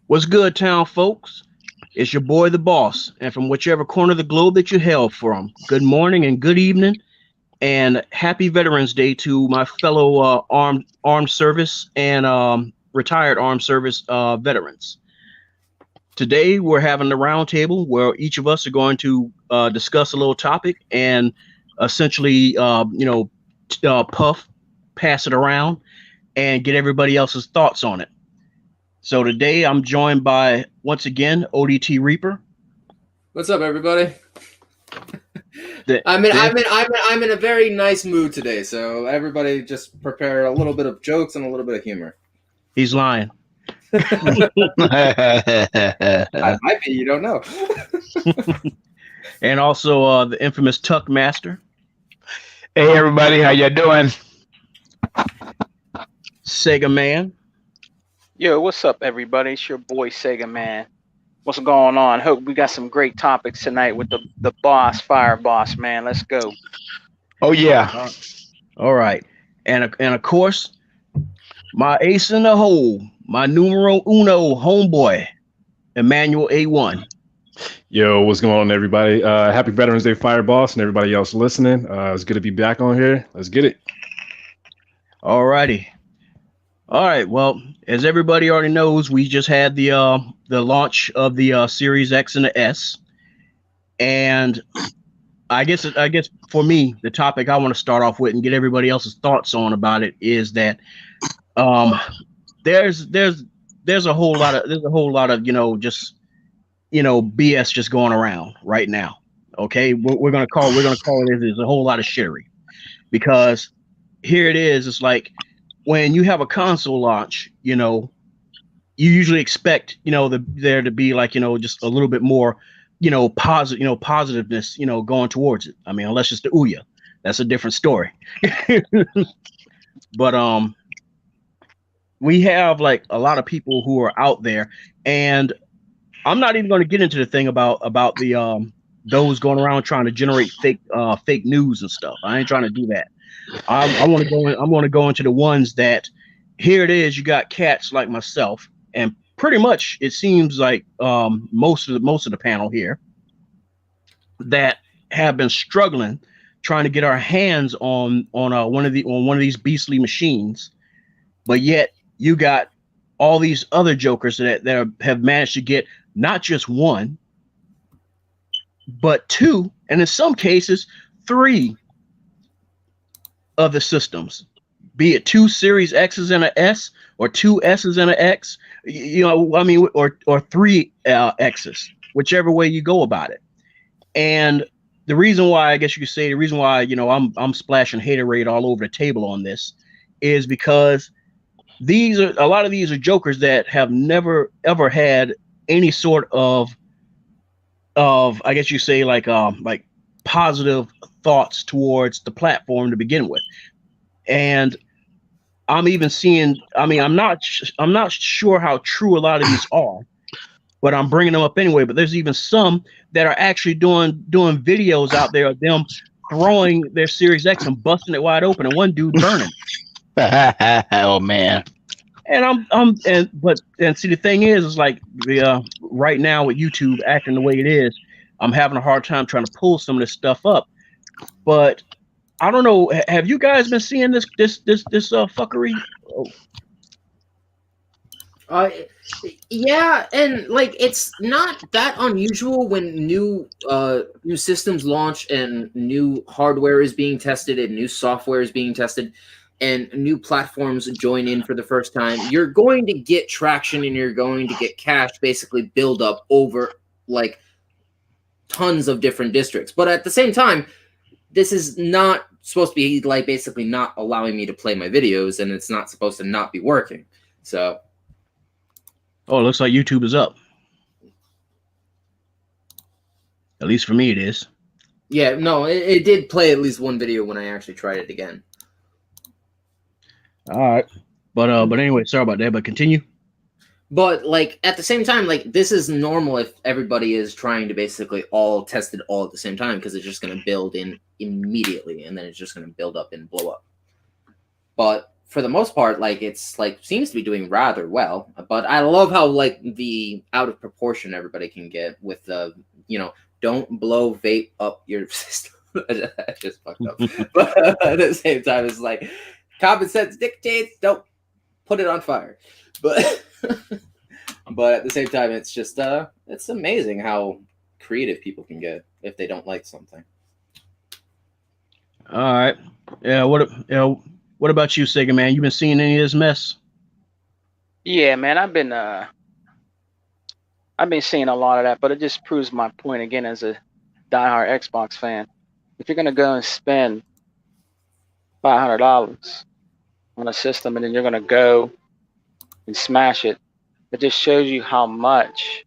What's good, town folks? It's your boy, the boss, and from whichever corner of the globe that you hail from, good morning and good evening, and happy Veterans Day to my fellow armed service and retired armed service veterans. Today, we're having a roundtable where each of us are going to discuss a little topic and essentially, puff, pass it around, and get everybody else's thoughts on it. So today I'm joined by once again ODT Reaper. What's up, everybody? The, I'm in a very nice mood today, so everybody just prepare a little bit of jokes and a little bit of humor. He's lying. I might be, you don't know. And also the infamous Tuck Master. Hey everybody, how you doing? Sega Man. Yo, what's up, everybody? It's your boy Sega Man. What's going on? Hope we got some great topics tonight with the boss, Fire Boss, man. Let's go. Oh yeah. All right, and of course, my ace in the hole, my numero uno homeboy, Emmanuel A1. Yo, what's going on, everybody? Happy Veterans Day, Fire Boss, and everybody else listening. It's good to be back on here. Let's get it. All righty. All right. Well, as everybody already knows, we just had the launch of the Series X and the S, and I guess for me, the topic I want to start off with and get everybody else's thoughts on about it is that there's a whole lot of just BS just going around right now. Okay, we're gonna call it. There's a whole lot of shittery because here it is. It's like, when you have a console launch, you usually expect, there to be like, just a little bit more, positiveness, going towards it. I mean, unless it's the Ouya, that's a different story. But we have like a lot of people who are out there, and I'm not even going to get into the thing about the those going around trying to generate fake news and stuff. I ain't trying to do that. I want to go in. I'm going to go into the ones that, here it is. You got cats like myself, and pretty much it seems like most of the panel here that have been struggling trying to get our hands on one of these beastly machines, but yet you got all these other jokers that have managed to get not just one, but two, and in some cases 3 of the systems, be it 2 Series X's and an S, or 2 S's and an X, or 3 X's, whichever way you go about it. And the reason why, I guess you could say, the reason why I'm splashing haterade all over the table on this is because a lot of these are jokers that have never ever had any sort of I guess you say like positive thoughts towards the platform to begin with. And I'm even seeing, I'm not sure how true a lot of these are, but I'm bringing them up anyway. But there's even some that are actually doing videos out there of them throwing their Series X and busting it wide open, and one dude burning. Oh man. And see, the thing is like right now with YouTube acting the way it is, I'm having a hard time trying to pull some of this stuff up. But I don't know. Have you guys been seeing this fuckery? Yeah, and like it's not that unusual when new systems launch and new hardware is being tested and new software is being tested and new platforms join in for the first time. You're going to get traction and you're going to get cash basically build up over like tons of different districts. But at the same time, this is not supposed to be like basically not allowing me to play my videos, and it's not supposed to not be working. So, oh, it looks like YouTube is up. At least for me, it is. Yeah, no, it did play at least one video when I actually tried it again. All right, but anyway, sorry about that. But continue. But like at the same time, like this is normal if everybody is trying to basically all test it all at the same time, because it's just going to build in immediately, and then it's just going to build up and blow up. But for the most part, like it's like seems to be doing rather well. But I love how like the out of proportion everybody can get with the don't blow vape up your system. I just fucked up. But at the same time, it's like common sense dictates don't put it on fire. But but at the same time, it's just it's amazing how creative people can get if they don't like something. All right. Yeah. What about you, Sega man? You been seeing any of this mess? Yeah, man, I've been seeing a lot of that, but it just proves my point again as a diehard Xbox fan. If you're gonna go and spend $500 on a system and then you're gonna go and smash it, it just shows you how much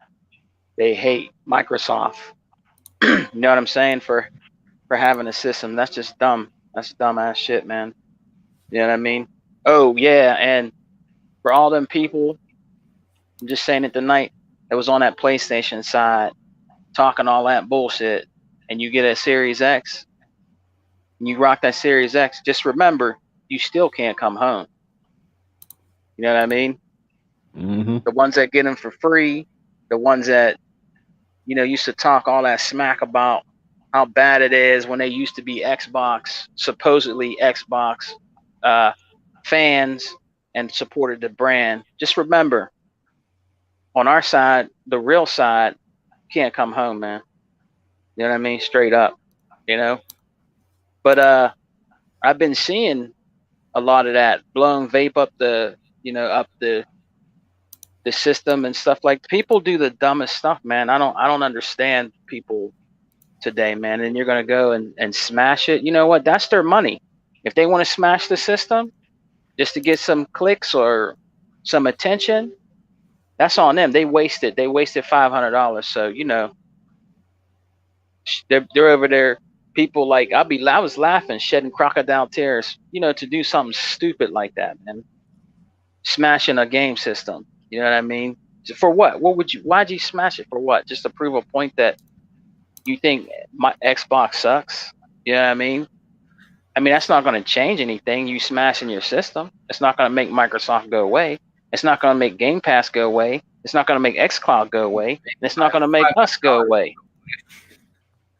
they hate Microsoft. You know what I'm saying? For having a system. That's just dumb. That's dumbass shit, man. You know what I mean? Oh yeah, and for all them people, I'm just saying it tonight, that was on that PlayStation side talking all that bullshit, and you get a Series X, and you rock that Series X, just remember, you still can't come home. You know what I mean? Mm-hmm. The ones that get them for free, the ones that, used to talk all that smack about how bad it is when they used to be Xbox, supposedly Xbox fans and supported the brand. Just remember, on our side, the real side, can't come home, man. You know what I mean? Straight up, But I've been seeing a lot of that blowing vape up the system and stuff. Like, people do the dumbest stuff, man. I don't understand people today, man. And you're gonna go and smash it. You know what? That's their money. If they want to smash the system just to get some clicks or some attention, that's on them. They wasted $500. So they're over there. People like I was laughing, shedding crocodile tears, to do something stupid like that, man. Smashing a game system. You know what I mean? For what? Why'd you smash it? For what? Just to prove a point that you think my Xbox sucks? You know what I mean? That's not going to change anything. You smashing your system. It's not going to make Microsoft go away. It's not going to make Game Pass go away. It's not going to make xCloud go away. And it's not going to make us go away.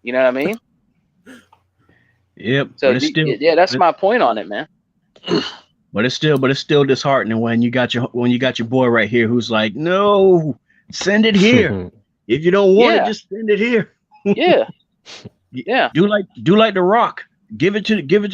You know what I mean? Yep. So that's my point on it, man. But it's still disheartening when you got your boy right here who's like, no, send it here. If you don't want it, just send it here. Yeah. Yeah. Do like The Rock. Give it to the Shout out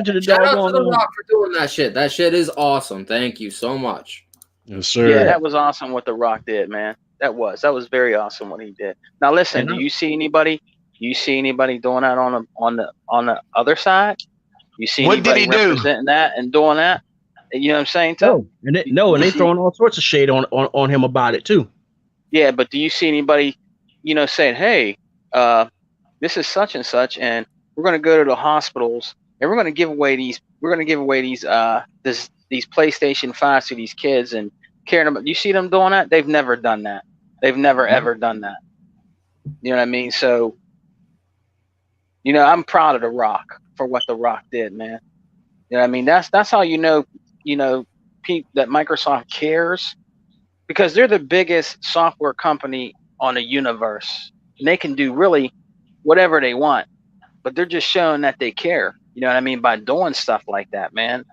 to doggone. The Rock for doing that shit. That shit is awesome. Thank you so much. Yes, sir. Yeah, that was awesome what The Rock did, man. That was very awesome what he did. Now listen, do you see anybody doing that on the other side? You see What did he do? representing that and doing that? You know what I'm saying, Tom? No, and they throwing all sorts of shade on him about it too. Yeah, but do you see anybody, saying, "Hey, this is such and such, and we're going to go to the hospitals and we're going to give away these PlayStation 5s to these kids and caring about." You see them doing that? They've never done that. They've never ever done that. You know what I mean? So, I'm proud of The Rock for what The Rock did, man. You know what I mean? That's how that Microsoft cares, because they're the biggest software company on the universe, and they can do really whatever they want, but they're just showing that they care. You know what I mean? By doing stuff like that, man.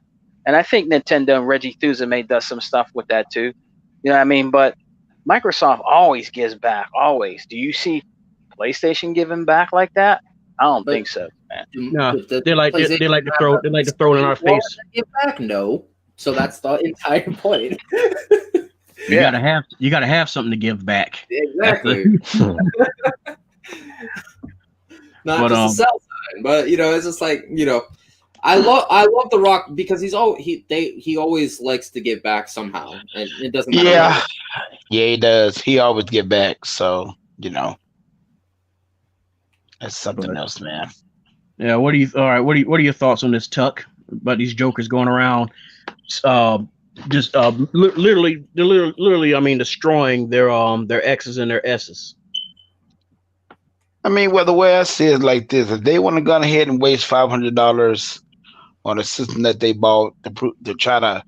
And I think Nintendo and Reggie Fils-Aimé does some stuff with that too. You know what I mean? But Microsoft always gives back. Always. Do you see PlayStation giving back like that? I don't think so, man. No, they like to throw it in our face. Give back, no. So that's the entire point. You gotta have something to give back. Exactly. Not just the sell side, but it's just like I love The Rock because he always likes to give back somehow, and it doesn't matter. Yeah, he does. He always give back. So that's something else, man. Yeah. What are your thoughts on this, Tuck? About these jokers going around, literally, destroying their X's and their S's. Well, the way I see it like this: if they want to go ahead and waste $500 on a system that they bought to try to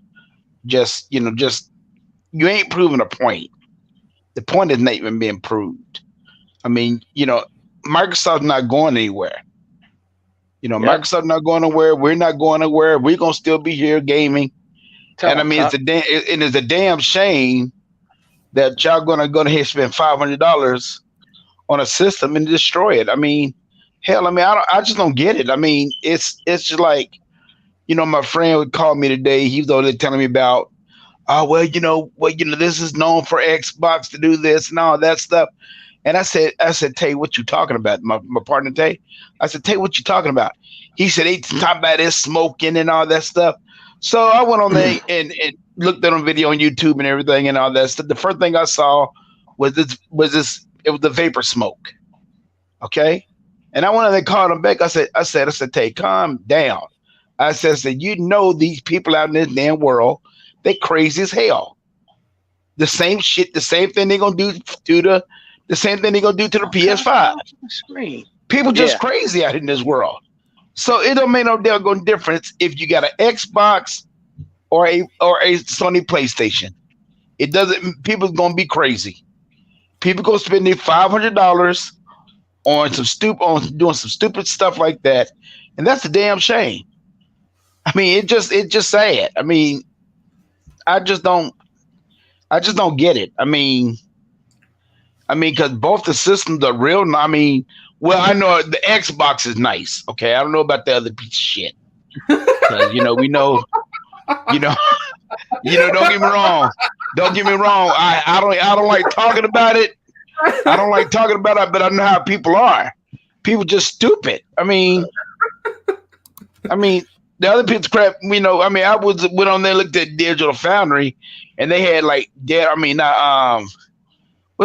just you ain't proving a point. The point is not even being proved. I mean, Microsoft's not going anywhere. Microsoft not going nowhere. We're not going nowhere. We're gonna still be here gaming. And I mean, it's a damn shame that y'all gonna go ahead and spend $500 on a system and destroy it. I mean, hell, I just don't get it. I mean, it's just like, my friend would call me today. He was over there telling me about, this is known for Xbox to do this and all that stuff. And I said, Tay, what you talking about? My partner Tay. I said, Tay, what you talking about? He said, they talking about this smoking and all that stuff. So I went on there and looked at a video on YouTube and everything and all that stuff. The first thing I saw was this. It was the vapor smoke. Okay. And I went on there, called him back. I said, Tay, calm down. I said, these people out in this damn world, they crazy as hell. The same shit, the same thing they're gonna do to the same thing they're gonna do to the PS5. People just crazy out in this world. So it don't make no damn difference if you got an Xbox or a Sony PlayStation. It doesn't. People gonna be crazy. People gonna spend their $500 on doing some stupid stuff like that, and that's a damn shame. I mean, it just sad. I mean, I just don't get it. I mean, because both the systems are real. I mean, well, I know the Xbox is nice. Okay, I don't know about the other piece of shit. Because we know. Don't get me wrong. Don't get me wrong. I don't like talking about it. I don't like talking about it, but I know how people are. People just stupid. I mean, the other piece of crap, I went on there, looked at Digital Foundry, and they had what's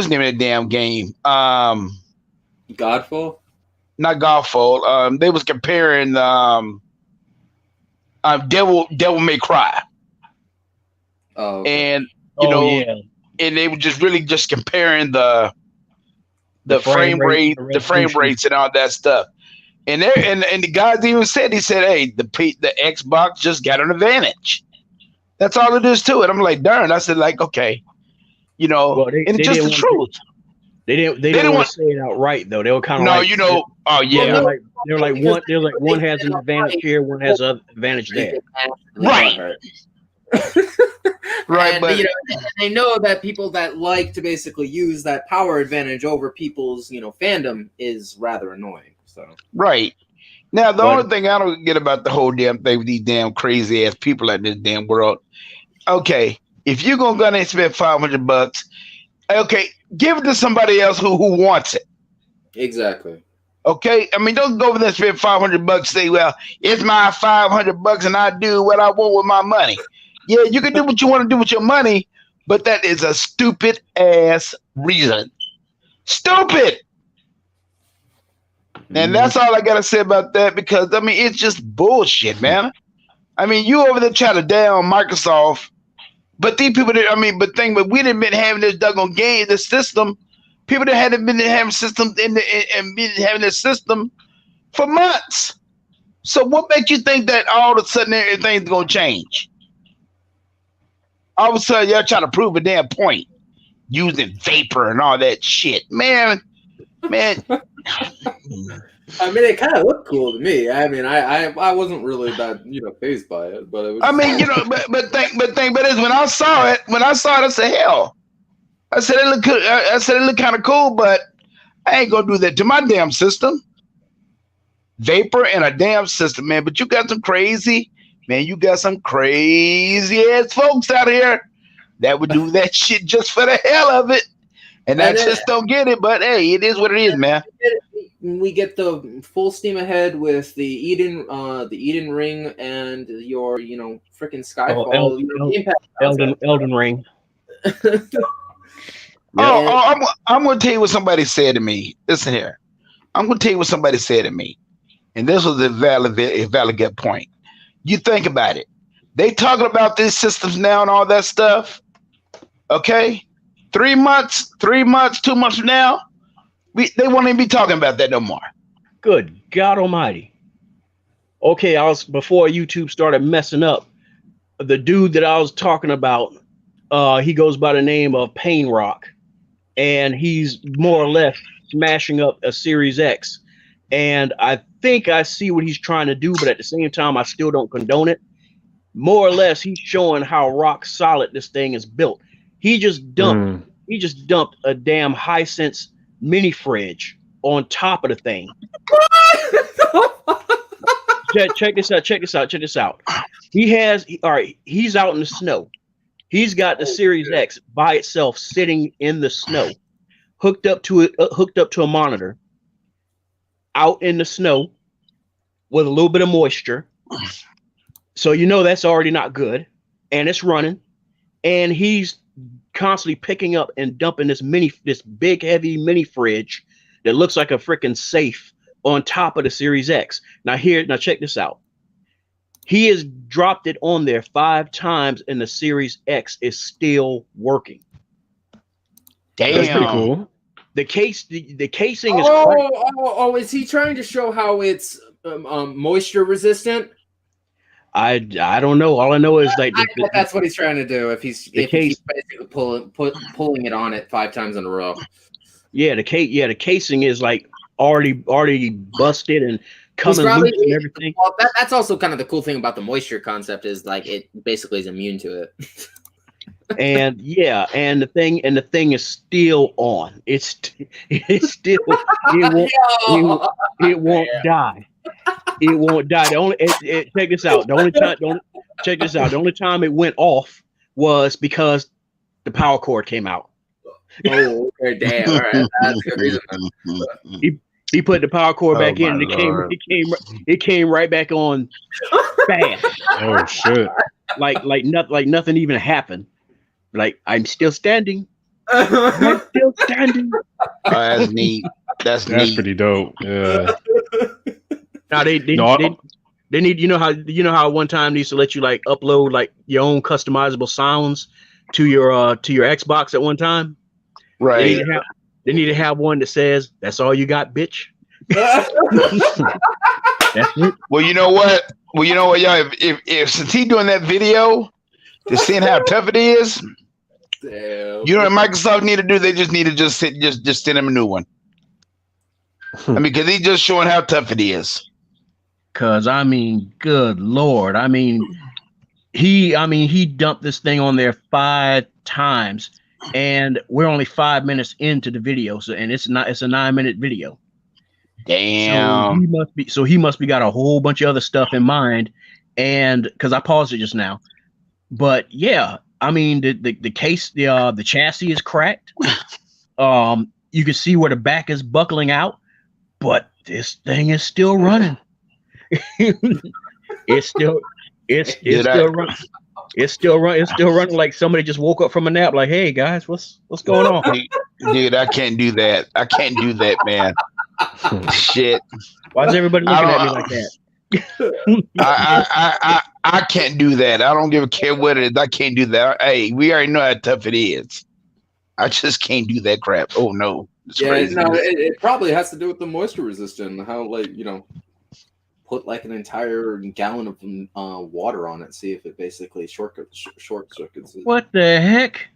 the name of that damn game? Godfall? Not Godfall. They was comparing Devil May Cry. Oh, okay. And and they were just really just comparing the frame rates and all that stuff. And the guys even said, hey, the Xbox just got an advantage. That's all it is to it. I'm like, darn. I said, like, okay, and it's just the truth. They didn't want to say it outright though. They were kind of they were like one has an advantage here, one has an advantage there. Right. Right, but they know that people that like to basically use that power advantage over people's fandom is rather annoying. So right now, the only thing I don't get about the whole damn thing with these damn crazy ass people in this damn world. Okay, if you're gonna go and spend $500, okay, give it to somebody else who wants it. Exactly. Okay, don't go over there and spend $500. Say, well, it's my $500 and I do what I want with my money. Yeah, you can do what you want to do with your money, but that is a stupid ass reason. Stupid. And that's all I gotta say about that, because it's just bullshit, man. You over there trying to down Microsoft, but these people but we didn't been having this doggone game, this system. People that hadn't been having systems and been having this system for months. So what makes you think that all of a sudden everything's gonna change? All of a sudden, y'all trying to prove a damn point using vapor and all that shit, man. It kind of looked cool to me. I wasn't really that fazed by it, but it was. But is when I saw it, I said, hell. I said it looked good. I said it looked kind of cool, but I ain't gonna do that to my damn system. Vapor and a damn system, man. But you got some crazy. Man, you got some crazy ass folks out here that would do that shit just for the hell of it. And I just don't get it, but hey, it is what it is, man. We get the full steam ahead with the Eden Ring and your, freaking Skyfall. Elden Ring. I'm going to tell you what somebody said to me. Listen here. I'm going to tell you what somebody said to me. And this was a valid point. You think about it. They talking about these systems now and all that stuff. Okay? 3 months, 2 months from now, they won't even be talking about that no more. Good God Almighty. Okay, before YouTube started messing up. The dude that I was talking about, he goes by the name of Pain Rock, and he's more or less smashing up a Series X. And I think I see what he's trying to do, but at the same time, I still don't condone it. More or less, he's showing how rock solid this thing is built. He just dumped a damn Hisense mini fridge on top of the thing. Check this out. He's out in the snow. He's got the Series X by itself sitting in the snow, hooked up to a monitor, out in the snow with a little bit of moisture. So that's already not good. And it's running. And he's constantly picking up and dumping this big heavy mini fridge that looks like a freaking safe on top of the Series X. Now check this out. He has dropped it on there 5 times and the Series X is still working. Damn. That's pretty cool. The casing is is he trying to show how it's moisture resistant? I don't know. All I know is like that's what he's trying to do. If he's basically pulling it on it 5 times in a row. Yeah, the casing is like already busted and coming loose and everything. Well, that's also kind of the cool thing about the moisture concept is like it basically is immune to it. And the thing is still on. It's still it won't die. It won't die. Check this out. The only time it went off was because the power cord came out. Oh, okay, damn. All right, that's a good reason. He put the power cord back in, and it came right back on fast. Oh shit! Like nothing even happened. Like I'm still standing. I'm still standing. That's neat. That's pretty dope. Yeah. Now they need how one time they used to let you like upload like your own customizable sounds to your Xbox at one time. Right. They need to have one that says, "That's all you got, bitch." That's it. Well, you know what, y'all. If since he doing that video, to seeing how tough it is, damn. You know what Microsoft need to do? They just need to just send him a new one. I mean, because he's just showing how tough it is. Cause good Lord, he dumped this thing on there 5 times. And we're only 5 minutes into the video, it's a 9-minute video. Damn. So he must be got a whole bunch of other stuff in mind, and because I paused it just now, but yeah, the case, the chassis is cracked. You can see where the back is buckling out, but this thing is still running. It's still running. It's still running like somebody just woke up from a nap. Like, hey guys, what's going on? Dude, I can't do that. I can't do that, man. Shit. Why is everybody looking at me like that? I can't do that. I don't give a care what it is. I can't do that. Hey, we already know how tough it is. I just can't do that crap. Oh no. It's crazy. No, it probably has to do with the moisture resistant. How put like an entire gallon of water on it, see if it basically short circuits it. What the heck?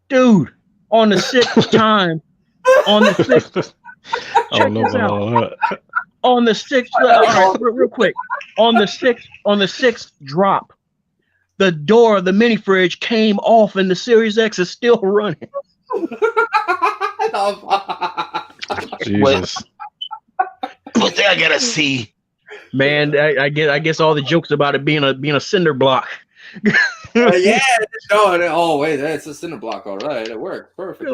Dude, on the 6th time, on the 6th, check this out. On the 6th, real quick, on the 6th drop, the door of the mini fridge came off and the Series X is still running. Jesus. What I gotta see, man. I guess all the jokes about it being a cinder block. Yeah. Oh wait, that's a cinder block. All right, it worked perfect.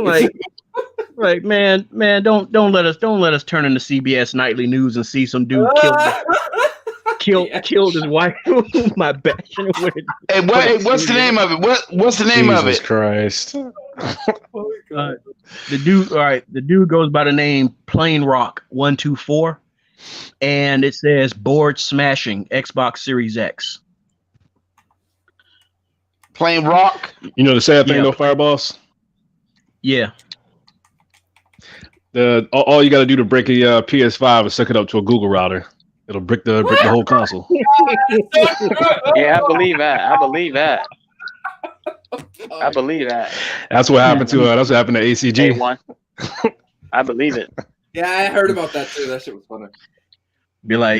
Like man, don't let us turn into CBS Nightly News and see some dude killed his wife. My bad. Hey, what's the name of it? What's the name of it? Jesus Christ. The dude goes by the name Plain Rock 124, and it says board smashing Xbox Series X. Plain Rock. You know the sad thing though, Fireboss? Yeah. All you got to do to break a PS5 is suck it up to a Google router. It'll brick the whole console. Yeah, I believe that. I believe that. I believe that. That's what happened to ACG. A1. I believe it. Yeah, I heard about that too. That shit was funny. Be like,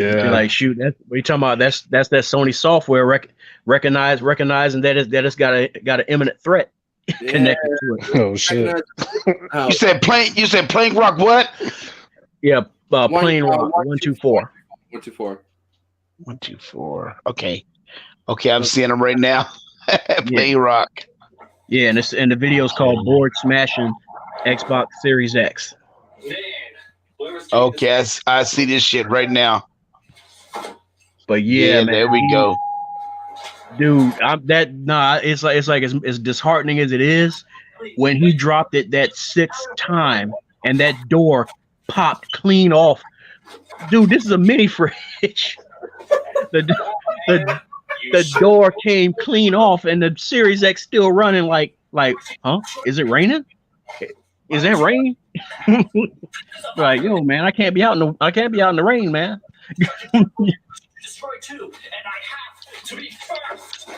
shoot, that's what you talking about. That's that Sony software recognizing that it's got an imminent threat connected to it. Oh shit! You said Plank Rock what? Yeah, Plain Rock 124. 124. 124. Okay, I'm seeing them right now. Plain Rock. Yeah, and the video's called Board Smashing Xbox Series X. Okay, I see this shit right now. But yeah, man, there we go. Dude, it's like as disheartening as it is when he dropped it that sixth time and that door popped clean off. Dude, this is a mini fridge. The door came clean off and the Series X still running like, huh? Is it raining? Is that rain? Like, yo, man, I can't be out in the rain, man. Destroy 2, and I have to be first.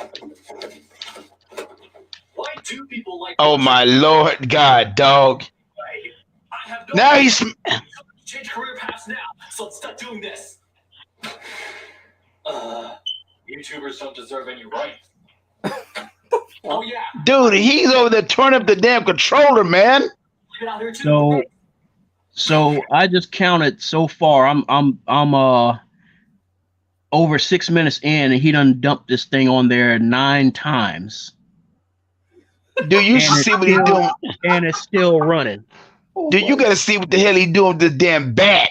Why do people like? Oh my Lord, God, dog. I have no Now he's change career paths now, so let's stop doing this. YouTubers don't deserve any rights. Oh yeah, dude. He's over there turning up the damn controller, man. leave it out here too. So I just counted so far. I'm over 6 minutes in, and he done dumped this thing on there 9 times. Dude, you should see what he's doing. And it's still running. Dude, you gotta see what the hell he's doing with this damn bat.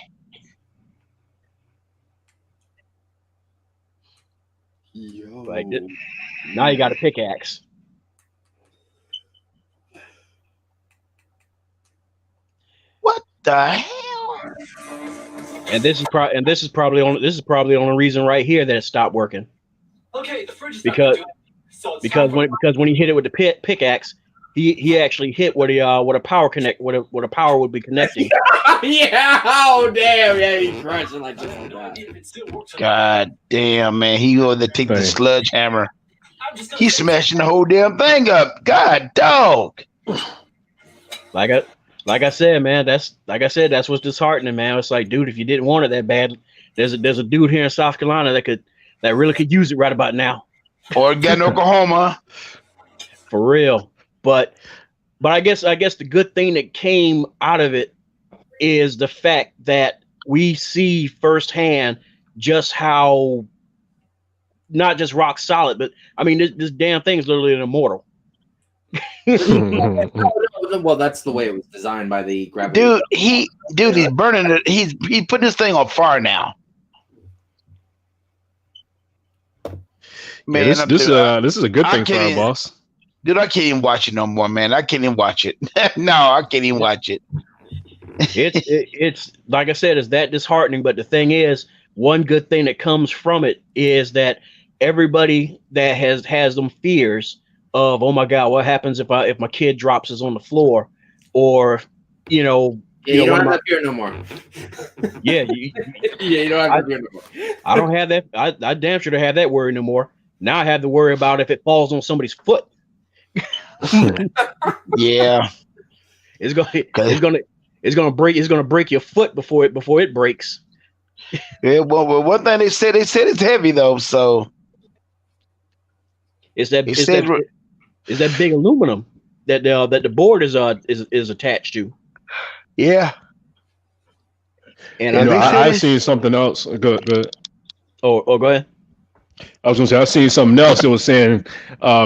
Like this. Now you got a pickaxe. What the hell? And this is probably the only reason right here that it stopped working. Okay, the fridge is Because not gonna do it, so it's when he hit it with the pickaxe, he actually hit what a power would be connecting. Yeah. Oh damn. Yeah, he's crunching like this. if it still works. God damn, man. He going to take the Dang. sledgehammer. I'm just gonna He's smashing the whole damn thing up. God, dog. Like I said, man, that's what's disheartening, man. It's like, dude, if you didn't want it that bad, there's a dude here in South Carolina that really could use it right about now. Or got in Oklahoma. For real. But I guess the good thing that came out of it is the fact that we see firsthand just how not just rock solid, but I mean this damn thing is literally an immortal. Well, that's the way it was designed by the gravity. Dude, he's burning it. He put this thing on fire now. Man, Yeah, this is a good thing for our boss. Dude, I can't even watch it no more, man. I can't even watch it. No, I can't even watch it. It's like I said, it's that disheartening. But the thing is, one good thing that comes from it is that everybody that has them fears of, oh my God, what happens if my kid drops us on the floor, or you don't have that fear no more. Yeah, you don't have that fear no more. I don't have that. I damn sure don't have that worry no more. Now I have to worry about if it falls on somebody's foot. Yeah, it's gonna break your foot before it breaks. Yeah, well, one thing they said it's heavy though, so it's that big aluminum that the board is attached to. Yeah, and I've seen something else. Go ahead. Oh, go ahead. I was gonna say I've seen something else that was saying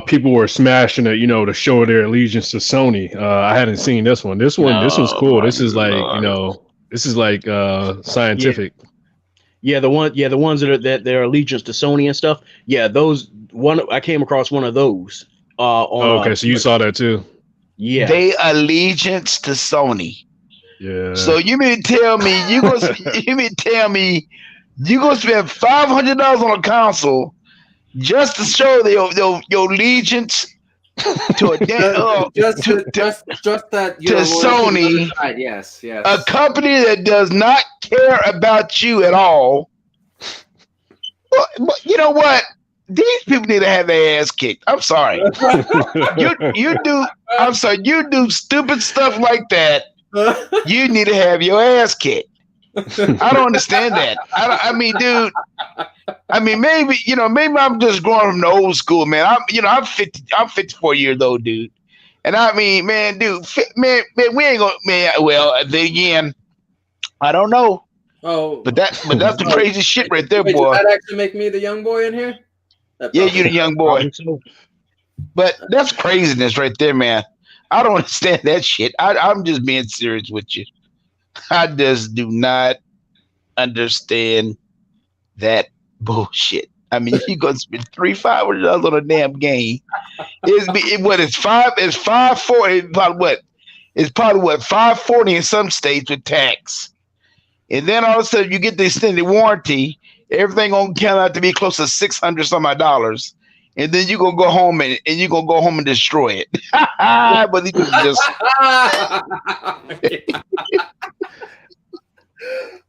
people were smashing it, to show their allegiance to Sony. I hadn't seen this one. This one's cool. This is like scientific. Yeah, the ones that their allegiance to Sony and stuff. Yeah, I came across one of those. Okay, so you saw that too. Yeah, they allegiance to Sony. Yeah. So you mean tell me you gonna spend $500 on a console just to show your allegiance to a just that to Sony? Yes. A company that does not care about you at all. But you know what? These people need to have their ass kicked. I'm sorry. You do. I'm sorry. You do stupid stuff like that. You need to have your ass kicked. I don't understand that. I mean, dude. I mean, maybe maybe I'm just growing from the old school, man. I'm 50. I'm 54 years old, dude. And I mean, man, dude, man, we ain't gonna, man. Well, then again, I don't know. Oh, but that's the crazy shit right there, wait, boy. Did that actually make me the young boy in here? Yeah, you the young boy. But that's craziness right there, man. I don't understand that shit. I'm just being serious with you. I just do not understand that bullshit. I mean, you gonna spend $300 on a damn game. It's 540. It's probably what 540 in some states with tax. And then all of a sudden you get the extended warranty, everything gonna count out to be close to $600 some odd dollars. And then you gonna go home and you gonna go home and destroy it. But these just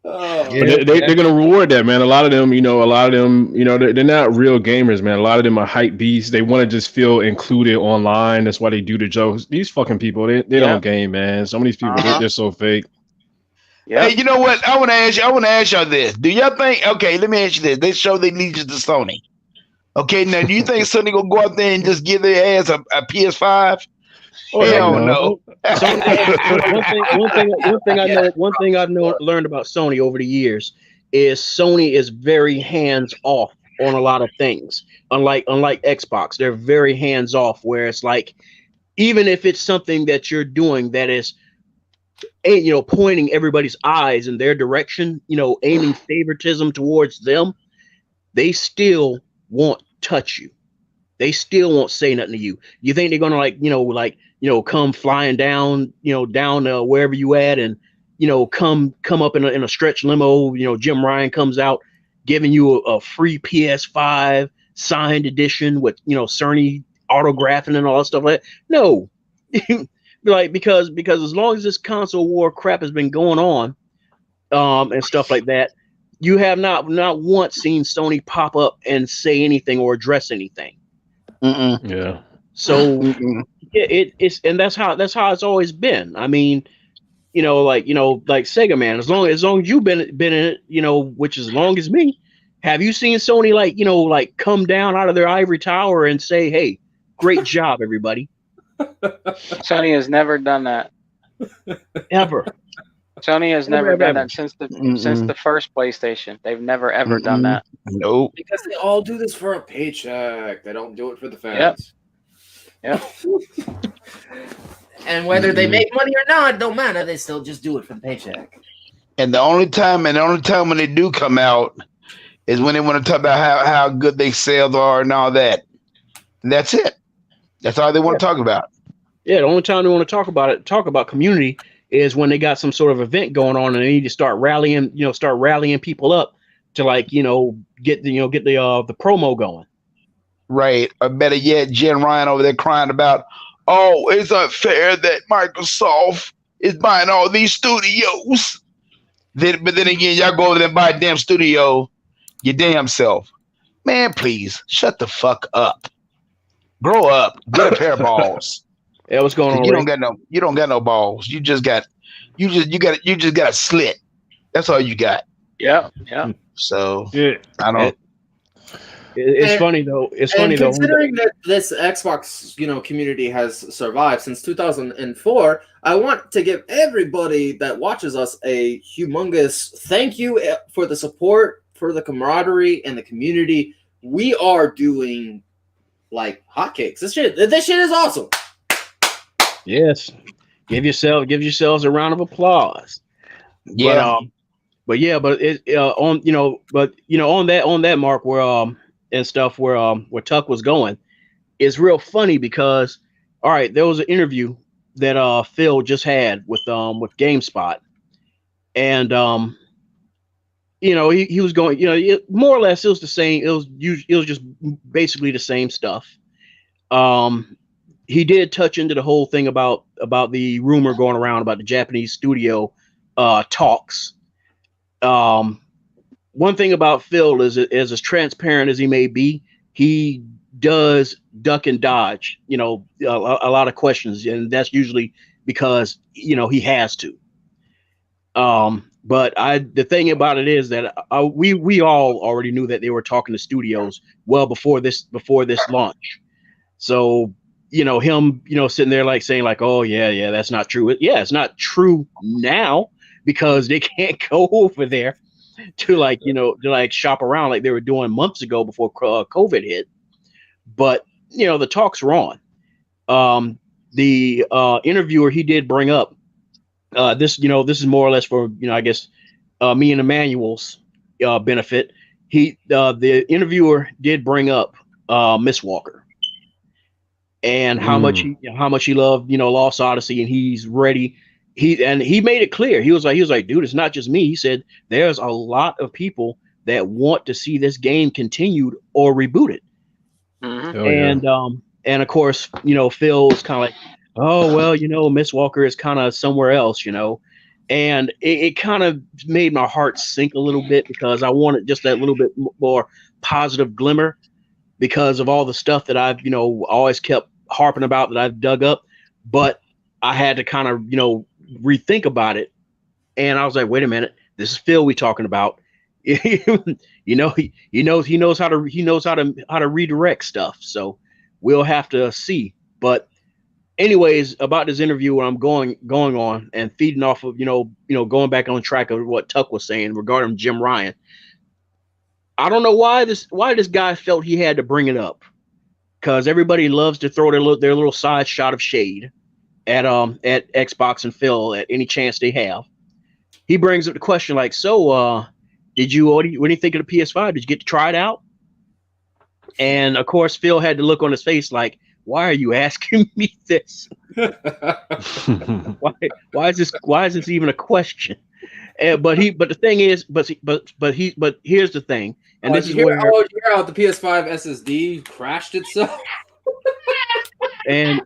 they're gonna reward that, man. A lot of them, they're not real gamers, man. A lot of them are hype beasts. They want to just feel included online. That's why they do the jokes. These fucking people, they don't game, man. Some of these people, they're so fake. Hey, you know what? I want to ask y'all this. Do y'all think? Okay, let me ask you this. They show their allegiance to Sony. Okay, now do you think Sony gonna go out there and just give their ass a PS5? Hell no. One thing I've learned about Sony over the years is Sony is very hands off on a lot of things. Unlike Xbox, they're very hands off. Where it's like, even if it's something that you're doing that is, pointing everybody's eyes in their direction, aiming favoritism towards them, they still won't touch you. They still won't say nothing to you. You think they're gonna come flying down, down wherever you at, and come up in a stretch limo. Jim Ryan comes out giving you a free PS5 signed edition with Cerny autographing and all that stuff like that. No. Because as long as this console war crap has been going on, and stuff like that, you have not once seen Sony pop up and say anything or address anything. Yeah. So it's and that's how it's always been. I mean, like Sega, man. As long as you've been in it, which is as long as me. Have you seen Sony like come down out of their ivory tower and say, "Hey, great job, everybody"? Sony has never done that. Ever. Sony has never done that since the first PlayStation. They've never ever done that. Nope. Because they all do this for a paycheck. They don't do it for the fans. Yep. And whether they make money or not, don't matter. They still just do it for the paycheck. And the only time when they do come out is when they want to talk about how good they sales are and all that. And that's it. That's all they want to talk about. Yeah, the only time they want to talk about community is when they got some sort of event going on and they need to start rallying people up to get the promo going. Right. Or better yet, Jen Ryan over there crying about, oh, it's unfair that Microsoft is buying all these studios. But then again, y'all go over there and buy a damn studio your damn self. Man, please shut the fuck up. Grow up. Get a pair of balls. Yeah, what's going on? You don't got no balls. You just got a slit. That's all you got. Yeah. So yeah, I don't. It's funny though. Considering that this Xbox, community has survived since 2004, I want to give everybody that watches us a humongous thank you for the support, for the camaraderie, and the community. We are doing like hotcakes. This shit is awesome. Yes, give yourselves a round of applause. Yeah, but on that mark where and stuff where Tuck was going, is real funny because all right, there was an interview that Phil just had with GameSpot, and he was going, more or less it was the same. It was just basically the same stuff. He did touch into the whole thing about the rumor going around about the Japanese studio talks. one thing about Phil is as transparent as he may be, he does duck and dodge, a lot of questions, and that's usually because he has to. But the thing about it is that we all already knew that they were talking to studios well before this launch. So him sitting there like saying like, oh yeah, that's not true. It's not true now because they can't go over there to shop around like they were doing months ago before COVID hit. But the talks are on. The interviewer, he did bring up this is more or less for I guess me and Emmanuel's benefit. The interviewer did bring up Miss Walker and how much he loved Lost Odyssey, and he's ready. He made it clear. He was like, dude, it's not just me. He said there's a lot of people that want to see this game continued or rebooted. And of course, Phil's kind of like, oh well, Miss Walker is kind of somewhere else, and it kind of made my heart sink a little bit because I wanted just that little bit more positive glimmer because of all the stuff that I've always kept harping about that I've dug up, but I had to kind of rethink about it, and I was like, wait a minute, this is Phil we talking about. He knows how to redirect stuff, so we'll have to see. But anyways, about this interview, what I'm going on and feeding off of going back on track of what Tuck was saying regarding Jim Ryan. I don't know why this guy felt he had to bring it up, because everybody loves to throw their little side shot of shade at Xbox and Phil at any chance they have. He brings up the question like, so what do you think of the PS5? Did you get to try it out? And of course, Phil had to look on his face like, why are you asking me this? why is this even a question? But the thing is, but here's the thing, and this is where you hear how the PS5 SSD crashed itself. and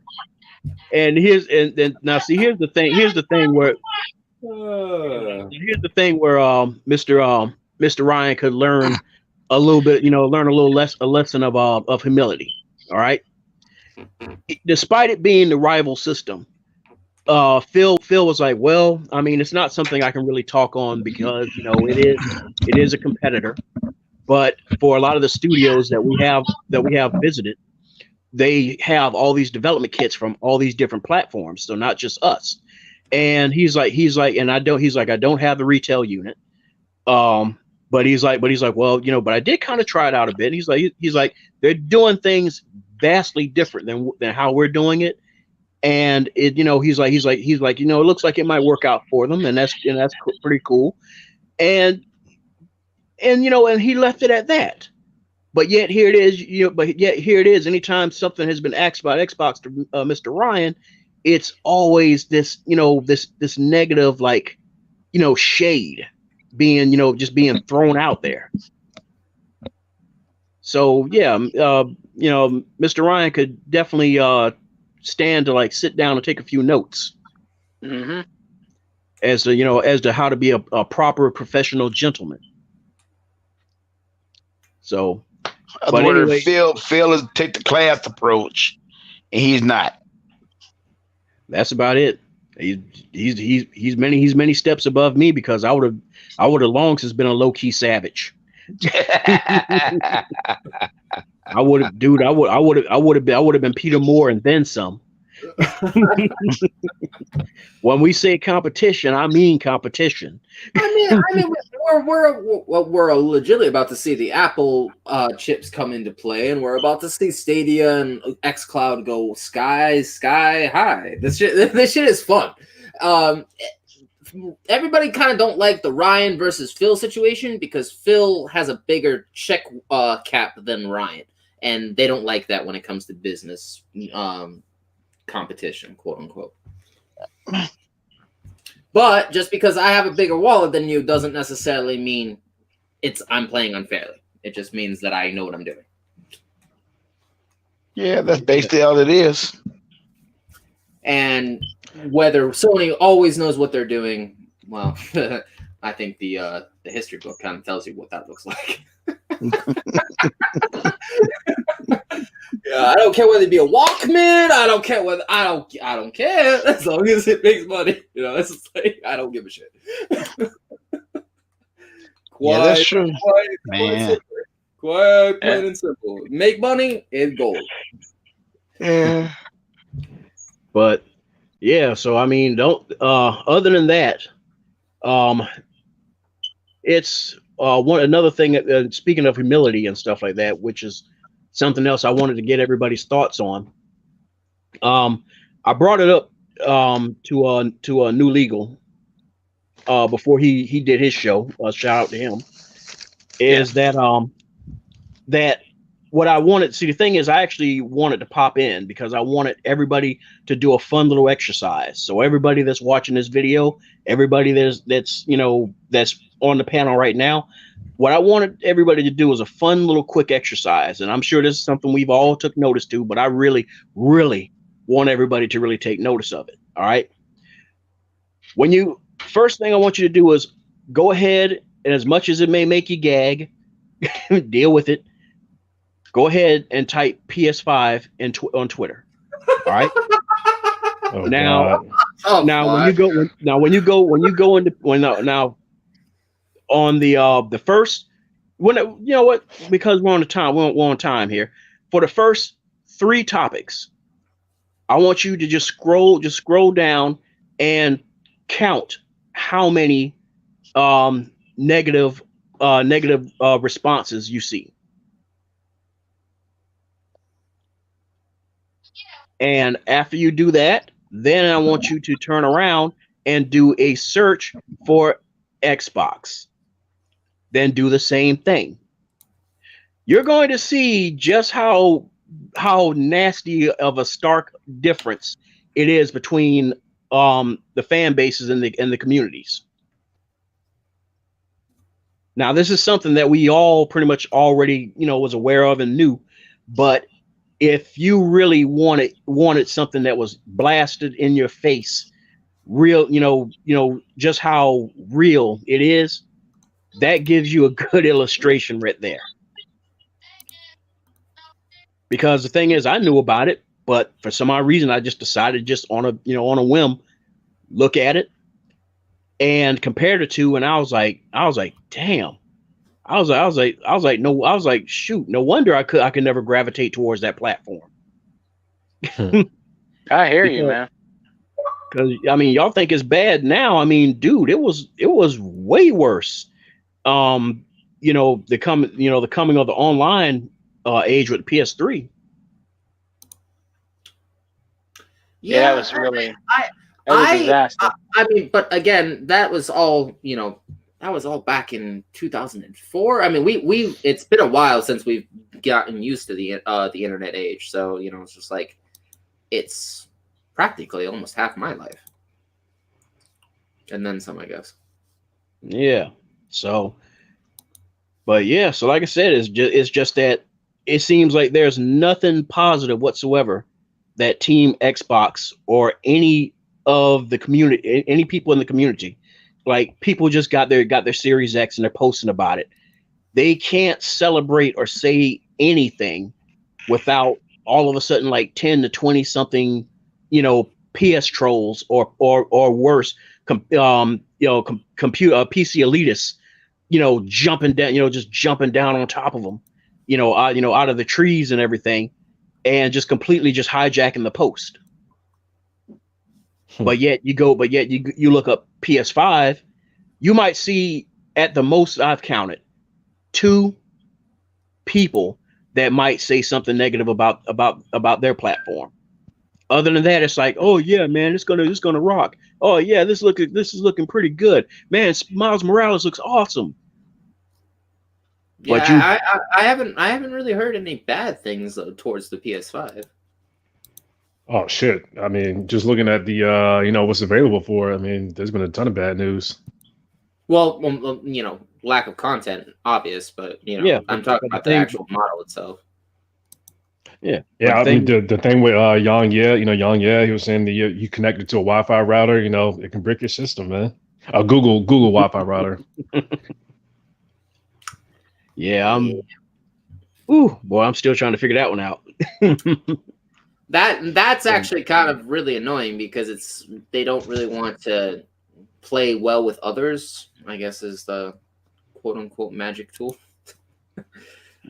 here's the thing where Mr. Ryan could learn a little bit, learn a lesson of humility. All right. Despite it being the rival system, Phil was like, well, I mean, it's not something I can really talk on because it is a competitor. But for a lot of the studios that we have visited, they have all these development kits from all these different platforms, so not just us. And he's like, I don't have the retail unit. But he's like, well, but I did kind of try it out a bit. He's like, they're doing things vastly different than how we're doing it. And it, he's like, it looks like it might work out for them. And that's pretty cool. And he left it at that. But yet here it is. Anytime something has been asked about Xbox to Mr. Ryan, it's always this, this negative, like, shade being, just being thrown out there. So yeah, Mr. Ryan could definitely stand to like sit down and take a few notes as to how to be a proper professional gentleman. So, but anyway, Phil is take the class approach, and he's not. That's about it. He's many steps above me because I would have long since been a low key savage. I would have been Peter Moore and then some. When we say competition, I mean competition. I mean, we're legitimately about to see the Apple chips come into play, and we're about to see Stadia and xCloud go sky high. This shit is fun. Everybody kind of don't like the Ryan versus Phil situation because Phil has a bigger check cap than Ryan, and they don't like that when it comes to business competition, quote unquote. But just because I have a bigger wallet than you doesn't necessarily mean I'm playing unfairly. It just means that I know what I'm doing. Yeah, that's basically all it is. And whether Sony always knows what they're doing, well, I think the history book kind of tells you what that looks like. Yeah, I don't care whether it be a Walkman. I don't care whether I don't care as long as it makes money. You know, it's just like I don't give a shit. Yeah, that's true. Man. Quiet, plain and simple. Make money in gold. Yeah. But yeah, so I mean, don't. Other than that, it's another thing. Speaking of humility and stuff like that, which is something else I wanted to get everybody's thoughts on. I brought it up to a New Legal before he did his show. Shout out to him. Is that what I wanted? See, the thing is, I actually wanted to pop in because I wanted everybody to do a fun little exercise. So everybody that's watching this video, everybody that's on the panel right now, what I wanted everybody to do was a fun little quick exercise. And I'm sure this is something we've all took notice to, but I really, really want everybody to really take notice of it. All right. First thing I want you to do is go ahead, and as much as it may make you gag, deal with it. Go ahead and type PS5 on Twitter. All right. Now on the first, because we're on time here. For the first 3 topics, I want you to just scroll down and count how many negative responses you see. And after you do that, then I want you to turn around and do a search for Xbox. Then do the same thing. You're going to see just how nasty of a stark difference it is between the fan bases and the communities. Now, this is something that we all pretty much already, was aware of and knew, but if you really wanted something that was blasted in your face, real, just how real it is, that gives you a good illustration right there. Because the thing is, I knew about it, but for some odd reason, I just decided just on a whim, look at it and compare the two, and I was like, damn. I was like, shoot, no wonder I could never gravitate towards that platform. I hear you, man. Because I mean, y'all think it's bad now. I mean, dude, it was way worse. The coming of the online age with PS3. Yeah, that was really a disaster. I mean, but again, that was all back in 2004. I mean, we it's been a while since we've gotten used to the internet age. So, it's just like it's practically almost half my life. And then some, I guess. Yeah. So, but yeah, so like I said, it's just that it seems like there's nothing positive whatsoever that Team Xbox or any of the community, any people in the community, like people just got their Series X and they're posting about it. They can't celebrate or say anything without all of a sudden like 10 to 20 something, PS trolls or worse, PC elitists, jumping down, just jumping down on top of them, out of the trees and everything, and just completely just hijacking the post. But yet you look up PS5, you might see at the most I've counted 2 people that might say something negative about their platform. Other than that, it's like, oh yeah, man, it's gonna rock. Oh yeah, this is looking pretty good, man. Miles Morales looks awesome. Yeah, but I haven't really heard any bad things towards the PS5. Oh shit! I mean, just looking at the what's available for. I mean, there's been a ton of bad news. Well, lack of content, obvious, but I'm talking about the actual model itself. Yeah. I mean, the thing with Yang Ye, he was saying that you connect it to a Wi-Fi router, it can brick your system, man. A Google Wi-Fi router. Yeah, ooh, boy, I'm still trying to figure that one out. That's actually kind of really annoying because they don't really want to play well with others, I guess is the quote unquote magic tool.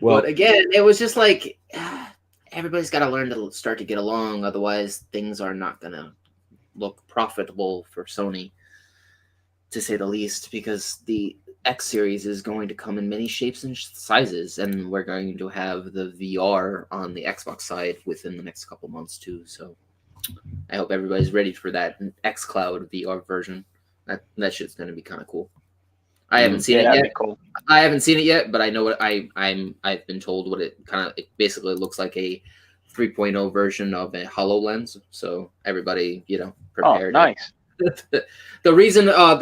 Well, but again, it was just like everybody's got to learn to start to get along, otherwise things are not going to look profitable for Sony, to say the least, because the X series is going to come in many shapes and sizes, and we're going to have the VR on the Xbox side within the next couple months too. So I hope everybody's ready for that xCloud VR version. That shit's going to be kind of cool. I haven't seen it yet. Cool. I haven't seen it yet, but I know what I've been told what it basically looks like, a 3.0 version of a HoloLens. So everybody, prepared. Oh, nice. The reason I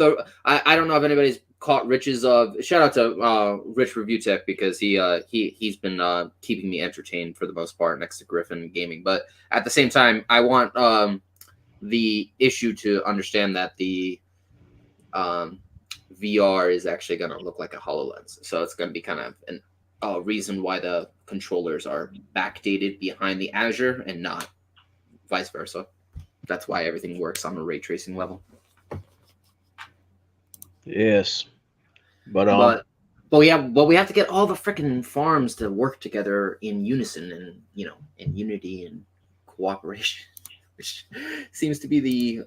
don't know if anybody's caught Rich's shout out to Rich Review Tech, because he's been keeping me entertained for the most part next to Griffin Gaming. But at the same time, I want the issue to understand that the VR is actually going to look like a HoloLens. So it's going to be kind of a reason why the controllers are backdated behind the Azure and not vice versa. That's why everything works on a ray tracing level. yes, but we have to get all the freaking farms to work together in unison and in unity and cooperation, which seems to be the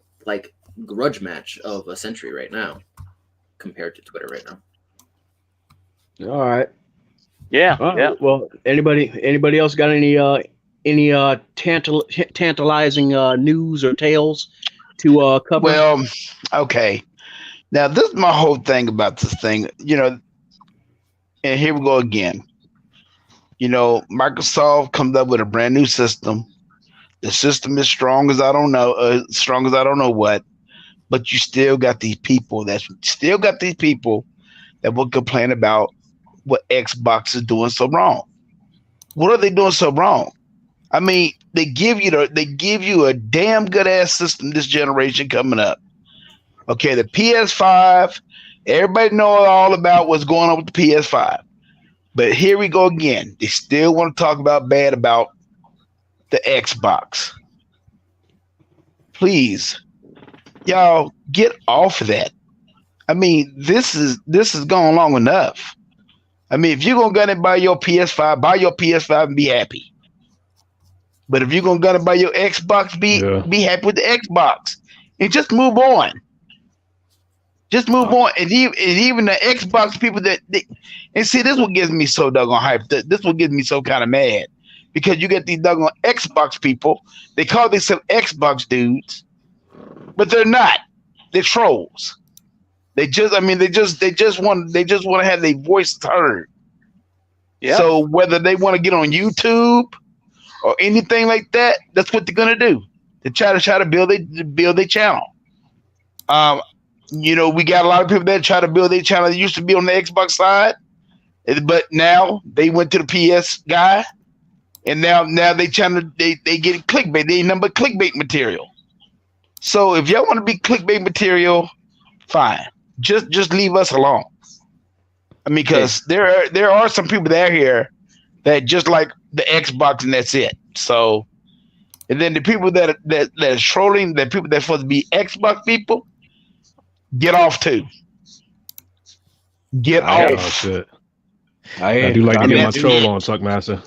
grudge match of a century right now compared to Twitter right now. all right. Yeah, yeah. Well, anybody else got any tantalizing news or tales to cover? Well, okay. Now, this is my whole thing about this thing, and here we go again. Microsoft comes up with a brand new system. The system is strong as I don't know what, but you still got these people that will complain about what Xbox is doing so wrong. What are they doing so wrong? I mean, they give you a damn good ass system this generation coming up. Okay, the PS5, everybody knows all about what's going on with the PS5. But here we go again. They still want to talk bad about the Xbox. Please, y'all, get off of that. I mean, this is going long enough. I mean, if you're gonna buy your PS5 and be happy. But if you're gonna buy your Xbox, be happy with the Xbox and just move on. Just move on. And even the Xbox people and see, this what gets me so doggone hyped. This what gets me so kind of mad, because you get these doggone Xbox people. They call themselves Xbox dudes, but they're not. They're trolls. They just want to have their voice heard. Yeah. So whether they want to get on YouTube or anything like that, that's what they're gonna do. They try to build their channel. We got a lot of people that try to build their channel. They used to be on the Xbox side, but now they went to the PS guy, and now they get clickbait. They ain't nothing but clickbait material. So if y'all want to be clickbait material, fine. Just leave us alone. I mean, because there are some people that are here that just like the Xbox and that's it. So, and then the people that are trolling, the people that are supposed to be Xbox people, get off too. Get off. I do like to get my troll on, Suckmaster.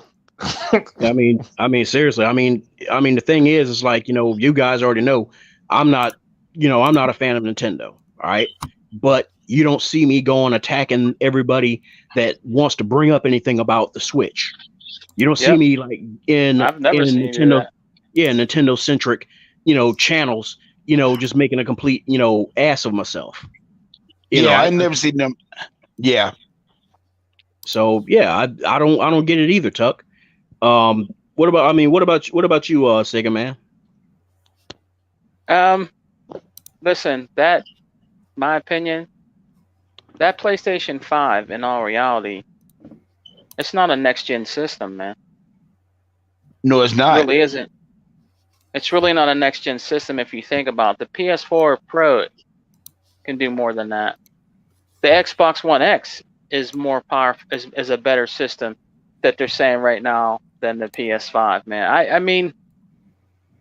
I mean, seriously. I mean, the thing is, it's like, you guys already know, I'm not a fan of Nintendo. All right. But you don't see me going attacking everybody that wants to bring up anything about the Switch. You don't see me in Nintendo, Nintendo centric, channels, just making a complete, ass of myself. I never seen them. Yeah. So I don't get it either, Tuck. What about you, Sega Man? Listen, my opinion, that PlayStation 5, in all reality, it's not a next-gen system, man. No, it's not. It really isn't. It's really not a next-gen system if you think about it. The PS4 Pro, can do more than that. The Xbox One X is more powerful, is a better system that they're saying right now than the PS5, man. I mean,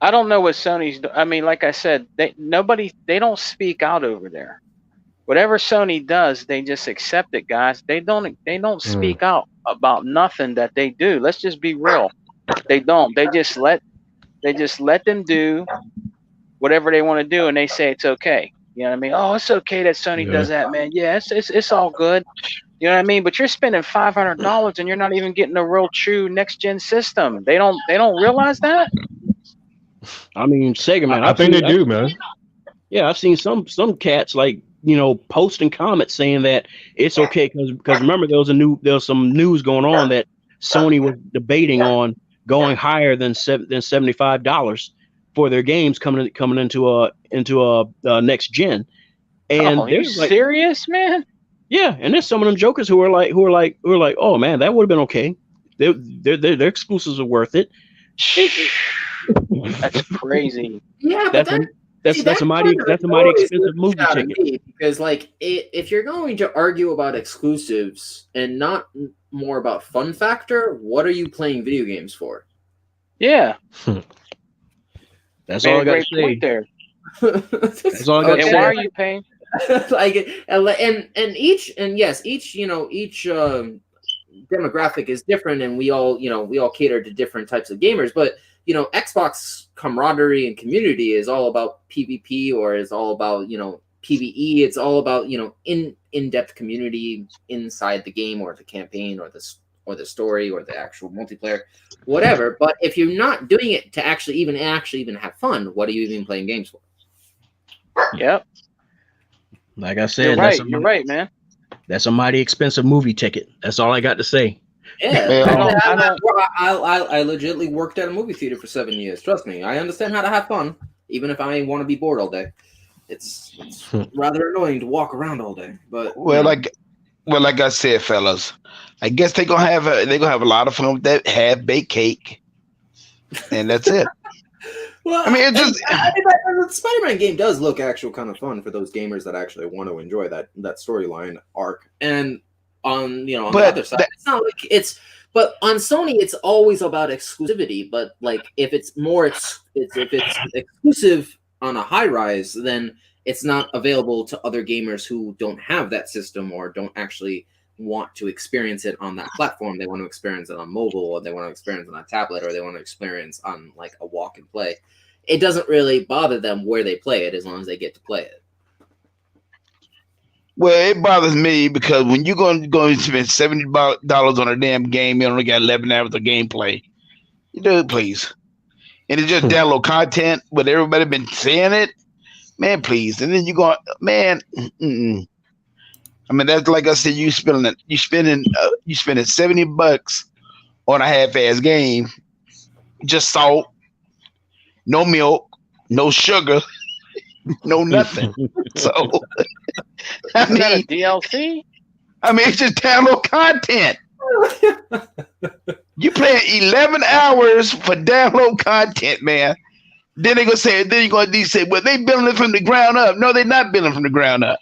I don't know what Sony's. I mean, like I said, they don't speak out over there. Whatever Sony does, they just accept it, guys. They don't speak out about nothing that they do. Let's just be real. They don't. They just let them do whatever they want to do, and they say it's okay. You know what I mean? Oh, it's okay that Sony does that, man. Yeah, it's all good. You know what I mean? But you're spending $500 and you're not even getting a real true next gen system. They don't realize that. I mean, Sega, man. I think they do, man. Yeah, I've seen some cats like, you know, posting comments saying that it's okay because remember there was some news going on that Sony was debating on going higher than $75 for their games coming into a next gen. And are you serious, man? Yeah, and there's some of them jokers who are like, oh man, that would have been okay. Their exclusives are worth it. That's crazy. Yeah, but that's a mighty expensive movie ticket. Because like if you're going to argue about exclusives and not more about fun factor, what are you playing video games for? Yeah. That's all I got to say. There. That's all I got to say. Why are you paying? Like each demographic is different, and we all cater to different types of gamers. But Xbox camaraderie and community is all about PvP, or is all about PvE. It's all about in-depth community inside the game, or the campaign, or the story, or the actual multiplayer, whatever. But if you're not doing it to actually even have fun, what are you even playing games for? Yep. Like I said, you're right, man. That's a mighty expensive movie ticket. That's all I got to say. Yeah, I legitimately worked at a movie theater for 7 years. Trust me, I understand how to have fun, even if I want to be bored all day. It's rather annoying to walk around all day. But like I said, fellas, I guess they're gonna have a lot of fun with that half-baked cake, and that's it. Well, I mean, the Spider-Man game does look actual kind of fun for those gamers that actually want to enjoy that storyline arc. And on the other side, it's not like it's. But on Sony, it's always about exclusivity. But like, if it's exclusive on a high rise, then it's not available to other gamers who don't have that system or don't actually want to experience it on that platform. They want to experience it on mobile, or they want to experience it on a tablet, or they want to experience on like a walk and play. It doesn't really bother them where they play it as long as they get to play it. Well, it bothers me because when you're going to spend $70 on a damn game, you only got 11 hours of gameplay. You do it, please. And it's just download content, but everybody been saying it. Man, please. And then you go, man. I mean, that's like I said. You spending $70 on a half-ass game, just salt, no milk, no sugar, no nothing. So, I mean, DLC. I mean, it's just download content. You playing 11 hours for download content, man. Then they're gonna say, well, they building it from the ground up. No, they're not building from the ground up.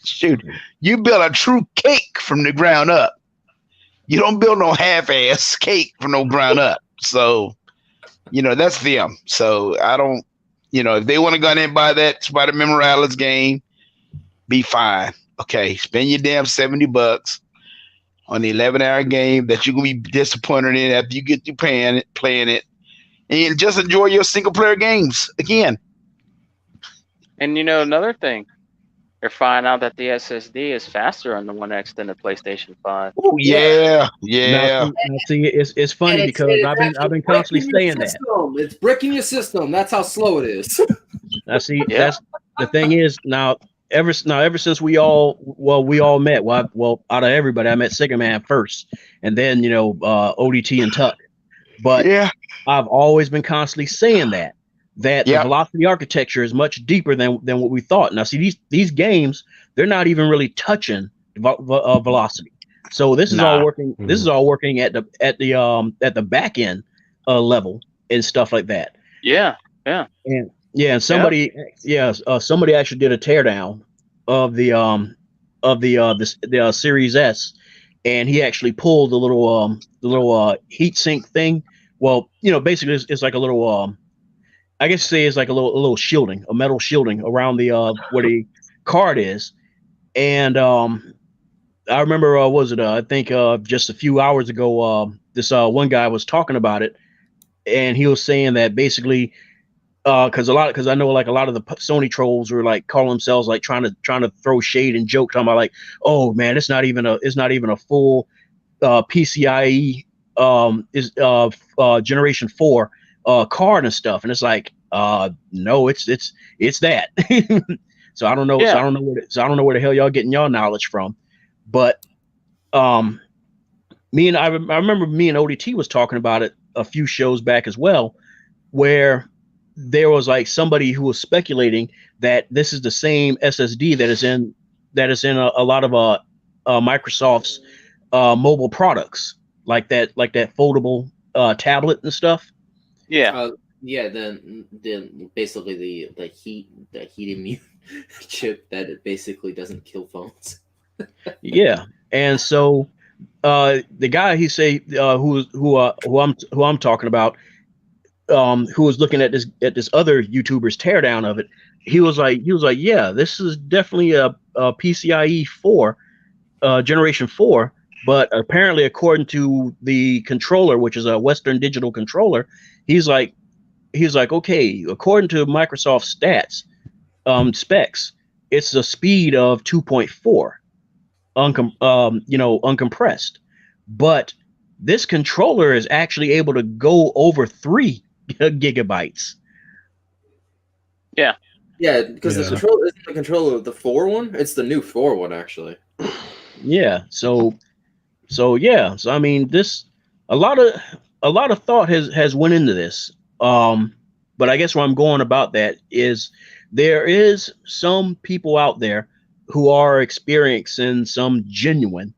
Shoot, you build a true cake from the ground up. You don't build no half-ass cake from no ground up. So, that's them. So I don't, if they want to go in and buy that Spider-Man Morales game, be fine. Okay, spend your damn $70 on the 11-hour game that you're gonna be disappointed in after you get through playing it, and just enjoy your single-player games again. And another thing, they're finding out that the SSD is faster on the One X than the PlayStation 5. Oh yeah. Now, see, it's funny because I've been constantly saying that. It's bricking your system. That's how slow it is. Now, see, that's the thing is now. Ever since we all met. Well, out of everybody, I met Sega Man first, and then ODT and Tuck. But yeah, I've always been constantly saying that the velocity architecture is much deeper than what we thought. Now, see, these games, they're not even really touching velocity. So this is all working. This is all working at the back end level and stuff like that. Yeah. Yeah, and somebody somebody actually did a teardown of the Series S, and he actually pulled the little heat sink thing. Well, basically it's like a little I guess say it's like a little shielding, a metal shielding around the where the card is. And I remember I think just a few hours ago this one guy was talking about it, and he was saying that basically because I know like a lot of the Sony trolls were like calling themselves like trying to throw shade and joke, talking about like, oh man, it's not even a full PCIe is generation 4 card and stuff, and it's like no, it's that. So I don't know. Yeah. So I don't know where the hell y'all getting y'all knowledge from, but I remember me and ODT was talking about it a few shows back as well, where there was like somebody who was speculating that this is the same SSD that is in a lot of Microsoft's mobile products, like that foldable tablet and stuff. Yeah. The basically the heat immune chip that it basically doesn't kill phones. Yeah, and so the guy he say who I'm talking about, who was looking at this other YouTuber's teardown of it, he was like, yeah, this is definitely a PCIe 4 generation 4, but apparently according to the controller, which is a Western Digital controller, he's like, okay, according to Microsoft stats specs, it's a speed of 2.4 uncompressed, but this controller is actually able to go over 3 gigabytes. Yeah, because the controller isn't the controller of the 4 one. It's the new 4 one actually. Yeah. So I mean, this a lot of thought has went into this. But I guess where I'm going about that is there is some people out there who are experiencing some genuine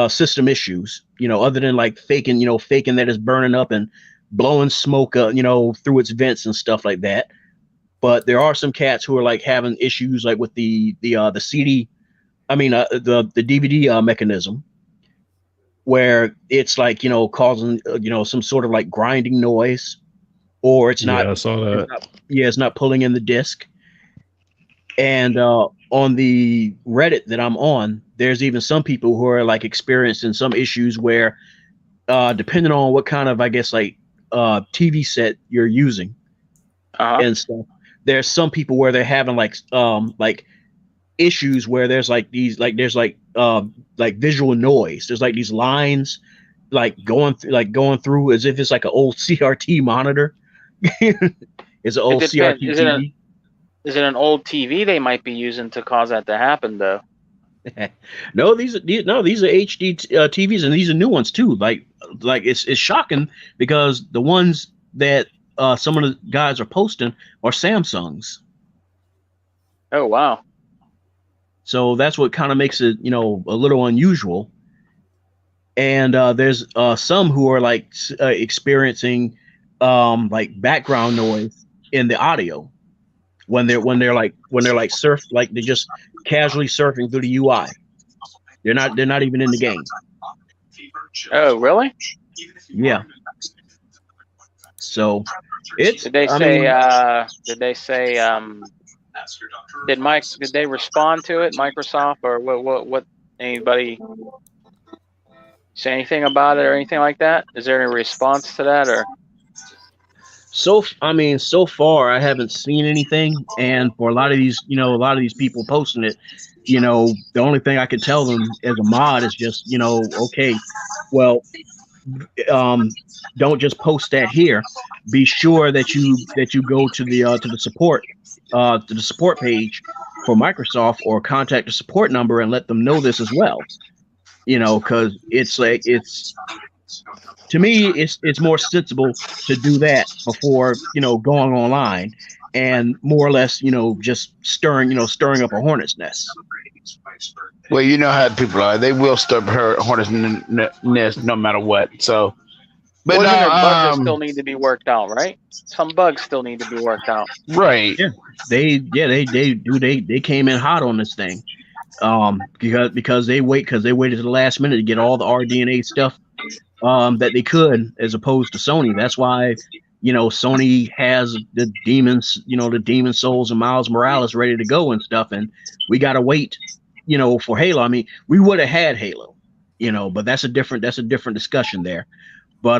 system issues, other than like faking that it's burning up and blowing smoke, through its vents and stuff like that. But there are some cats who are like having issues like with the CD, the DVD mechanism, where it's like, causing, some sort of like grinding noise, or it's not. I saw that. It's not pulling in the disc. And on the Reddit that I'm on, there's even some people who are like experiencing some issues where, depending on what kind of, I guess, like TV set you're using and stuff, there's some people where they're having like issues where there's like these like visual noise. There's like these lines going through as if it's like an old CRT monitor. It's an old CRT TV. Is it an old TV they might be using to cause that to happen though? No, these are HD TVs, and these are new ones too. Like it's shocking because the ones that some of the guys are posting are Samsungs. Oh wow! So that's what kind of makes it a little unusual. And there's some who are like experiencing like background noise in the audio when they're just casually surfing through the UI. They're not even in the game. Oh, really? Yeah. So it's. Did they say? Did they respond to it, Microsoft, or what? Anybody say anything about it or anything like that? Is there any response to that or? So far I haven't seen anything, and for a lot of these people posting it, the only thing I can tell them as a mod is just, okay, well, don't just post that here. Be sure that you go to the support page for Microsoft, or contact the support number and let them know this as well. Because to me, it's more sensible to do that before going online and more or less just stirring up a hornet's nest. Well, you know how people are; they will stir her hornet's nest no matter what. So But Wasn't there bugs that no, still need to be worked out, right? Some bugs still need to be worked out. right. Yeah, they came in hot on this thing. Because they waited to the last minute to get all the RDNA stuff that they could, as opposed to Sony. That's why, Sony has the demons, the Demon Souls and Miles Morales ready to go and stuff, and we gotta wait, for Halo. I mean, we would have had Halo, but that's a different discussion there. But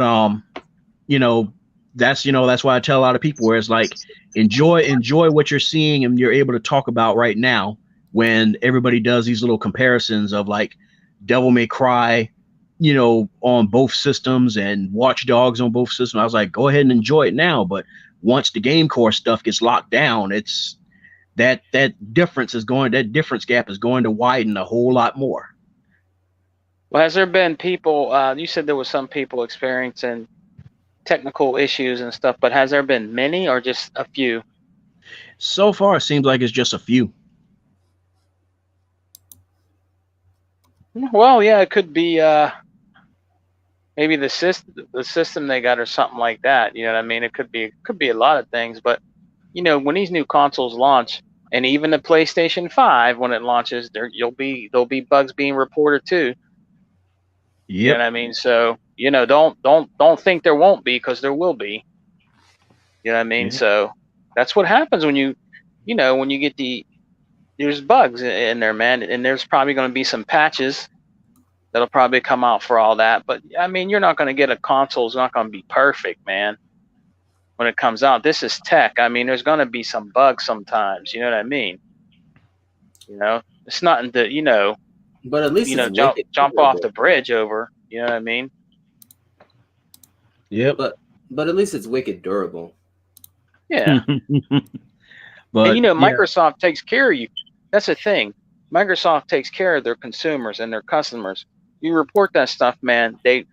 that's why I tell a lot of people where it's like enjoy what you're seeing and you're able to talk about right now, when everybody does these little comparisons of like Devil May Cry, on both systems, and Watch Dogs on both systems. I was like, go ahead and enjoy it now. But once the game core stuff gets locked down, it's that difference gap is going to widen a whole lot more. Well, has there been people, you said there was some people experiencing technical issues and stuff, but has there been many or just a few? So far, it seems like it's just a few. Well, yeah, it could be maybe the system they got or something like that. You know what I mean? It could be a lot of things, but when these new consoles launch, and even the PlayStation 5 when it launches, there'll be bugs being reported too. Yep. You know what I mean? So, don't think there won't be, because there will be. You know what I mean? Yeah. So that's what happens when you get there's bugs in there, man, and there's probably going to be some patches that'll probably come out for all that. But I mean, you're not going to get a console. It's not going to be perfect, man, when it comes out. This is tech. I mean, there's going to be some bugs sometimes. You know what I mean? It's nothing to, But at least it's jump off the bridge over. You know what I mean? Yep. But at least it's wicked durable. Yeah. But and Microsoft takes care of you. That's the thing. Microsoft takes care of their consumers and their customers. You report that stuff, man, they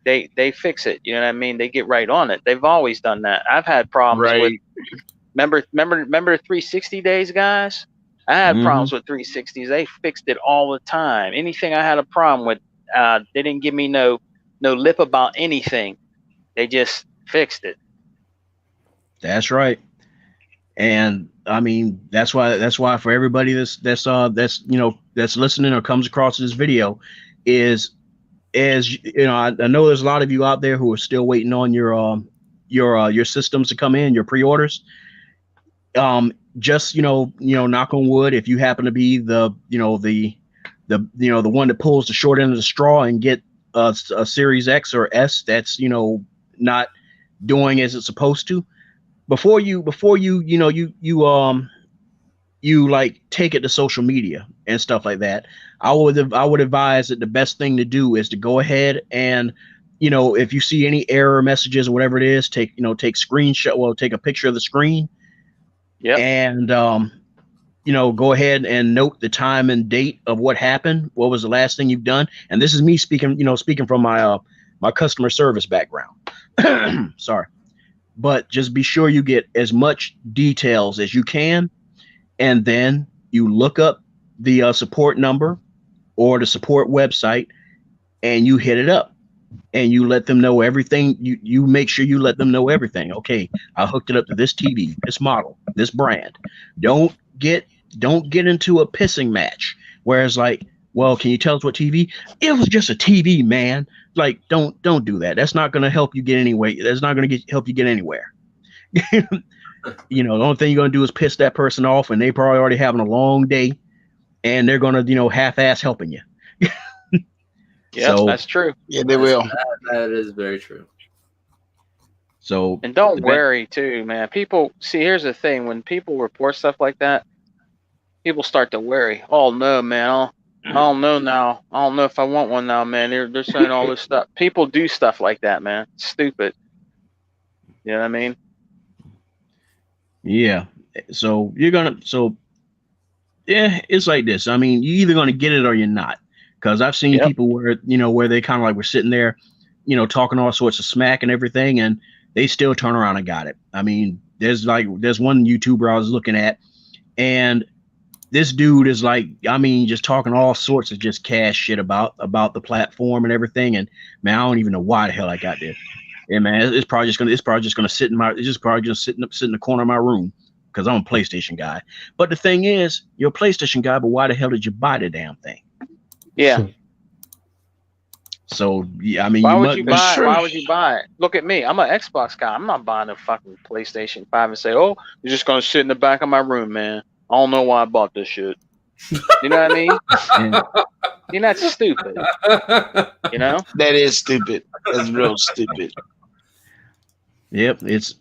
fix it. You know what I mean? They get right on it. They've always done that. I've had problems with remember 360 days, guys? I had problems with 360s. They fixed it all the time. Anything I had a problem with, they didn't give me no lip about anything. They just fixed it. That's right. And I mean, that's why for everybody that's listening or comes across this video, is, I know there's a lot of you out there who are still waiting on your systems to come in, your pre-orders. Just knock on wood, if you happen to be the one that pulls the short end of the straw and get a Series X or S that's not doing as it's supposed to, before you like take it to social media and stuff like that, I would advise that the best thing to do is to go ahead and, if you see any error messages or whatever it is, take a picture of the screen. Yep. And go ahead and note the time and date of what happened. What was the last thing you've done? And this is me speaking from my customer service background. Sorry. But just be sure you get as much details as you can, and then you look up the support number or the support website, and you hit it up, and you let them know everything. You make sure you let them know everything. Okay, I hooked it up to this TV, this model, this brand. Don't get into a pissing match where it's like, well, can you tell us what TV? It was just a TV, man. Like, don't do that. That's not going to help you get anywhere. That's not going to help you get anywhere. The only thing you're going to do is piss that person off, and they probably already having a long day, and they're going to, half-ass helping you. Yeah, so, that's true. Yeah, they will. That is very true. So, and don't worry too, man. People see. Here's the thing: when people report stuff like that, people start to worry. Oh no, man! I don't know now. I don't know if I want one now, man. They're saying all this stuff. People do stuff like that, man. It's stupid. You know what I mean? Yeah. So it's like this. I mean, you're either gonna get it or you're not. Because I've seen people where they kind of like were sitting there, talking all sorts of smack and everything, and they still turn around and got it. I mean, there's one YouTuber I was looking at, and this dude is like, I mean, just talking all sorts of just cash shit about the platform and everything. And man, I don't even know why the hell I got this. Yeah, man, it's probably just gonna sit in my, it's just probably just sit in the corner of my room because I'm a PlayStation guy. But the thing is, you're a PlayStation guy, but why the hell did you buy the damn thing? Yeah. So yeah, I mean, Why you would must, you That's buy? true. Why would you buy it? Look at me. I'm an Xbox guy. I'm not buying a fucking PlayStation 5 and say, "Oh, you're just gonna sit in the back of my room, man. I don't know why I bought this shit." You know what I mean? and, You're not stupid. You know? That is stupid. That's real stupid. yep, it's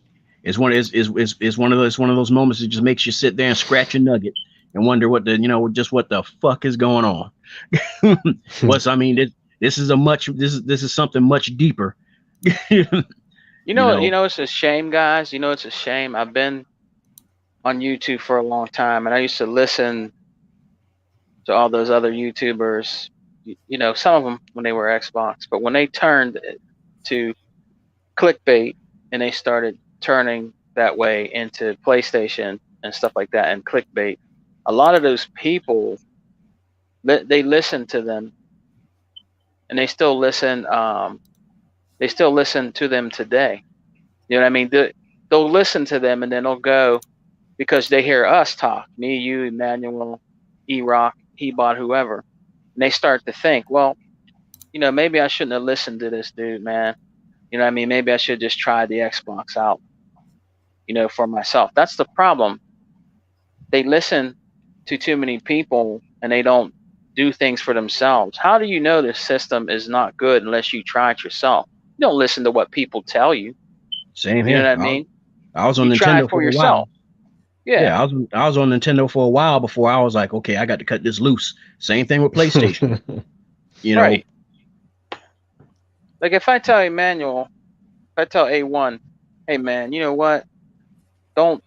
one of those moments that just makes you sit there and scratch a nugget and wonder what the fuck is going on. This is something much deeper. You know, it's a shame, guys. You know, it's a shame. I've been on YouTube for a long time, and I used to listen to all those other YouTubers. You know, some of them when they were Xbox, but when they turned to clickbait and they started turning that way into PlayStation and stuff like that, and clickbait, a lot of those people, they listen to them, and they still listen. They still listen to them today. You know what I mean? They'll listen to them, and then they'll go because they hear us talk, me, you, Emmanuel, E-Rock, Hebot, whoever. And they start to think, well, you know, maybe I shouldn't have listened to this dude, man. You know what I mean? Maybe I should just try the Xbox out, you know, for myself. That's the problem. They listen to too many people, and they don't do things for themselves. How do you know this system is not good unless you try it yourself? You don't listen to what people tell you. Same You here. know what I mean? I was on You try Nintendo it for a yourself. while. Yeah. I was on Nintendo for a while before I was like, okay, I got to cut this loose. Same thing with PlayStation. You know, Right. Like if I tell Emmanuel, if I tell A1, hey man, you know what? Don't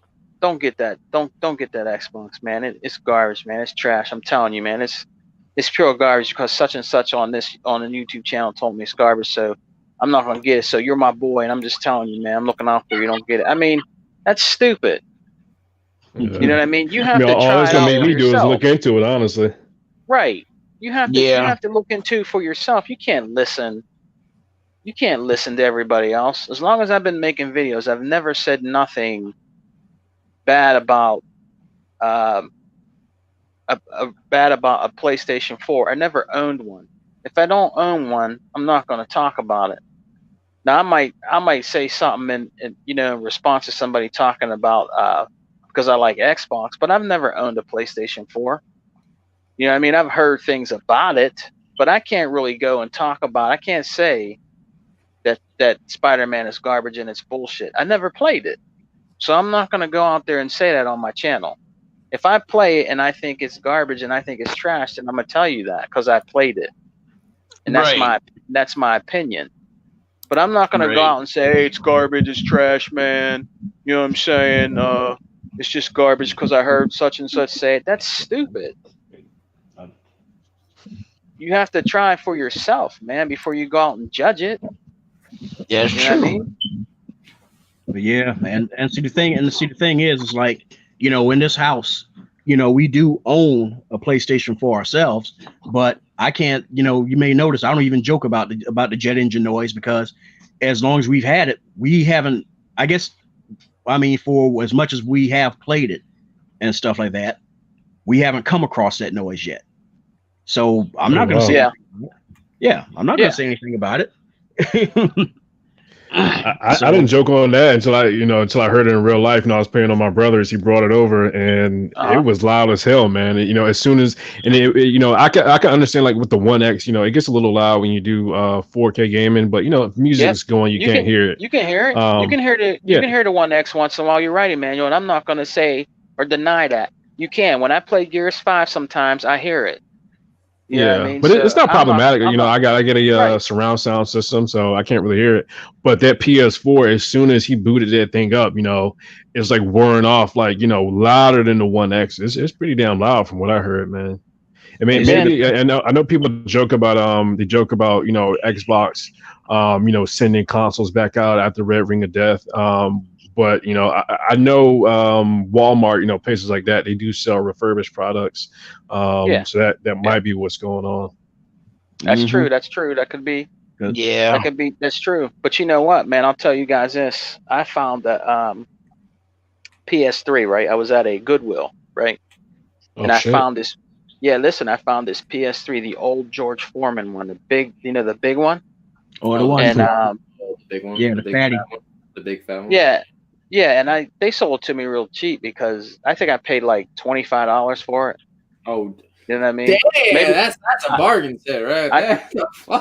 get that. Don't get that Xbox, man. It's garbage, man. It's trash. I'm telling you, man. It's pure garbage because such and such on the YouTube channel told me it's garbage, so I'm not gonna get it. So you're my boy, and I'm just telling you, man. I'm looking out for you. Don't get it. I mean, that's stupid. Yeah. You know what I mean? You have to all try it's it gonna out make for me do is yourself. look into it, honestly. Right. You have to. Yeah. You have to look into for yourself. You can't listen. You can't listen to everybody else. As long as I've been making videos, I've never said nothing bad about bad about a PlayStation 4. I never owned one. If I don't own one, I'm not going to talk about it. Now I might say something in response to somebody talking about because I like Xbox, but I've never owned a PlayStation 4. You know what I mean? I've heard things about it, but I can't really go and talk about it. I can't say that Spider-Man is garbage and it's bullshit. I never played it. So I'm not going to go out there and say that on my channel. If I play it and I think it's garbage and I think it's trash, then I'm going to tell you that because I played it. And that's my opinion. But I'm not going to go out and say, hey, it's garbage, it's trash, man. You know what I'm saying? It's just garbage because I heard such and such say it. That's stupid. You have to try for yourself, man, before you go out and judge it. Yeah, it's You know what I true. mean? but yeah, and see the thing is like, you know, in this house, you know, we do own a PlayStation for ourselves, but I can't, you know, you may notice I don't even joke about the jet engine noise because as long as we've had it, we haven't, I guess, I mean, for as much as we have played it and stuff like that, we haven't come across that noise yet. So I'm not going to say, I'm not going to say anything about it. I didn't joke on that until I heard it in real life. And I was playing on my brother's. He brought it over, and it was loud as hell, man. You know, as soon as I can understand like with the One X, you know, it gets a little loud when you do 4K gaming, but you know, if music is going, you can't hear it. You can hear it. You can hear the One X once in a while. You're right, Emmanuel, and I'm not going to say or deny that. You can. When I play Gears 5, sometimes I hear it. You know what I mean? But it's not problematic. I get a right. surround sound system, so I can't really hear it. But that PS4, as soon as he booted that thing up, you know, it's like whirring off, like, you know, louder than the One X. It's pretty damn loud from what I heard, man. I mean, maybe I know people joke about you know, Xbox, you know, sending consoles back out after Red Ring of Death. But you know, I know Walmart, you know, places like that, they do sell refurbished products. So that might be what's going on. That's true. That's true. That could be Yeah. That's true. But you know what, man? I'll tell you guys this. I found that PS3, right? I was at a Goodwill, right? Oh, And I shit. found this. Yeah, listen, I found this PS3, the old George Foreman one, the big, the big one. Or the one, And the big one. yeah, the fatty. Fat one, the big fat one. yeah, and they sold it to me real cheap because I think I paid like $25 for it. Oh, you know what I mean? Damn, Maybe that's a bargain set, right?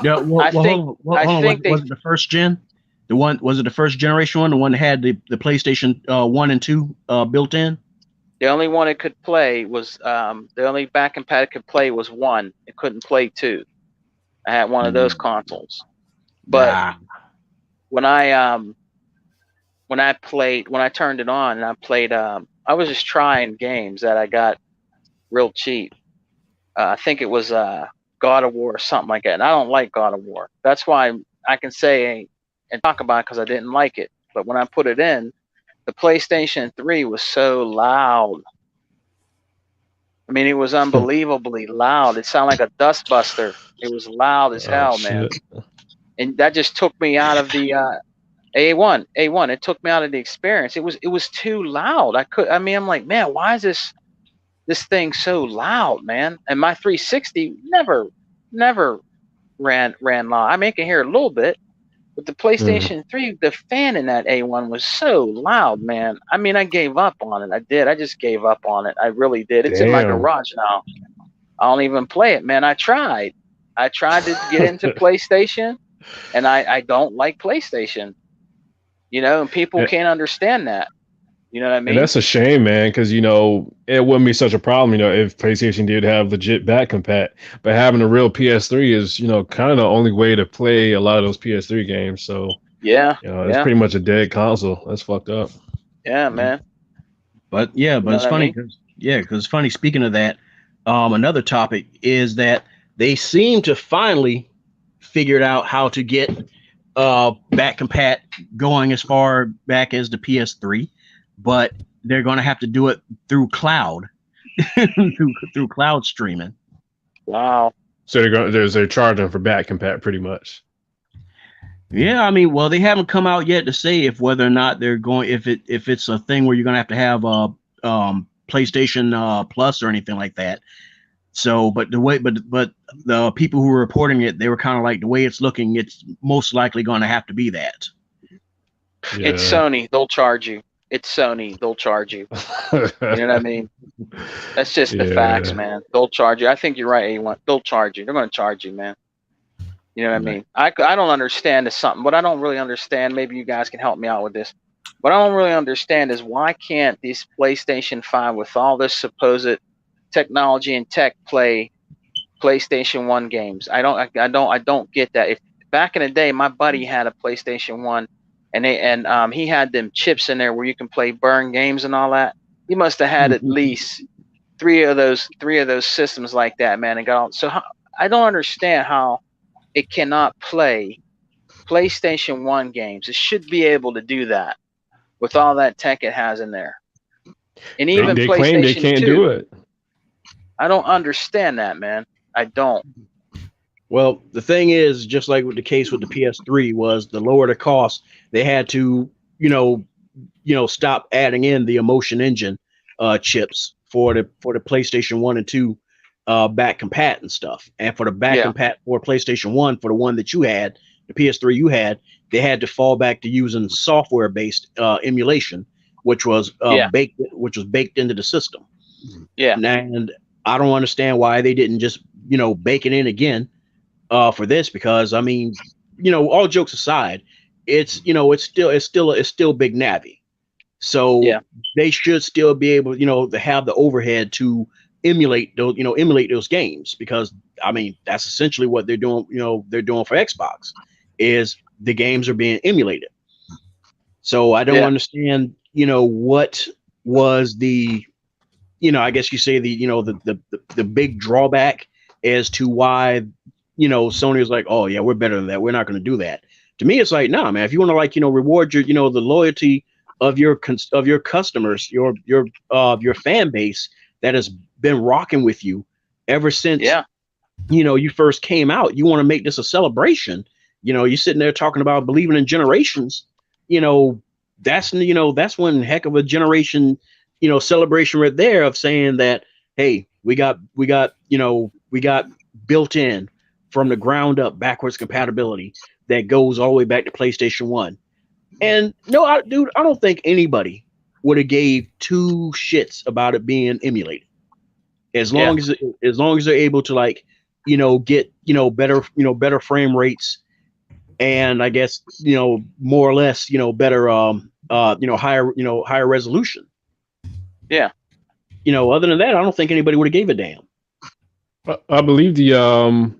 Yeah, well, I think was it the first gen? The one was it the first generation one? The one that had the PlayStation 1 and 2 built in? the only one it could play was the only back and pad it could play was 1. It couldn't play 2. I had one of those consoles. But when I turned it on and I played, I was just trying games that I got real cheap. I think it was God of War or something like that. And I don't like God of War. That's why I can say and talk about it because I didn't like it. But when I put it in, the PlayStation 3 was so loud. I mean, it was unbelievably loud. It sounded like a dustbuster. It was loud as hell, man. And that just took me out of the A1. It took me out of the experience. It was too loud. I'm like, man, why is this thing so loud, man? And my 360 never ran loud. I mean, I can hear a little bit, but the PlayStation 3, the fan in that A1 was so loud, man. I mean, I gave up on it. I just gave up on it. I really did. It's in my garage now. I don't even play it, man. I tried to get into PlayStation, and I don't like PlayStation. And people can't understand that. You know what I mean? And that's a shame, man, because, it wouldn't be such a problem, if PlayStation did have legit back compat. But having a real PS3 is, kind of the only way to play a lot of those PS3 games. So, yeah, it's pretty much a dead console. That's fucked up. Yeah, man. But it's funny because it's funny. Speaking of that, another topic is that they seem to finally figured out how to get back compat going as far back as the PS3. But they're going to have to do it through cloud, through cloud streaming. Wow! So they're charging for back compat pretty much. Yeah, I mean, well, they haven't come out yet to say if whether or not they're going if it's a thing where you're going to have PlayStation Plus or anything like that. So, but the people who were reporting it, they were kind of like, the way it's looking, it's most likely going to have to be that. Yeah. It's Sony; they'll charge you. It's Sony. They'll charge you. You know what I mean? That's just the facts, man. They'll charge you. I think you're right, A1. They'll charge you. They're going to charge you, man. You know what I mean? I don't understand is something. What I don't really understand, maybe you guys can help me out with this. What I don't really understand is why can't these PlayStation 5 with all this supposed technology and tech play PlayStation 1 games? I don't get that. If back in the day, my buddy had a PlayStation 1. And he had them chips in there where you can play burn games and all that. He must have had at least three of those systems like that, man. And got all, so I don't understand how it cannot play PlayStation 1 games. It should be able to do that with all that tech it has in there. And even they PlayStation claim they can't 2, do it. I don't understand that, man. I don't. Well, the thing is, just like with the case with the PS3, was the lower the cost, they had to, stop adding in the Emotion Engine chips for the PlayStation 1 and 2 back compat and stuff. And for the back compat for PlayStation 1, for the one that you had, the PS3 you had, they had to fall back to using software-based emulation, which was baked into the system. Yeah. And I don't understand why they didn't just, bake it in again. For this, because I mean, all jokes aside, it's still Big Navi, so they should still be able, to have the overhead to emulate those games, because I mean that's essentially what they're doing. They're doing for Xbox, is the games are being emulated. So I don't understand, what was the, I guess you say the big drawback as to why. Sony was like, oh yeah, we're better than that. We're not going to do that. To me, it's like, nah, man. If you want to reward your, the loyalty of your customers, your fan base that has been rocking with you ever since, you first came out. You want to make this a celebration. you're sitting there talking about believing in generations. That's one heck of a generation, celebration right there of saying that, hey, we got built in from the ground up backwards compatibility that goes all the way back to PlayStation 1. And no, I don't think anybody would have gave two shits about it being emulated. As long as they're able to get better frame rates, and I guess more or less better higher resolution. Yeah. Other than that, I don't think anybody would have gave a damn. I believe the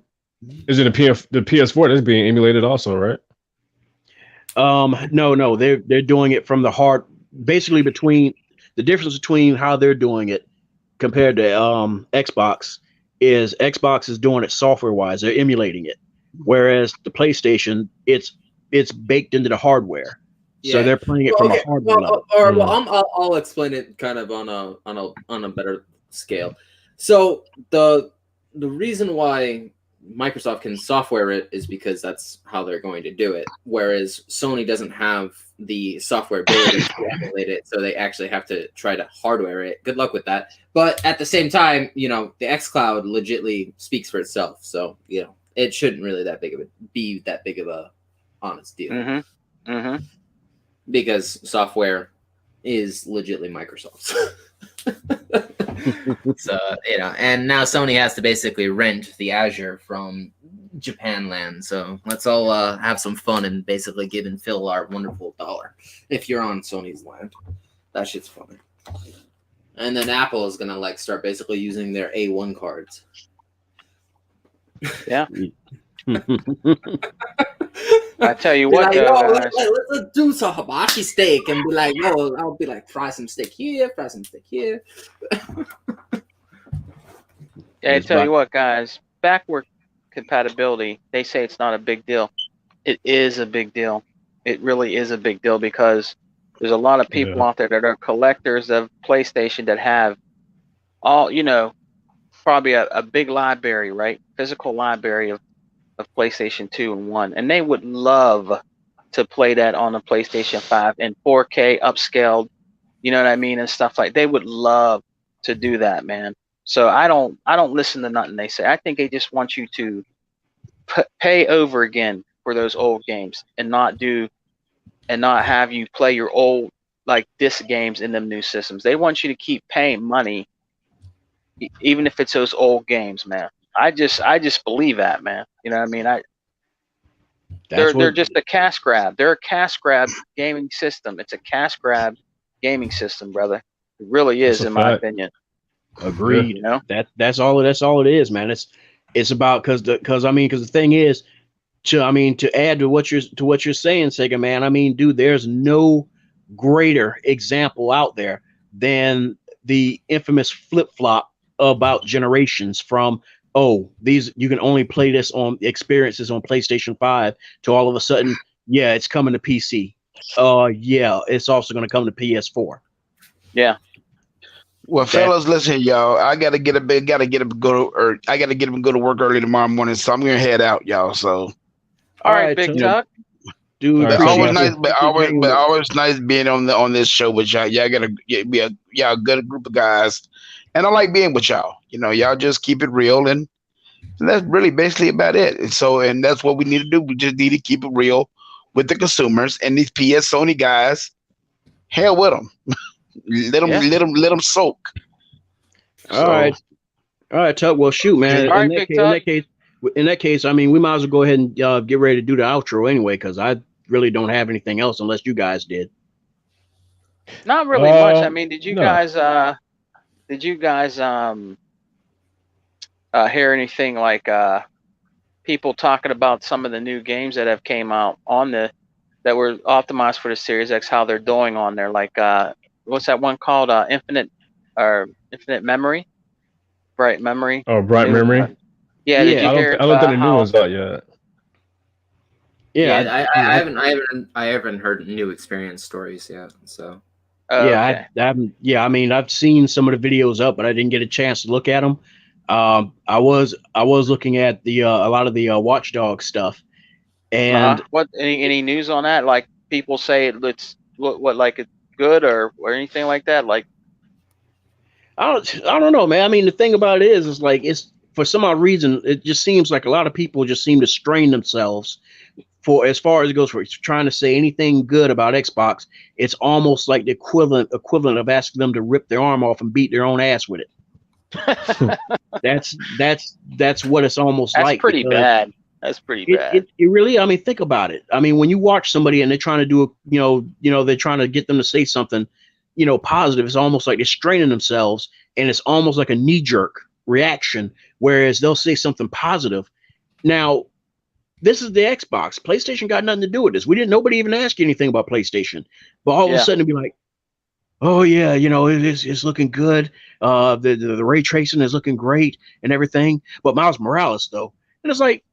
PS4 that's being emulated also, right? No, they're doing it from the hard. Basically, between the difference between how they're doing it compared to Xbox is doing it software wise. They're emulating it, whereas the PlayStation it's baked into the hardware. Yeah. So they're playing it from a hardware level. I'll explain it kind of on a better scale. So the reason why Microsoft can software it is because that's how they're going to do it, whereas Sony doesn't have the software ability to emulate it, so they actually have to try to hardware it. Good luck with that. But at the same time, the xCloud legitly speaks for itself, so it shouldn't really be that big of a honest deal. Mm-hmm. Mm-hmm. Because software is legitly Microsoft's. So, and now Sony has to basically rent the Azure from Japan land. So let's all have some fun and basically give and Phil our wonderful dollar if you're on Sony's land. That shit's funny. And then Apple is gonna start basically using their A1 cards. Yeah. I tell you what, let's do some hibachi steak and be like, I'll be like, fry some steak here, fry some steak here. Yeah, I tell you what, guys, backward compatibility, they say it's not a big deal. It is a big deal. It really is a big deal because there's a lot of people out there that are collectors of PlayStation that have all, probably a big library, right? Physical library of PlayStation 2 and 1, and they would love to play that on the PlayStation 5 in 4K upscaled, and stuff like. They would love to do that, man. So I don't listen to nothing they say. I think they just want you to pay over again for those old games and not have you play your old disc games in them new systems. They want you to keep paying money even if it's those old games, man. I just believe that, man. You know what I mean? They're just a cash grab. They're a cash grab gaming system. It's a cash grab gaming system, brother. It really is, in my opinion. Agreed. That's all it is, man. It's about because the thing is to add to what you're saying, Sega man. I mean, dude, there's no greater example out there than the infamous flip-flop about generations from you can only play this on experiences on PlayStation 5 to all of a sudden, it's coming to PC. It's also going to come to PS4. Yeah. Well, fellas, listen, y'all. I gotta get up and go to work early tomorrow morning, so I'm gonna head out, y'all. So, all right, Big Tuck. Dude, always nice being on this show with y'all. Y'all gotta be a good group of guys. And I like being with y'all. Y'all just keep it real, and that's really basically about it. And that's what we need to do. We just need to keep it real with the consumers and these PS Sony guys. Hell with them. let them soak. All right, Tuck. Well, shoot, man. In that case, I mean, we might as well go ahead and get ready to do the outro anyway, because I really don't have anything else unless you guys did. Not really much. I mean, did you guys hear anything people talking about some of the new games that have came out that were optimized for the Series X, how they're doing on there? What's that one called? Infinite Memory? Bright Memory. Oh, Bright Memory. Yeah, did you hear? I don't think the new one's out yet. Yeah, I haven't heard new experience stories yet. So. I haven't. Yeah, I mean, I've seen some of the videos up, but I didn't get a chance to look at them. I was looking at a lot of the Watch Dogs stuff, And What any news on that? Like people say it's what like it's good or anything like that? Like I don't know, man. I mean, the thing about it is like it's for some odd reason it just seems like a lot of people just seem to strain themselves for as far as it goes for trying to say anything good about Xbox. It's almost like the equivalent of asking them to rip their arm off and beat their own ass with it. that's what it's almost that's like. pretty bad. That's pretty bad. It really. I mean, think about it. I mean, when you watch somebody and they're trying to do they're trying to get them to say something, positive. It's almost like they're straining themselves, and it's almost like a knee jerk reaction. Whereas they'll say something positive. Now, this is the Xbox. PlayStation got nothing to do with this. Nobody even asked you anything about PlayStation, but all of a sudden it'd be like, oh yeah, it's looking good. The ray tracing is looking great and everything. But Miles Morales though, and it's like,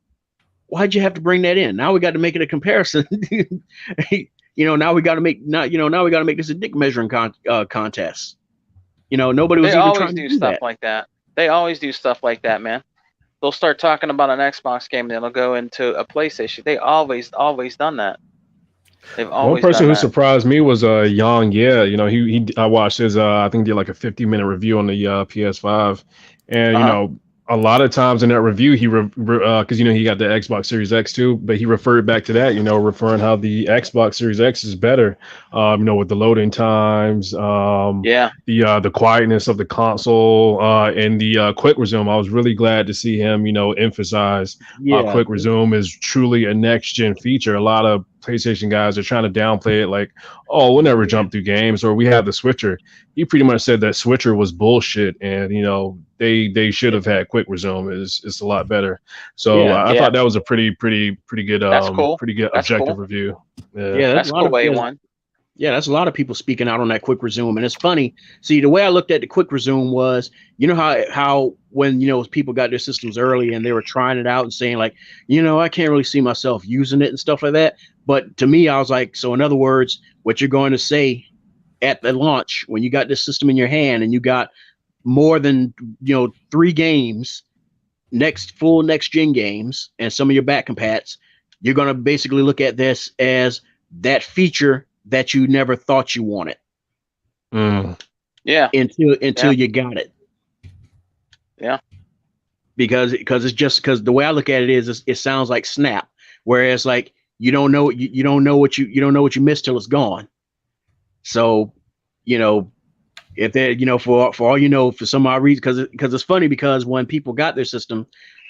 why'd you have to bring that in? Now we got to make it a comparison. Now we got to make this a dick measuring contest. Nobody was even trying to do stuff like that. They always do stuff like that, man. They'll start talking about an Xbox game, then they'll go into a PlayStation. They always done that. They've always. One person who surprised me was Yang. Yeah, I watched his. I think he did like a 50-minute review on the PS5, and a lot of times in that review, he because he got the Xbox Series X too, but he referred back to that, referring how the Xbox Series X is better, with the loading times, the quietness of the console, and the quick resume. I was really glad to see him, emphasize quick resume is truly a next gen feature. A lot of PlayStation guys are trying to downplay it, like, oh, we'll never jump through games, or we have the switcher. He pretty much said that switcher was bullshit, and they should have had quick resume. It's a lot better. So I thought that was a pretty good pretty good objective review. Yeah, that's cool. A1. Yeah, that's a lot of people speaking out on that quick resume, and it's funny. See, the way I looked at the quick resume was, how when people got their systems early and they were trying it out and saying like, I can't really see myself using it and stuff like that. But to me, I was like, so in other words, what you're going to say at the launch when you got this system in your hand and you got more than 3 games, full next gen games, and some of your back compats, you're going to basically look at this as that feature that you never thought you wanted. Yeah. Until you got it. Yeah. Because the way I look at it is it sounds like Snap, whereas like you don't know what you missed till it's gone. So, if they, for all for some odd reason, because it's funny because when people got their system,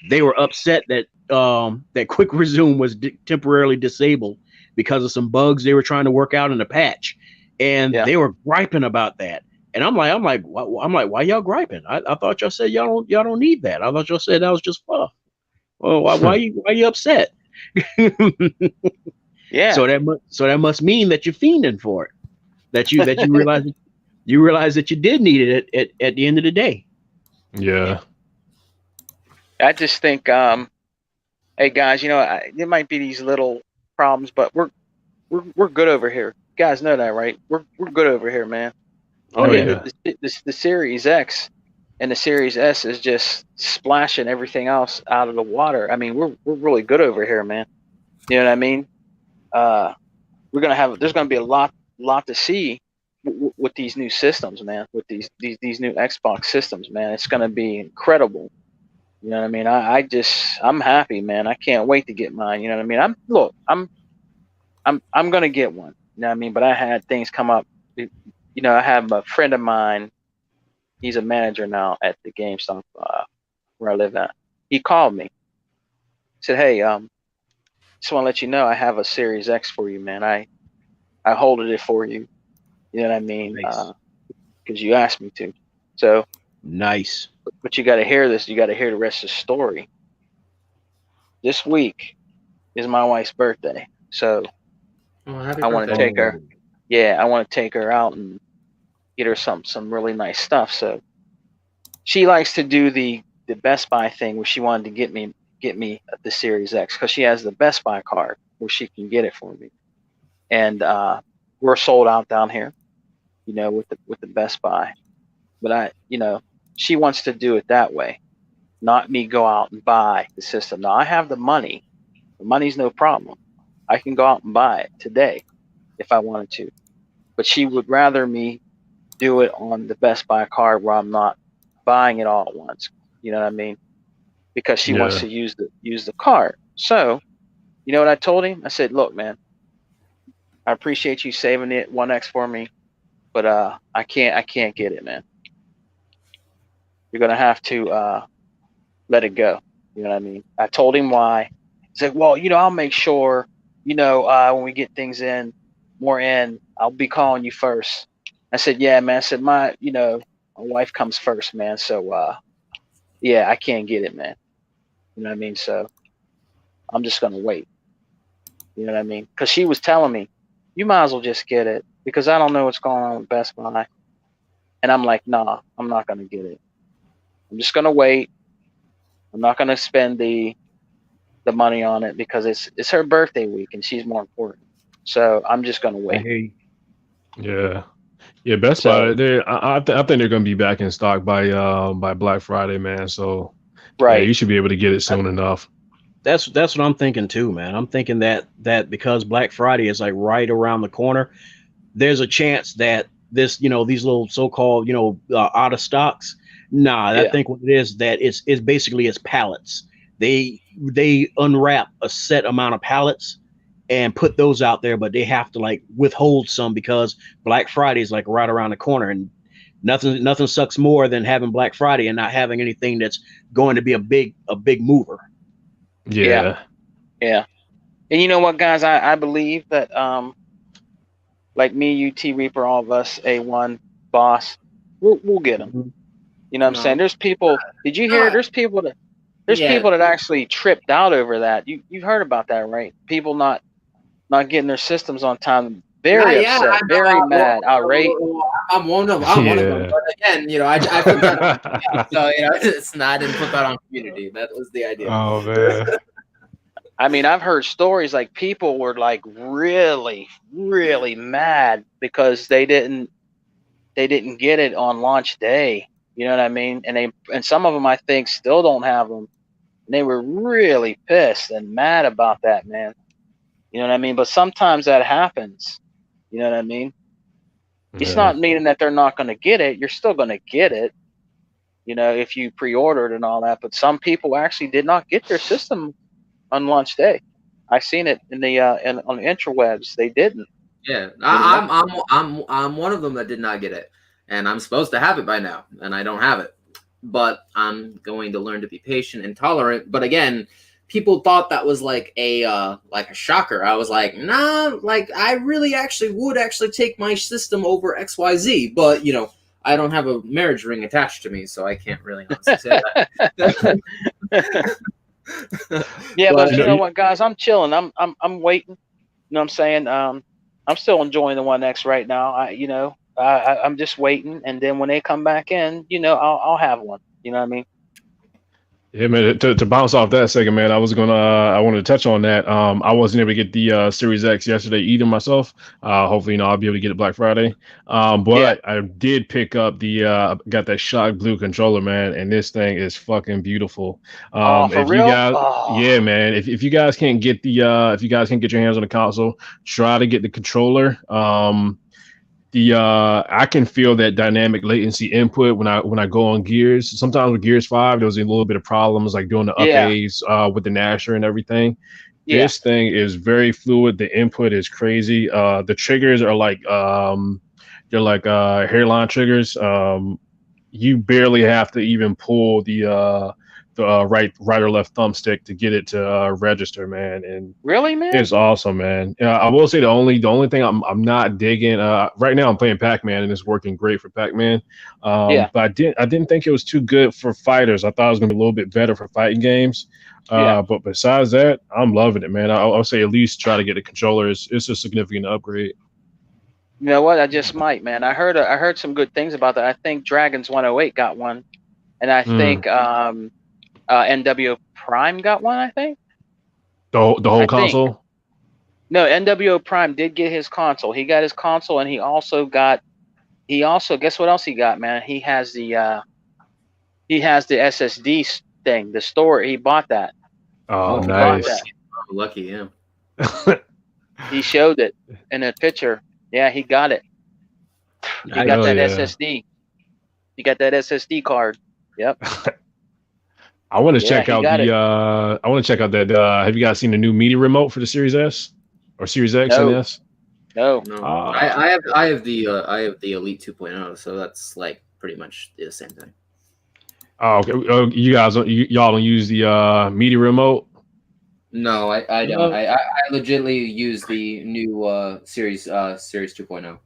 they were upset that that quick resume was temporarily disabled because of some bugs they were trying to work out in the patch, and they were griping about that. And I'm like, why y'all griping? I thought y'all said y'all don't need that. I thought y'all said that was just fluff. Well, why you upset? Yeah. So that must mean that you're fiending for it. That you realize that you did need it at the end of the day. Yeah. I just think, hey guys, there might be these little problems, but we're good over here. You guys know that, right? We're good over here, man. Oh yeah. The Series X and the Series S is just splashing everything else out of the water. I mean, we're really good over here, man. You know what I mean? There's gonna be a lot to see with these new systems, man. With these new Xbox systems, man, it's gonna be incredible. You know what I mean? I'm happy, man. I can't wait to get mine. You know what I mean? I'm gonna get one. You know what I mean? But I had things come up. I have a friend of mine. He's a manager now at the GameStop where I live at. He called me. He said, "Hey, just want to let you know I have a Series X for you, man. I holded it for you. You know what I mean? Because you asked me to. So nice. But you got to hear this. You got to hear the rest of the story. This week is my wife's birthday, so I want to take her. Yeah, I want to take her out and get her some really nice stuff. So she likes to do the Best Buy thing where she wanted to get me the Series X because she has the Best Buy card where she can get it for me. And we're sold out down here, with the Best Buy. But she wants to do it that way, not me go out and buy the system. Now I have the money The money's no problem. I can go out and buy it today if I wanted to. But she would rather me do it on the Best Buy card where I'm not buying it all at once. You know what I mean? Because she wants to use the card. So, you know what I told him? I said, look, man, I appreciate you saving it 1X for me, but I can't get it, man. You're gonna have to let it go. You know what I mean? I told him why. He said, well, I'll make sure, when we get things more in, I'll be calling you first. I said, yeah, man. I said, my wife comes first, man. So, yeah, I can't get it, man. You know what I mean? So I'm just going to wait. You know what I mean? Because she was telling me, you might as well just get it because I don't know what's going on with Best Buy. And I'm like, nah, I'm not going to get it. I'm just going to wait. I'm not going to spend the money on it because it's her birthday week and she's more important. So I'm just going to wait. Yeah. Yeah, Best Buy. I think they're going to be back in stock by Black Friday, man. So, right, you should be able to get it soon enough. That's what I'm thinking too, man. I'm thinking that because Black Friday is like right around the corner, there's a chance that this, these little so-called, out of stocks. I think what it is that it's basically it's pallets. They unwrap a set amount of pallets and put those out there, but they have to like withhold some because Black Friday is like right around the corner, and nothing sucks more than having Black Friday and not having anything that's going to be a big mover. Yeah. And you know what, guys? I believe that like me, you, T Reaper, all of us, A1, Boss, we'll get them. Mm-hmm. You know what I'm saying? There's people. Did you hear? There's people that actually tripped out over that. You've heard about that, right? People not getting their systems on time. Very upset, very mad, outraged. I'm one of them. But again, I put that on, so it's not. I didn't put that on community. That was the idea. Oh man. I mean, I've heard stories like people were like really, really mad because they didn't get it on launch day. You know what I mean? And some of them I think still don't have them. And they were really pissed and mad about that, man. You know what I mean? But sometimes that happens. You know what I mean? Yeah. It's not meaning that they're not going to get it. You're still going to get it, if you pre-ordered and all that. But some people actually did not get their system on launch day. I seen it in the on the interwebs. They didn't. Yeah, I'm one of them that did not get it, and I'm supposed to have it by now, and I don't have it. But I'm going to learn to be patient and tolerant. But again, people thought that was like a shocker. I was like, nah, like I really would take my system over XYZ, but I don't have a marriage ring attached to me, so I can't really honestly say that. Yeah, but you know what, guys, I'm chilling. I'm waiting. You know what I'm saying? I'm still enjoying the 1X right now. I'm just waiting, and then when they come back in, I'll have one. You know what I mean? Yeah, man. To bounce off that second, man, I wanted to touch on that. I wasn't able to get the Series X yesterday either myself. Hopefully, I'll be able to get it Black Friday. But I did pick up got that Shock Blue controller, man, and this thing is fucking beautiful. For real? Yeah, man. If you guys can't get your hands on the console, try to get the controller. I can feel that dynamic latency input when I go on Gears. Sometimes with Gears 5, there was a little bit of problems like doing the up A's with the Nasher and everything. Yeah. This thing is very fluid. The input is crazy. The triggers are like they're like hairline triggers. You barely have to even pull the right or left thumbstick to get it to register, man. And really, man, it's awesome, man. I will say the only thing I'm not digging right now. I'm playing Pac-Man and it's working great for Pac-Man. But I didn't think it was too good for fighters. I thought it was gonna be a little bit better for fighting games. But besides that, I'm loving it, man. I'll say at least try to get a controller. It's a significant upgrade. You know what? I just might, man. I heard some good things about that. I think Dragons 108 got one, and I think NWO Prime got one, I think. The whole console? No, NWO Prime did get his console. He got his console, and he also guess what else he got, man? He has the SSD thing, the store. He bought that. Oh, nice. lucky, yeah. He showed it in a picture. Yeah, he got it. He got that SSD. He got that SSD card. Yep. I want to Yeah, check he out got it. I want to check out that. Have you guys seen the new media remote for the Series S or Series X and No. S? No. No, Ah. I have the Elite 2.0, so that's like pretty much the same thing. Oh, okay. You guys, y'all don't use the media remote? No, I don't. No. I legitimately use the new Series 2.0.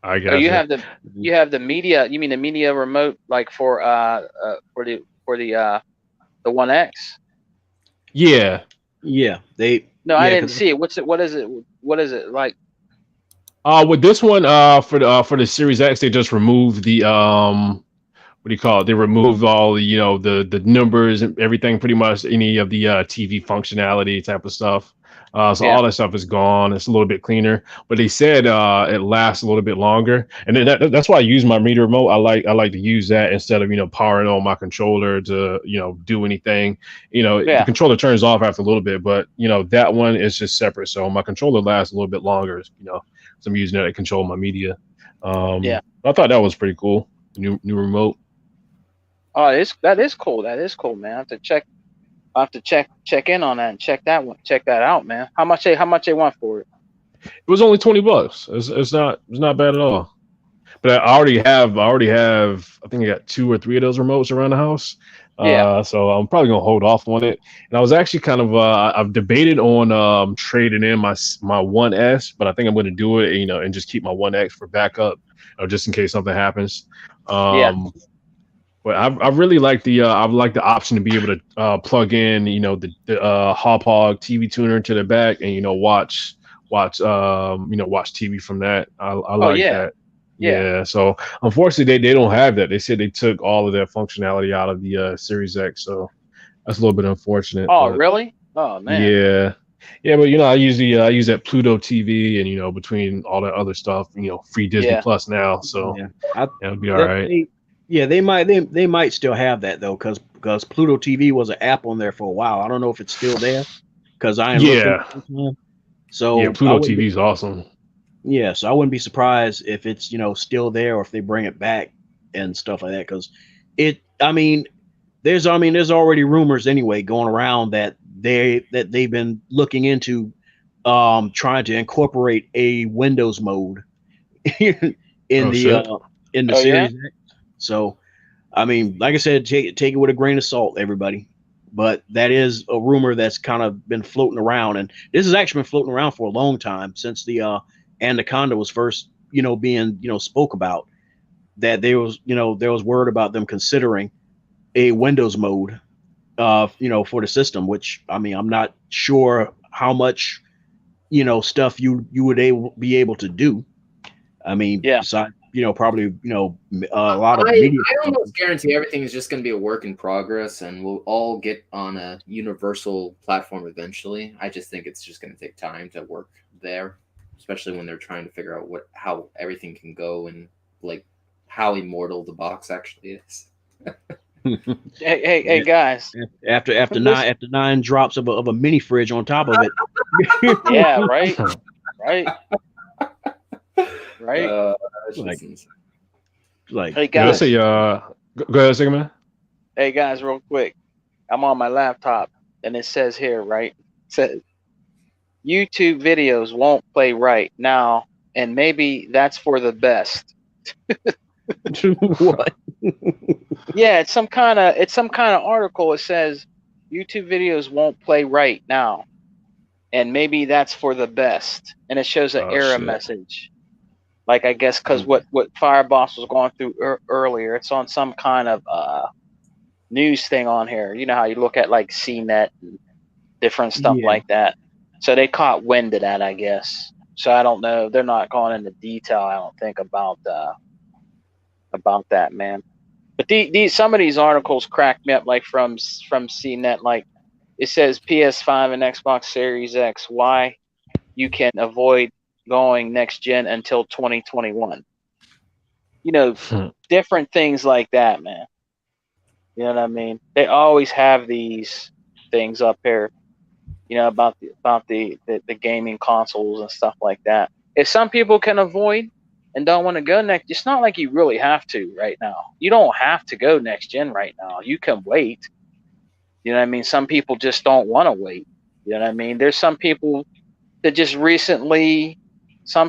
I Oh, guess. you have the media. You mean the media remote, like for the One X? Yeah. Yeah, they. No, yeah, I didn't 'cause- see it. What is it? What is it like? With this one, for the Series X, they just removed the what do you call it? They removed all the the numbers and everything, pretty much any of the TV functionality type of stuff. So Yeah. all that stuff is gone. It's a little bit cleaner, but they said it lasts a little bit longer, and then that's why I use my media remote. I like to use that instead of powering on my controller to do anything. The Yeah. controller turns off after a little bit, but that one is just separate. So my controller lasts a little bit longer. So I'm using that to control my media. Yeah. I thought that was pretty cool. New remote. Oh, that is cool. That is cool, man. I have to check in on that and check that out, man. How much they want for it? It was only $20. It's not bad at all. But I already have. I think I got 2 or 3 of those remotes around the house. Yeah. So I'm probably gonna hold off on it. And I was actually kind of I've debated on trading in my One S, but I think I'm gonna do it, and just keep my One X for backup, just in case something happens. Yeah. But I really like the option to be able to plug in the Hauppauge TV tuner to the back and watch TV from that. I like yeah. that. Yeah. So unfortunately they don't have that. They said they took all of that functionality out of the Series X. So that's a little bit unfortunate. Oh, but, really? Oh, man. Yeah, but I use that Pluto TV and between all that other stuff, free Disney Yeah. Plus now. So yeah, it'll be all right. they might still have that though, because Pluto TV was an app on there for a while. I don't know if it's still there because I ain't looking. So yeah, Pluto TV is awesome. Yeah, so I wouldn't be surprised if it's still there or if they bring it back and stuff like that. Because there's already rumors anyway going around that they've been looking into trying to incorporate a Windows mode in the Oh, Series yeah? X. So like I said, take it with a grain of salt, everybody. But that is a rumor that's kind of been floating around, and this has actually been floating around for a long time since the Anaconda was first being spoke about. That there was word about them considering a Windows mode for the system, which I'm not sure how much stuff you would be able to do. Yeah. Besides, probably a lot of media. I almost guarantee everything is just going to be a work in progress, and we'll all get on a universal platform eventually. I just think it's just going to take time to work there, especially when they're trying to figure out how everything can go and like how immortal the box actually is. Hey, guys. After 9 drops of a mini fridge on top of it. Yeah, right. Right. Like Hey, Yeah, guys. let's say go ahead, second man. Hey, guys, real quick. I'm on my laptop, and it says here, right? It says YouTube videos won't play right now, and maybe that's for the best. what? Yeah, it's some kind of article. It says YouTube videos won't play right now, and maybe that's for the best. And it shows an Oh, error shit. message. Like, I guess because what Fireboss was going through earlier, it's on some kind of news thing on here. You know how you look at like CNET and different stuff like that. So they caught wind of that, I guess. So I don't know. They're not going into detail, I don't think, about that, man. But some of these articles crack me up, like from CNET. Like, it says PS5 and Xbox Series X, why you can avoid going next gen until 2021. Different things like that, man. You know what I mean? They always have these things up here. about the gaming consoles and stuff like that. If some people can avoid and don't want to go next, it's not like you really have to right now. You don't have to go next gen right now. You can wait. You know what I mean? Some people just don't want to wait. You know what I mean? There's some people that just recently, I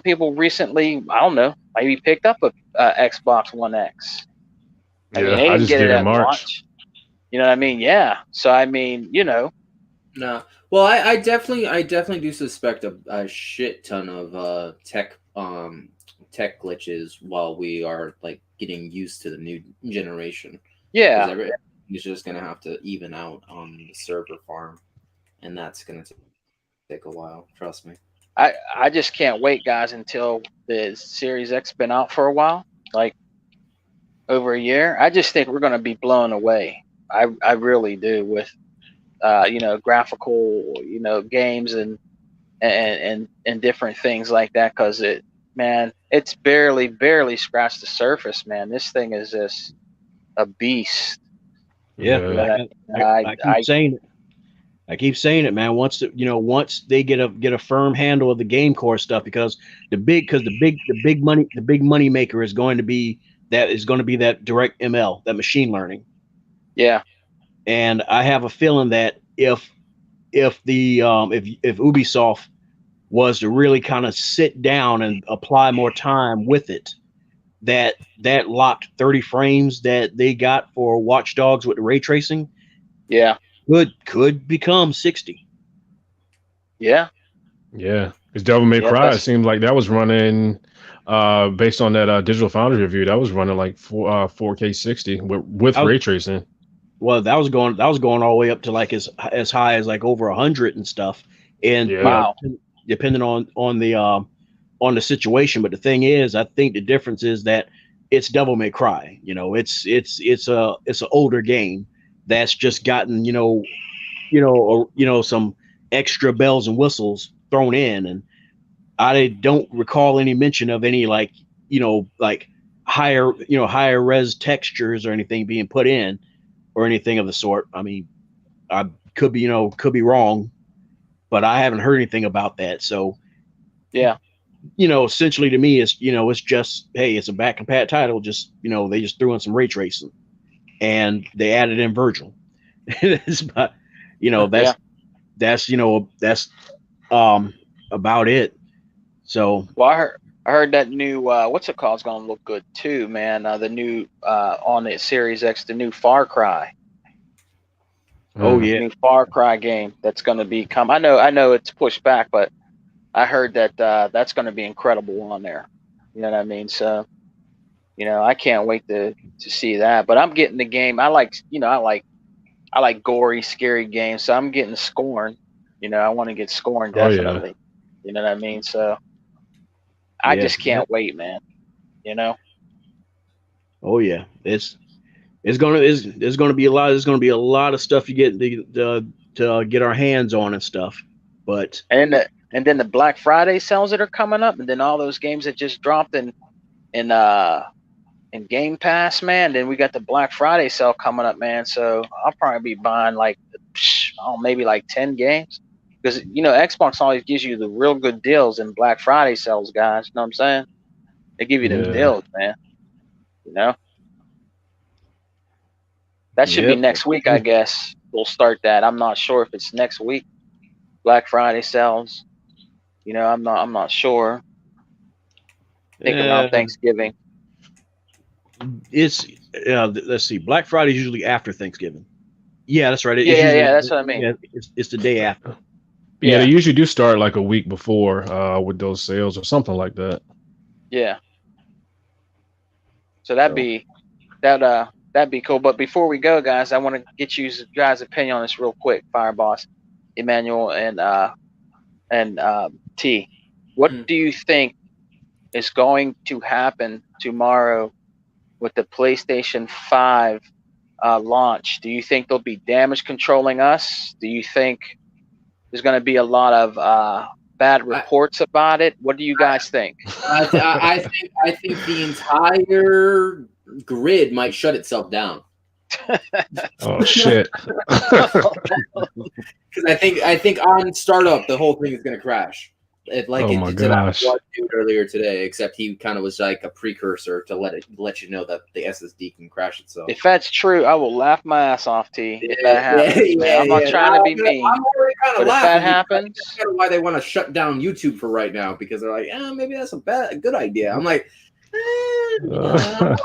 don't know, maybe picked up a Xbox One X. I mean, they didn't get it at launch. You know what I mean? Yeah. So I mean, No. Well, I definitely do suspect a shit ton of tech glitches while we are like getting used to the new generation. Yeah. Everything's just gonna have to even out on the server farm, and that's gonna take a while. Trust me. I just can't wait, guys, until the Series X been out for a while, like over a year. I just think we're gonna be blown away. I really do with graphical, games and different things like that, because it's barely scratched the surface, man. This thing is just a beast. Yeah, I keep saying it. I keep saying it, man. Once they get a firm handle of the game core stuff, because the big money maker is going to be that direct ML, that machine learning. Yeah. And I have a feeling that if Ubisoft was to really kind of sit down and apply more time with it, that locked 30 frames that they got for Watch Dogs with the ray tracing, could become 60. Yeah. Because Devil May Cry, it seemed like that was running based on that Digital Foundry review, that was running like 4K 60 with ray tracing. Well, that was going all the way up to like as high as like over 100 and stuff. And depending on the situation. But the thing is, I think the difference is that it's Devil May Cry. It's an older game that's just gotten some extra bells and whistles thrown in, and I don't recall any mention of any like higher res textures or anything being put in or anything of the sort. I mean, I could be wrong, but I haven't heard anything about that. So yeah, essentially to me, it's just, hey, it's a back compat title. Just they just threw in some ray tracing and they added in Virgil. But that's about it. So well, I heard that new what's it called is gonna look good too, man. The new on the Series X, the new Far Cry. Oh yeah, new Far Cry game that's gonna be I know it's pushed back, but I heard that that's gonna be incredible on there. You know what I mean? So I can't wait to see that. But I'm getting the game. I like gory, scary games. So I'm getting Scorn. I want to get Scorn definitely. Oh, yeah. You know what I mean? So I just can't wait, man. Oh yeah, there's gonna be a lot of stuff you get to get our hands on and stuff. But and then the Black Friday sales that are coming up, and then all those games that just dropped in Game Pass, man. Then we got the Black Friday sale coming up, man. So I'll probably be buying maybe like 10 games, because Xbox always gives you the real good deals in Black Friday sales, guys. You know what I'm saying? They give you them deals, man. That should be next week, I guess. We'll start that. I'm not sure if it's next week. Black Friday sales. I'm not sure. I think around Thanksgiving. It's let's see. Black Friday is usually after Thanksgiving. Yeah, that's right. That's what I mean. Yeah, it's the day after. Yeah, they usually do start like a week before with those sales or something like that. Yeah. So that'd be cool. But before we go, guys, I want to get you guys' opinion on this real quick, Fireboss, Emmanuel, and T. What do you think is going to happen tomorrow with the PlayStation 5 launch? Do you think there'll be damage controlling us? Do you think there's going to be a lot of bad reports about it? What do you guys think? I think the entire grid might shut itself down. Oh shit! Because I think on startup the whole thing is going to crash. Oh It my did to that gosh. one dude earlier today, except he kind of was like a precursor to let you know that the SSD can crash itself. If that's true, I will laugh my ass off, T. If Yeah, that happens, man. I'm not trying to be mean, I'm already kind but of if laughing. that happens, That's kind of why they want to shut down YouTube for right now, because they're like, maybe that's a good idea. I'm like, gotta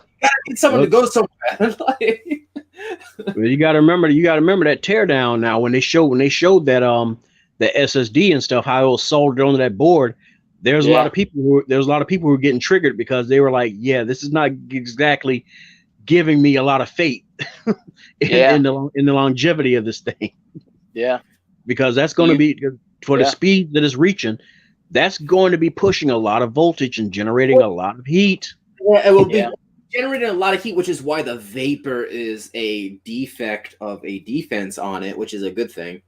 get someone to go somewhere. Like, You got to remember that teardown now when they showed that the SSD and stuff, how it was soldered onto that board. There's a lot of people who were getting triggered because they were like, yeah, this is not exactly giving me a lot of faith in the longevity of this thing. Yeah, because that's going to be for the speed that it's reaching. That's going to be pushing a lot of voltage and generating a lot of heat. Yeah, it will be generating a lot of heat, which is why the vapor is a defect of a defense on it, which is a good thing.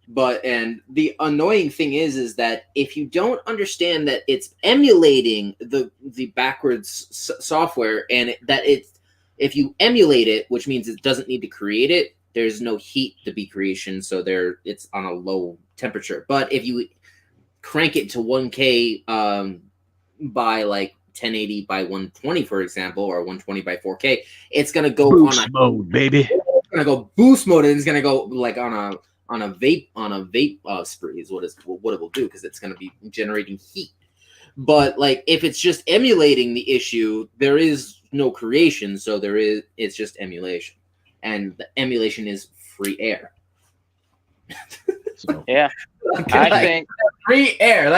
And the annoying thing is that if you don't understand that it's emulating the backwards software, and if you emulate it, which means it doesn't need to create it, there's no heat to be creation, so it's on a low temperature. But if you crank it to 1K by like 1080 by 120, for example, or 120 by 4K, it's gonna go boost mode, baby. It's gonna go boost mode, and it's gonna go like on a vape spree is what it will do, because it's gonna be generating heat. But like if it's just emulating the issue, there is no creation, so it's just emulation, and the emulation is free air. So. Yeah, I think free air,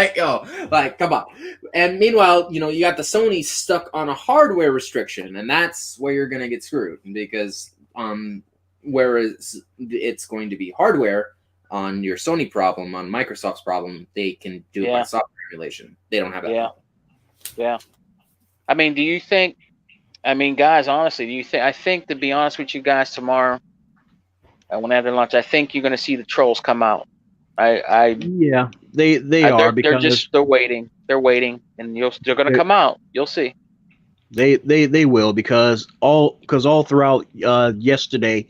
come on. And meanwhile, you got the Sony stuck on a hardware restriction, and that's where you're gonna get screwed, because whereas it's going to be hardware on your Sony problem, on Microsoft's problem, they can do it by software emulation. They don't have that. Yeah. I mean, do you think? I mean, guys, honestly, do you think? I think, to be honest with you guys, tomorrow, when they have their launch, I think you're going to see the trolls come out. They are, because they're waiting. They're waiting, and they're going to come out. You'll see. They will, because all throughout yesterday,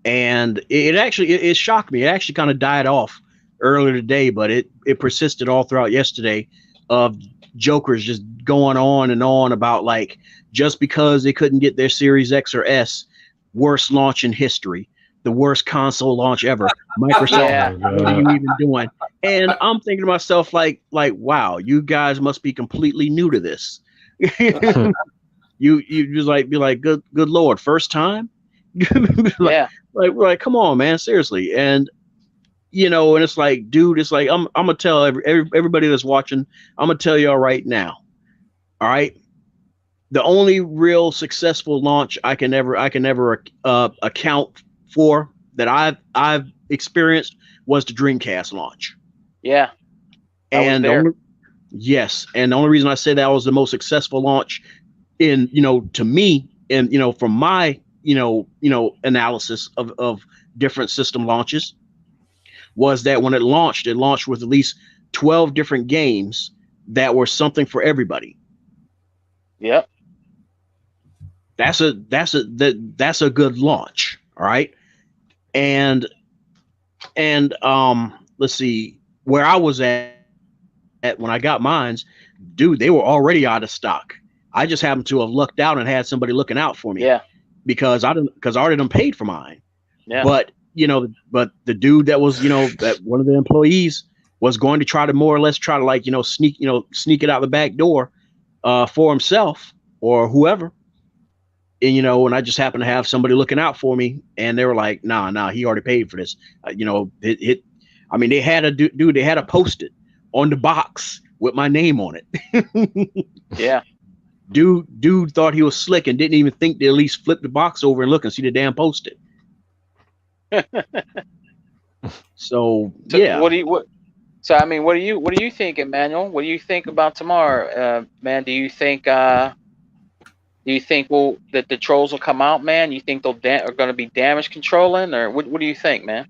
and it shocked me. It actually kind of died off earlier today, but it persisted all throughout yesterday of jokers just going on and on about, like, just because they couldn't get their Series X or S, worst launch in history, the worst console launch ever. Microsoft, what are you even doing? And I'm thinking to myself, like, wow, you guys must be completely new to this. You just be like, good Lord, first time? Like, come on, man, seriously. And and it's like, dude, it's like, I'm gonna tell everybody that's watching, I'm gonna tell y'all right now. All right. The only real successful launch I can ever account for that I've experienced was the Dreamcast launch. Yeah. And the only reason I say that was the most successful launch in, to me, and from my analysis of different system launches, was that when it launched with at least 12 different games that were something for everybody. Yep. That's a good launch. All right. And let's see, where I was at when I got mines, dude, they were already out of stock. I just happened to have lucked out and had somebody looking out for me. Yeah. Because I already done paid for mine. Yeah. But the dude that was, that one of the employees was going to try to more or less try to sneak it out the back door for himself or whoever. And, and I just happened to have somebody looking out for me, and they were like, nah, he already paid for this. They had a Post-it on the box with my name on it. Yeah. Dude thought he was slick and didn't even think to at least flip the box over and look and see the damn Post-it. So yeah. What do you think, Emmanuel? What do you think about tomorrow, man? Do you think that the trolls will come out, man? You think are going to be damage controlling, or what do you think, man?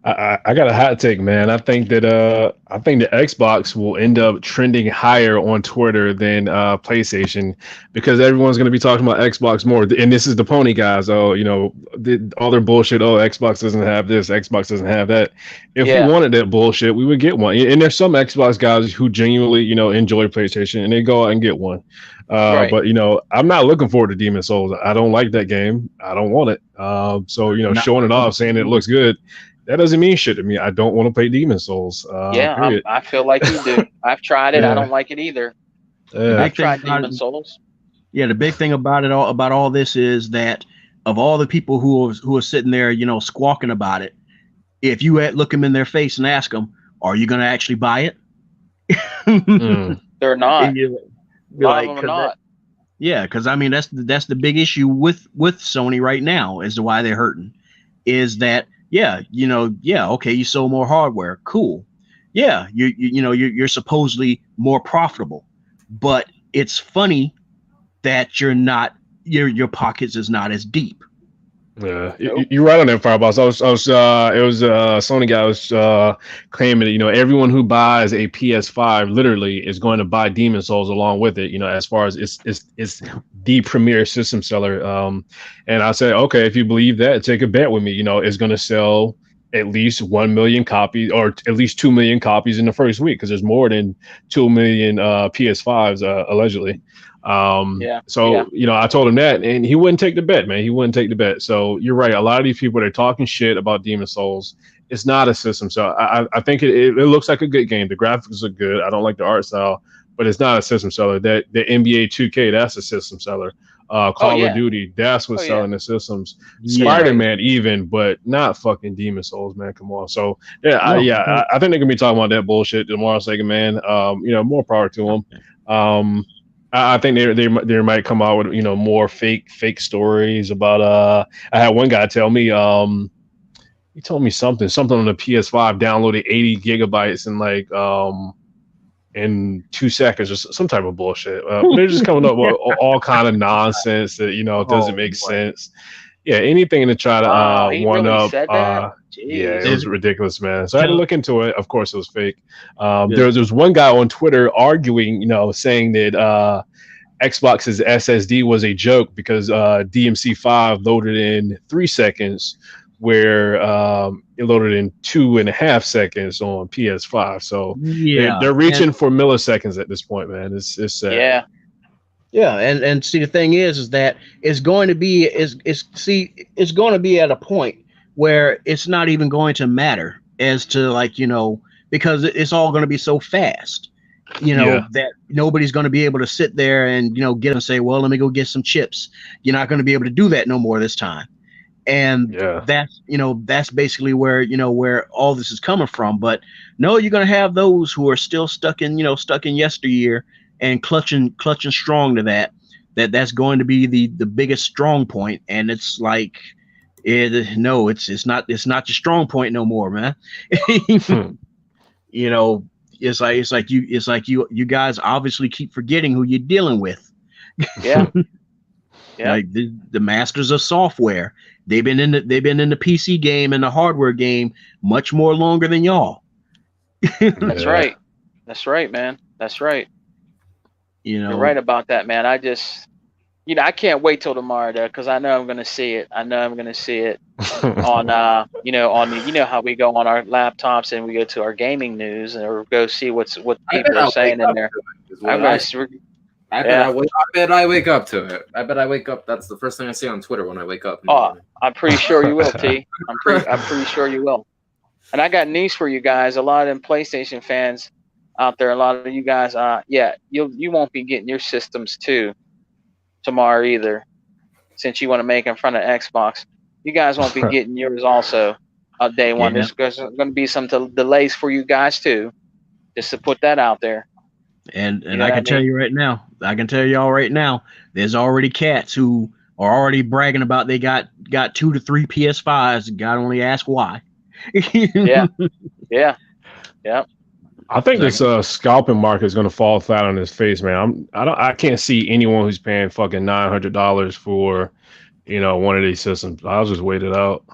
I got a hot take, man. I think the Xbox will end up trending higher on Twitter than PlayStation because everyone's going to be talking about Xbox more. And this is the pony guys. Oh, all their bullshit. Oh, Xbox doesn't have this. Xbox doesn't have that. If we wanted that bullshit, we would get one. And there's some Xbox guys who genuinely, enjoy PlayStation and they go out and get one. Right. But I'm not looking forward to Demon's Souls. I don't like that game. I don't want it. So showing it off, saying it looks good. That doesn't mean shit to me. I don't want to play Demon's Souls. I feel like you do. I've tried it. I don't like it either. I've tried Demon's Souls. Yeah, the big thing about it about all this is that of all the people who are sitting there, squawking about it, if you look them in their face and ask them, "Are you going to actually buy it?" They're not. Like, not. Because I mean that's the big issue with Sony right now as to why they're hurting, is that. Okay, you sold more hardware. Cool. Yeah, you're supposedly more profitable, but it's funny that you're not your pockets is not as deep. Yeah, you're right on that, Fireboss. It was Sony guy was claiming that everyone who buys a PS5 literally is going to buy Demon's Souls along with it. As far as it's the premier system seller. And I said, okay, if you believe that, take a bet with me. It's going to sell at least 1 million copies, or at least 2 million copies in the first week, because there's more than 2 million PS5s allegedly. So I told him that, and he wouldn't take the bet, man. He wouldn't take the bet. So you're right. A lot of these people, they're talking shit about Demon's Souls. It's not a system. So I think it looks like a good game. The graphics are good. I don't like the art style, but it's not a system seller. The NBA 2K, that's a system seller. Call of Duty, that's what's selling the systems. Spider-Man even, but not fucking Demon's Souls, man. Come on. So I think they're gonna be talking about that bullshit tomorrow. Second, man. More power to them. I think they might come out with more fake stories about. I had one guy tell me he told me something on the PS5 downloaded 80 gigabytes in 2 seconds or some type of bullshit. They're just coming up with all kind of nonsense that doesn't make sense. Yeah, anything to try to one up. It was ridiculous, man. So I had to look into it. Of course, it was fake. There was one guy on Twitter arguing, saying that Xbox's SSD was a joke because DMC5 loaded in 3 seconds, where it loaded in 2.5 seconds on PS5. So they're reaching for milliseconds at this point, man. It's sad. Yeah, and see, the thing is that it's going to be at a point where it's not even going to matter as to because it's all going to be so fast, that nobody's going to be able to sit there and get and say, well, let me go get some chips. You're not going to be able to do that no more this time. And that's basically where all this is coming from. But no, you're going to have those who are still stuck in yesteryear and clutching strong to that's going to be the biggest strong point. And it's like, it's not your strong point no more, man. It's like you guys obviously keep forgetting who you're dealing with. Yeah. Like the masters of software. They've been in the PC game and the hardware game much more longer than y'all. That's right. That's right, man. That's right. You're right about that, man. I just, I can't wait till tomorrow, though, because I know I'm going to see it. On, how we go on our laptops and we go to our gaming news or go see what people are saying in there. I bet I wake up to it. I bet I wake up. That's the first thing I see on Twitter when I wake up. I'm pretty sure you will, T. I'm pretty sure you will. And I got news for you guys. A lot of them PlayStation fans out there, a lot of you guys, you won't be getting your systems too tomorrow either, since you want to make in front of Xbox. You guys won't be getting yours also day one. There's going to be some delays for you guys too, just to put that out there. And I can tell you right now, there's already cats who are already bragging about they got 2 to 3 PS5s. God only ask why. Yeah. I think this scalping market is going to fall flat on his face, man. I can't see anyone who's paying fucking $900 for, one of these systems. I'll just wait it out.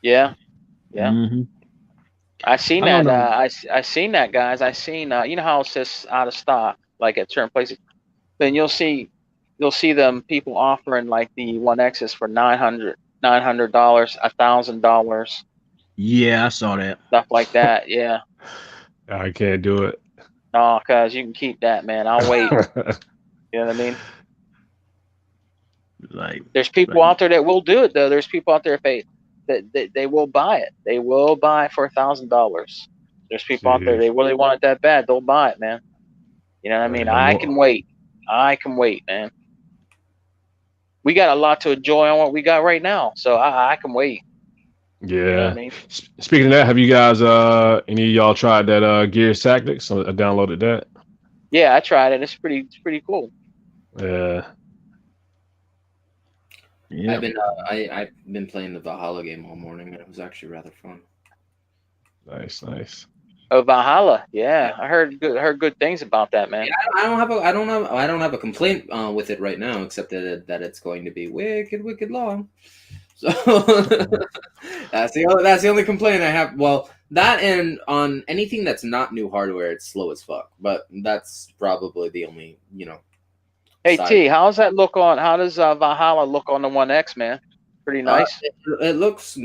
Yeah. Mm-hmm. I seen I don't that. know. I seen that, guys. I seen. You know how it's just out of stock, like at certain places. Then you'll see them people offering like the One X's for $900, $1,000, Yeah, I saw that. stuff like that. Yeah. I can't do it. No, cause you can keep that, man. I'll wait. You know what I mean? Like, There's people like out there that will do it though. There's people out there that they will buy it. They will buy it for $1,000. There's people out there Jeez. they really want it that bad. They'll buy it, man. You know what I mean? Yeah, I can wait. I can wait, man. We got a lot to enjoy on what we got right now, so I can wait. You know what yeah. I mean? Speaking of that, have you guys any of y'all tried that Gears Tactics? I downloaded that. Yeah, I tried it. It's pretty cool. Yeah. yeah. I've been playing the Valhalla game all morning, and it was actually rather fun. Nice. Oh, Valhalla. Yeah, I heard good things about that, man. Yeah, I don't have a complaint with it right now, except that it's going to be wicked long. So that's the only complaint I have. Well, that and on anything that's not new hardware, it's slow as fuck. But that's probably the only Hey side. T, how does Valhalla look on the One X, man? Pretty nice. It looks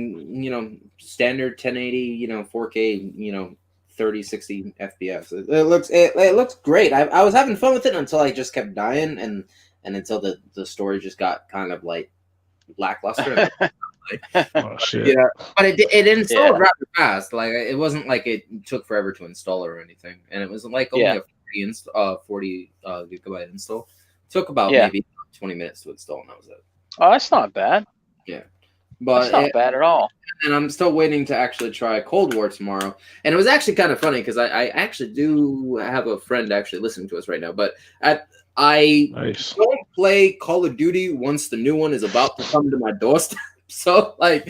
standard 1080 4K 30 60 FPS. It looks great. I was having fun with it until I just kept dying and until the story just got kind of like lackluster. Oh shit. Yeah, but it installed rather fast. Like it wasn't like it took forever to install or anything, and it was like only a 40 gigabyte install. It took about maybe 20 minutes to install, and that was it. Oh, that's not bad. Yeah, but that's not bad at all. And I'm still waiting to actually try Cold War tomorrow. And it was actually kind of funny because I actually do have a friend actually listening to us right now. But I don't play Call of Duty once the new one is about to come to my doorstep. So like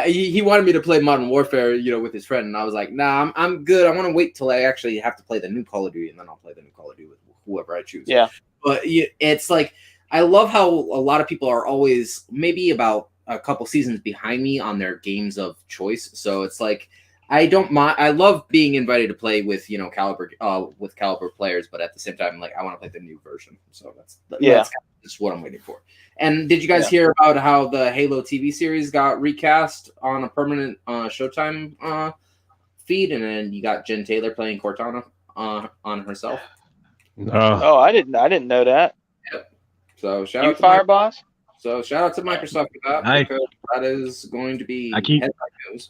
he wanted me to play Modern Warfare, with his friend, and I was like, nah, I'm good. I want to wait till I actually have to play the new Call of Duty, and then I'll play the new Call of Duty with whoever I choose. Yeah. But it's like I love how a lot of people are always maybe about a couple seasons behind me on their games of choice. So it's like I don't mind. I love being invited to play with Caliber players, but at the same time, like I want to play the new version. So that's just what I'm waiting for. And did you guys hear about how the Halo TV series got recast on a permanent Showtime feed, and then you got Jen Taylor playing Cortana on herself? No. Oh, I didn't know that. Yep. So shout out to Fireboss. So shout out to Microsoft for that, because that is going to be headline news.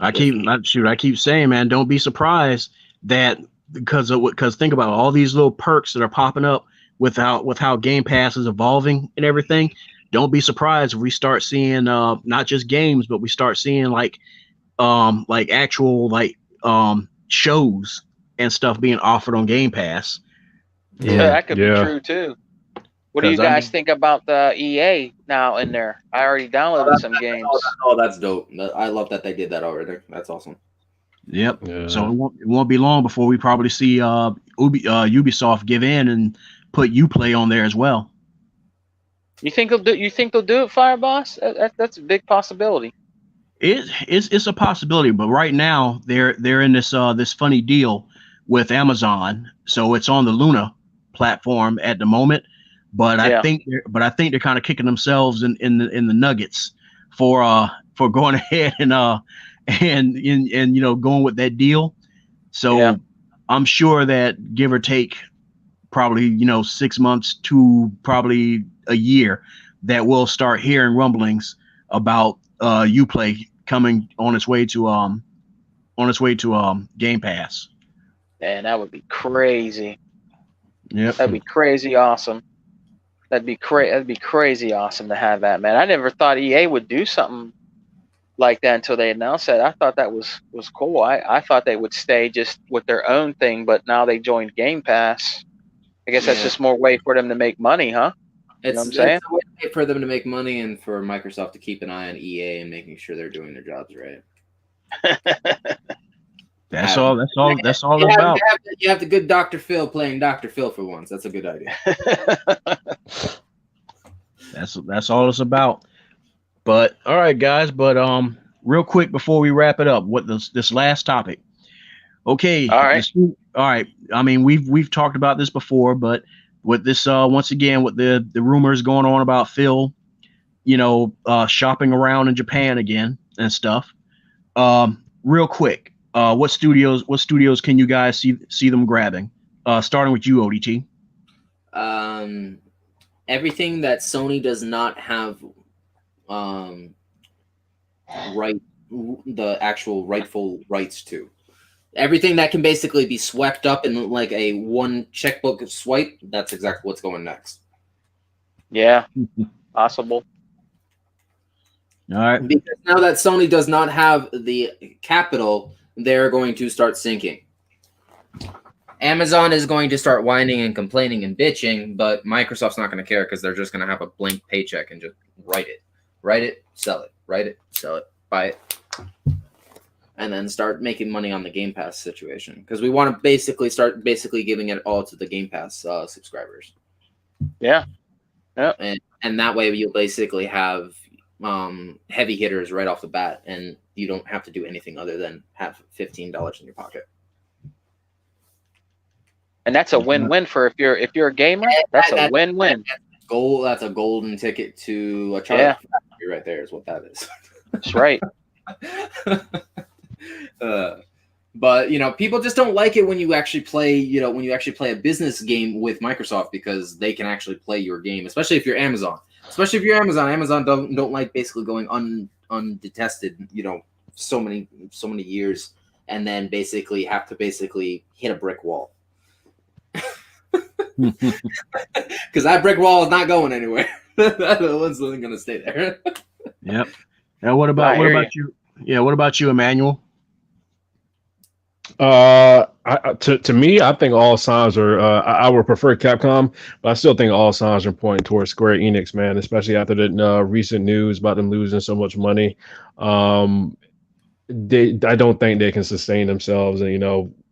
I keep saying, man, don't be surprised that because think about all these little perks that are popping up with how Game Pass is evolving and everything. Don't be surprised if we start seeing not just games, but we start seeing like actual shows and stuff being offered on Game Pass. Yeah, that could be true too. What do you guys think about the EA now in there? I already downloaded some games. Oh, that's dope. I love that they did that already. That's awesome. Yep. Yeah. So it won't be long before we probably see Ubisoft give in and put Uplay on there as well. You think they'll do it, Fireboss? That's a big possibility. It's a possibility, but right now they're in this funny deal with Amazon, so it's on the Luna platform at the moment. But I think they're kind of kicking themselves in the nuggets for going ahead and going with that deal. So I'm sure that give or take probably 6 months to probably a year that we'll start hearing rumblings about Uplay coming on its way to Game Pass. Man, that would be crazy. Yeah, that'd be crazy awesome. That'd be crazy awesome to have that, man. I never thought EA would do something like that until they announced that. I thought that was cool. I thought they would stay just with their own thing, but now they joined Game Pass. I guess that's just more way for them to make money, huh? You know what I'm saying? It's a way for them to make money and for Microsoft to keep an eye on EA and making sure they're doing their jobs right. That's all about. You have the good Dr. Phil playing Dr. Phil for once. That's a good idea. That's all it's about. But all right, guys. But real quick before we wrap it up, what this last topic. Okay. All right. All right. I mean, we've talked about this before, but with this once again with the rumors going on about Phil, shopping around in Japan again and stuff. Real quick, what studios can you guys see them grabbing? Starting with you, ODT. Everything that Sony does not have the actual rightful rights to. Everything that can basically be swept up in like a one checkbook swipe, that's exactly what's going next. Yeah, possible. All right. Because now that Sony does not have the capital, they're going to start sinking. Amazon is going to start whining and complaining and bitching, but Microsoft's not going to care because they're just going to have a blank paycheck and just write it, sell it, write it, sell it, buy it, and then start making money on the Game Pass situation because we want to start giving it all to the Game Pass subscribers. Yeah. And that way you'll basically have heavy hitters right off the bat, and you don't have to do anything other than have $15 in your pocket. And that's a win-win for if you're a gamer. That's a win-win. That's a golden ticket to a chocolate factory right there is what that is. That's right. But people just don't like it when you actually play a business game with Microsoft because they can actually play your game, especially if you're Amazon. Amazon don't like basically going undetested, so many years, and then basically have to hit a brick wall. Because that brick wall is not going anywhere. That one's only going to stay there. Yep. Now, what about you? Yeah, what about you, Emmanuel? To me, I think all signs are. I would prefer Capcom, but I still think all signs are pointing towards Square Enix, man. Especially after the recent news about them losing so much money. I don't think they can sustain themselves, and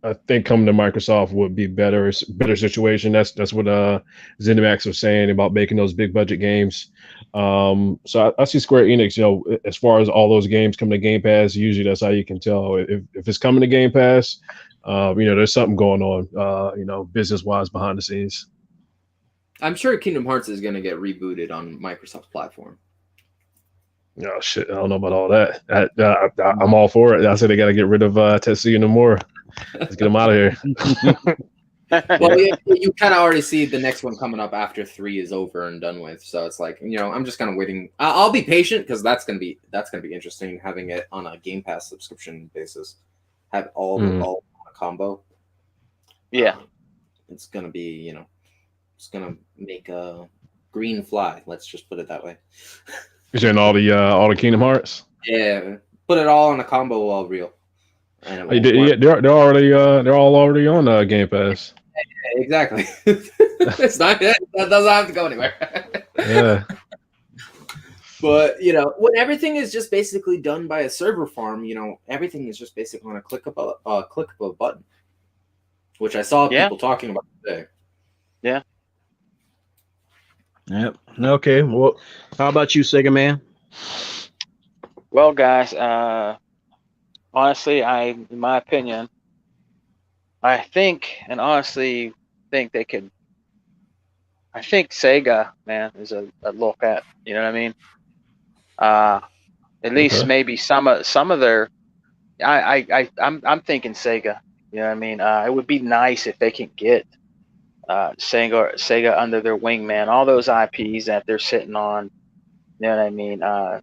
I think coming to Microsoft would be better situation. That's what ZeniMax was saying about making those big budget games. So I see Square Enix, as far as all those games coming to Game Pass, usually that's how you can tell if it's coming to Game Pass. There's something going on, business wise behind the scenes. I'm sure Kingdom Hearts is going to get rebooted on Microsoft's platform. Oh shit! I don't know about all that. I'm all for it. I said they got to get rid of Tetsuya Nomura. Let's get him out of here. Well, you kind of already see the next one coming up after 3 is over and done with. So it's like, I'm just kind of waiting. I'll be patient because that's gonna be interesting having it on a Game Pass subscription basis. Have all a combo. Yeah, it's gonna be it's gonna make a green fly. Let's just put it that way. You're saying all the Kingdom Hearts? Yeah, put it all in a combo while real. They're all already on Game Pass. Exactly. It's not that doesn't have to go anywhere. Yeah. But when everything is just basically done by a server farm, everything is just basically on a click of a button, which I saw people talking about today. Yeah. Yep. Okay. Well, how about you, Sega Man? Well, guys, honestly, in my opinion, I think they could. I think Sega, man, is a look at. You know what I mean? At least maybe some of their. I'm thinking Sega. You know what I mean? It would be nice if they could get Sega under their wing, man. All those IPs that they're sitting on. You know what I mean? I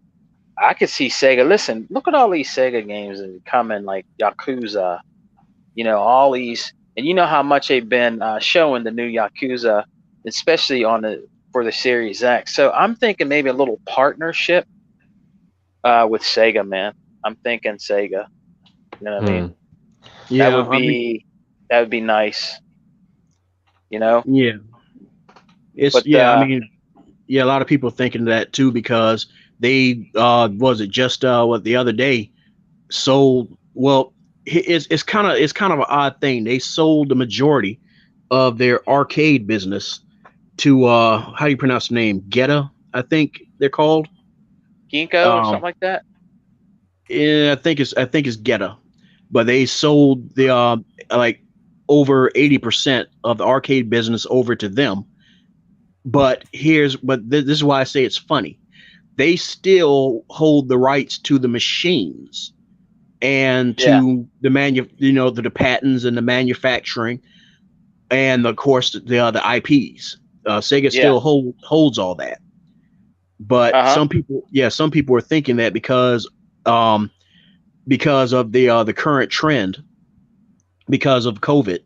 could see Sega. Listen, look at all these Sega games that come in, like Yakuza. All these, and you know how much they've been showing the new Yakuza, especially for the Series X. So I'm thinking maybe a little partnership with Sega, man. I'm thinking Sega. You know what I mean? Yeah, that would be nice. Yeah. It's but, a lot of people thinking that too because they was it just the other day sold it's kind of an odd thing. They sold the majority of their arcade business to how do you pronounce the name? Geta, I think they're called. Ginkgo or something like that. I think it's Geta, but they sold the like over 80% of the arcade business over to them. But this is why I say it's funny. They still hold the rights to the machines and to the the patents and the manufacturing, and of course the IPs. Sega still holds all that. But some people are thinking that because of the current trend, because of COVID,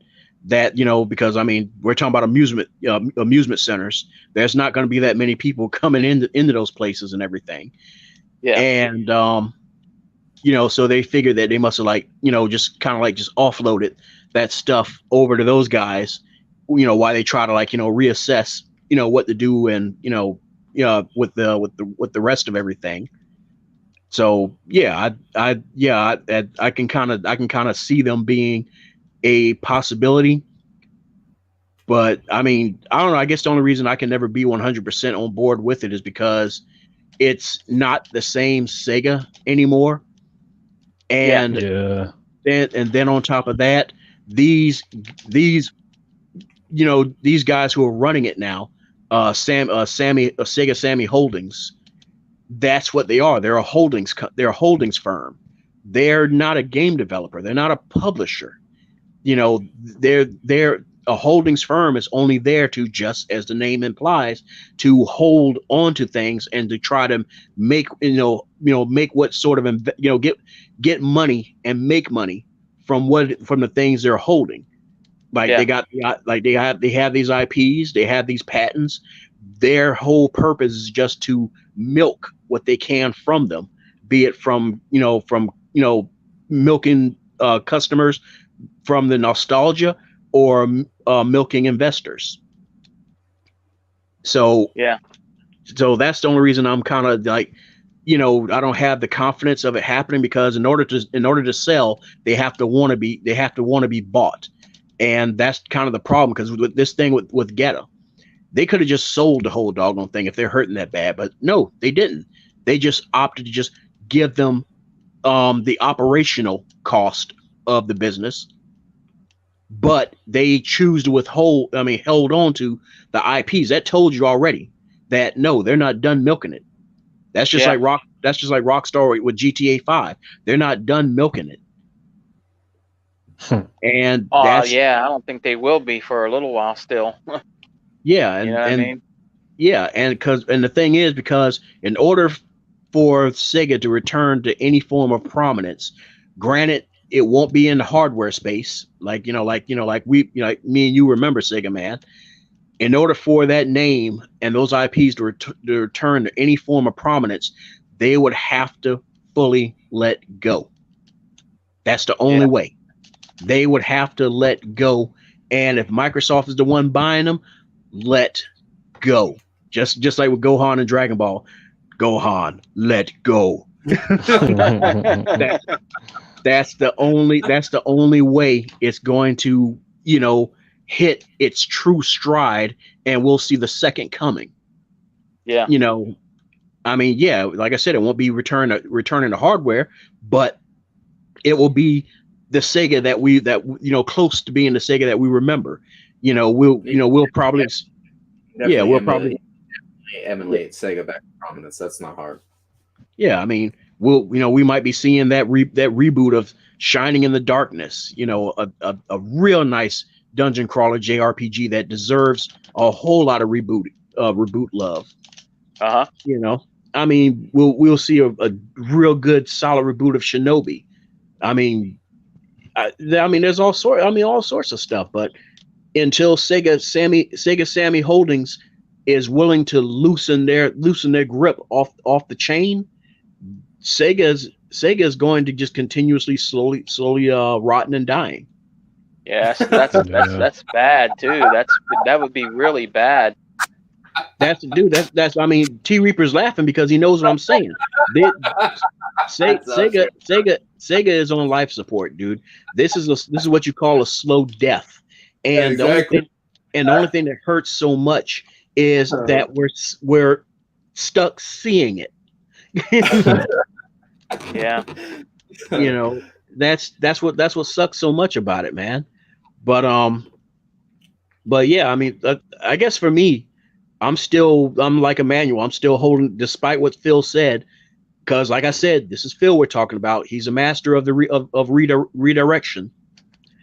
that because I mean we're talking about amusement centers. There's not going to be that many people coming into those places and everything. Yeah, and so they figured that they must have just kind of just offloaded that stuff over to those guys. While they try to reassess what to do and with the rest of everything. So yeah, I can kind of see them being a possibility, but I mean, I don't know. I guess the only reason I can never be 100% on board with it is because it's not the same Sega anymore. And then on top of that, these guys who are running it now, Sega Sammy Holdings, that's what they are. They're a holdings firm. They're not a game developer. They're not a publisher. They're a holdings firm is only there to, just as the name implies, to hold on to things and to try to make make what sort of get money and make money from the things they're holding. They have these IPs, they have these patents. Their whole purpose is just to milk what they can from them, be it from milking customers from the nostalgia, or milking investors. So that's the only reason I'm kind of I don't have the confidence of it happening, because in order to sell, they have to want to be bought. And that's kind of the problem, because with this thing with Geta, they could have just sold the whole doggone thing if they're hurting that bad, but no, they didn't. They just opted to just give them the operational cost of the business, but they choose to held on to the IPs. That told you already that no, they're not done milking it. That's just like Rockstar with GTA 5. They're not done milking it. And I don't think they will be for a little while still. Yeah, and I mean? Yeah, and the thing is, because in order for Sega to return to any form of prominence, granted, it won't be in the hardware space, like me and you remember Sega Man. In order for that name and those IPs to return to any form of prominence, they would have to fully let go. That's the only way. They would have to let go, and if Microsoft is the one buying them, let go. Just like with Gohan and Dragon Ball, Gohan, let go. That's the only way it's going to hit its true stride, and we'll see the second coming. Yeah. I mean, like I said, it won't be returning to hardware, but it will be the Sega that close to being the Sega that we remember. We'll probably emulate Sega back to prominence. That's not hard. Yeah, I mean, we might be seeing that reboot of Shining in the Darkness. A real nice dungeon crawler JRPG that deserves a whole lot of reboot love. I mean, we'll see a real good solid reboot of Shinobi. I mean, there's all sorts of stuff, but until Sega Sammy Holdings is willing to loosen their grip off the chain, Sega's going to just continuously slowly rotting and dying. Yes, that's bad too. That would be really bad. That's I mean, T Reaper's laughing because he knows what I'm saying. Sega is on life support, dude. This is what you call a slow death. And exactly. the only thing that hurts so much is that we're stuck seeing it. Yeah. You know, that's what sucks so much about it, man. But yeah, I mean, I guess for me, I'm like Emmanuel. I'm still holding, despite what Phil said, because like I said, this is Phil we're talking about. He's a master of the redirection.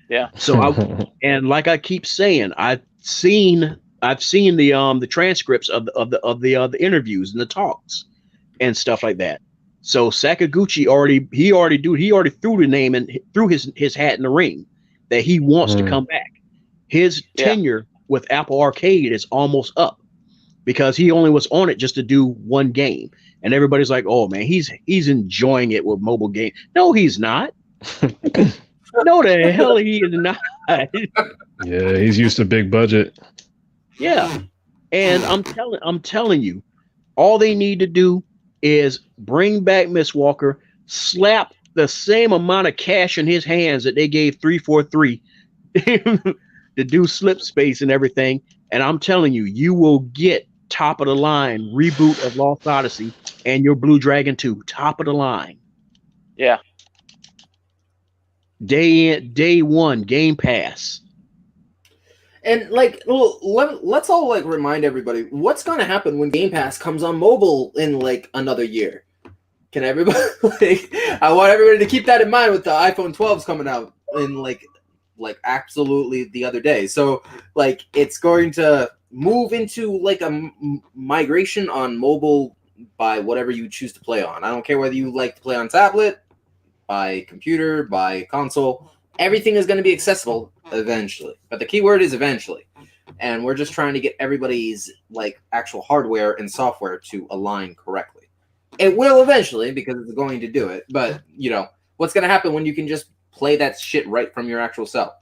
Yeah. So and like I keep saying, I've seen the transcripts of the interviews and the talks and stuff like that. So Sakaguchi already threw the name and threw his hat in the ring that he wants to come back. His tenure with Apple Arcade is almost up because he only was on it just to do one game. And everybody's like, oh man, he's enjoying it with mobile game. No, he's not. No, the hell he is not. Yeah, he's used to big budget. Yeah. And I'm telling you, all they need to do is bring back Mistwalker, slap the same amount of cash in his hands that they gave 343 to do slip space and everything. And I'm telling you, you will get top of the line reboot of Lost Odyssey and your Blue Dragon 2, top of the line. Yeah. Day one, Game Pass. And like, let's all like remind everybody what's going to happen when Game Pass comes on mobile in like another year. Can everybody? I want everybody to keep that in mind with the iPhone 12s coming out in like absolutely the other day. So like, it's going to move into like a migration on mobile by whatever you choose to play on. I don't care whether you like to play on tablet, by computer, by console. Everything is going to be accessible eventually, but the key word is eventually. And we're just trying to get everybody's like actual hardware and software to align correctly. It will eventually because it's going to do it. But you know what's going to happen when you can just play that shit right from your actual cell?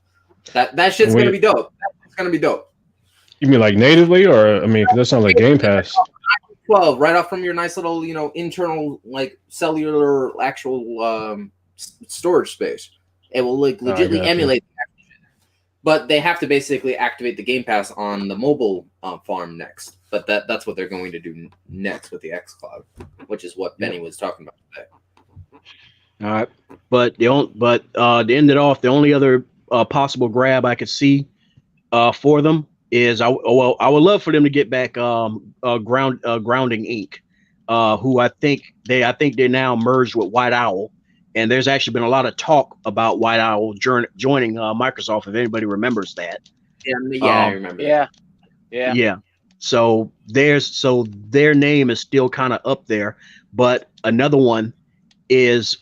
That shit's going to be dope. It's going to be dope. You mean like natively, or I mean, because that sounds like Game Pass. 12 right off from your nice little internal like cellular actual storage space. It will like legitimately emulate that. But they have to basically activate the Game Pass on the mobile farm next. But that's what they're going to do next with the xCloud, which is what Benny was talking about today. All right, but to end it off, the only other possible grab I could see for them is I would love for them to get back Grounding Inc., who I think they're now merged with White Owl. And there's actually been a lot of talk about White Owl joining Microsoft, if anybody remembers that. Yeah, I remember. Yeah. So their name is still kind of up there, but another one is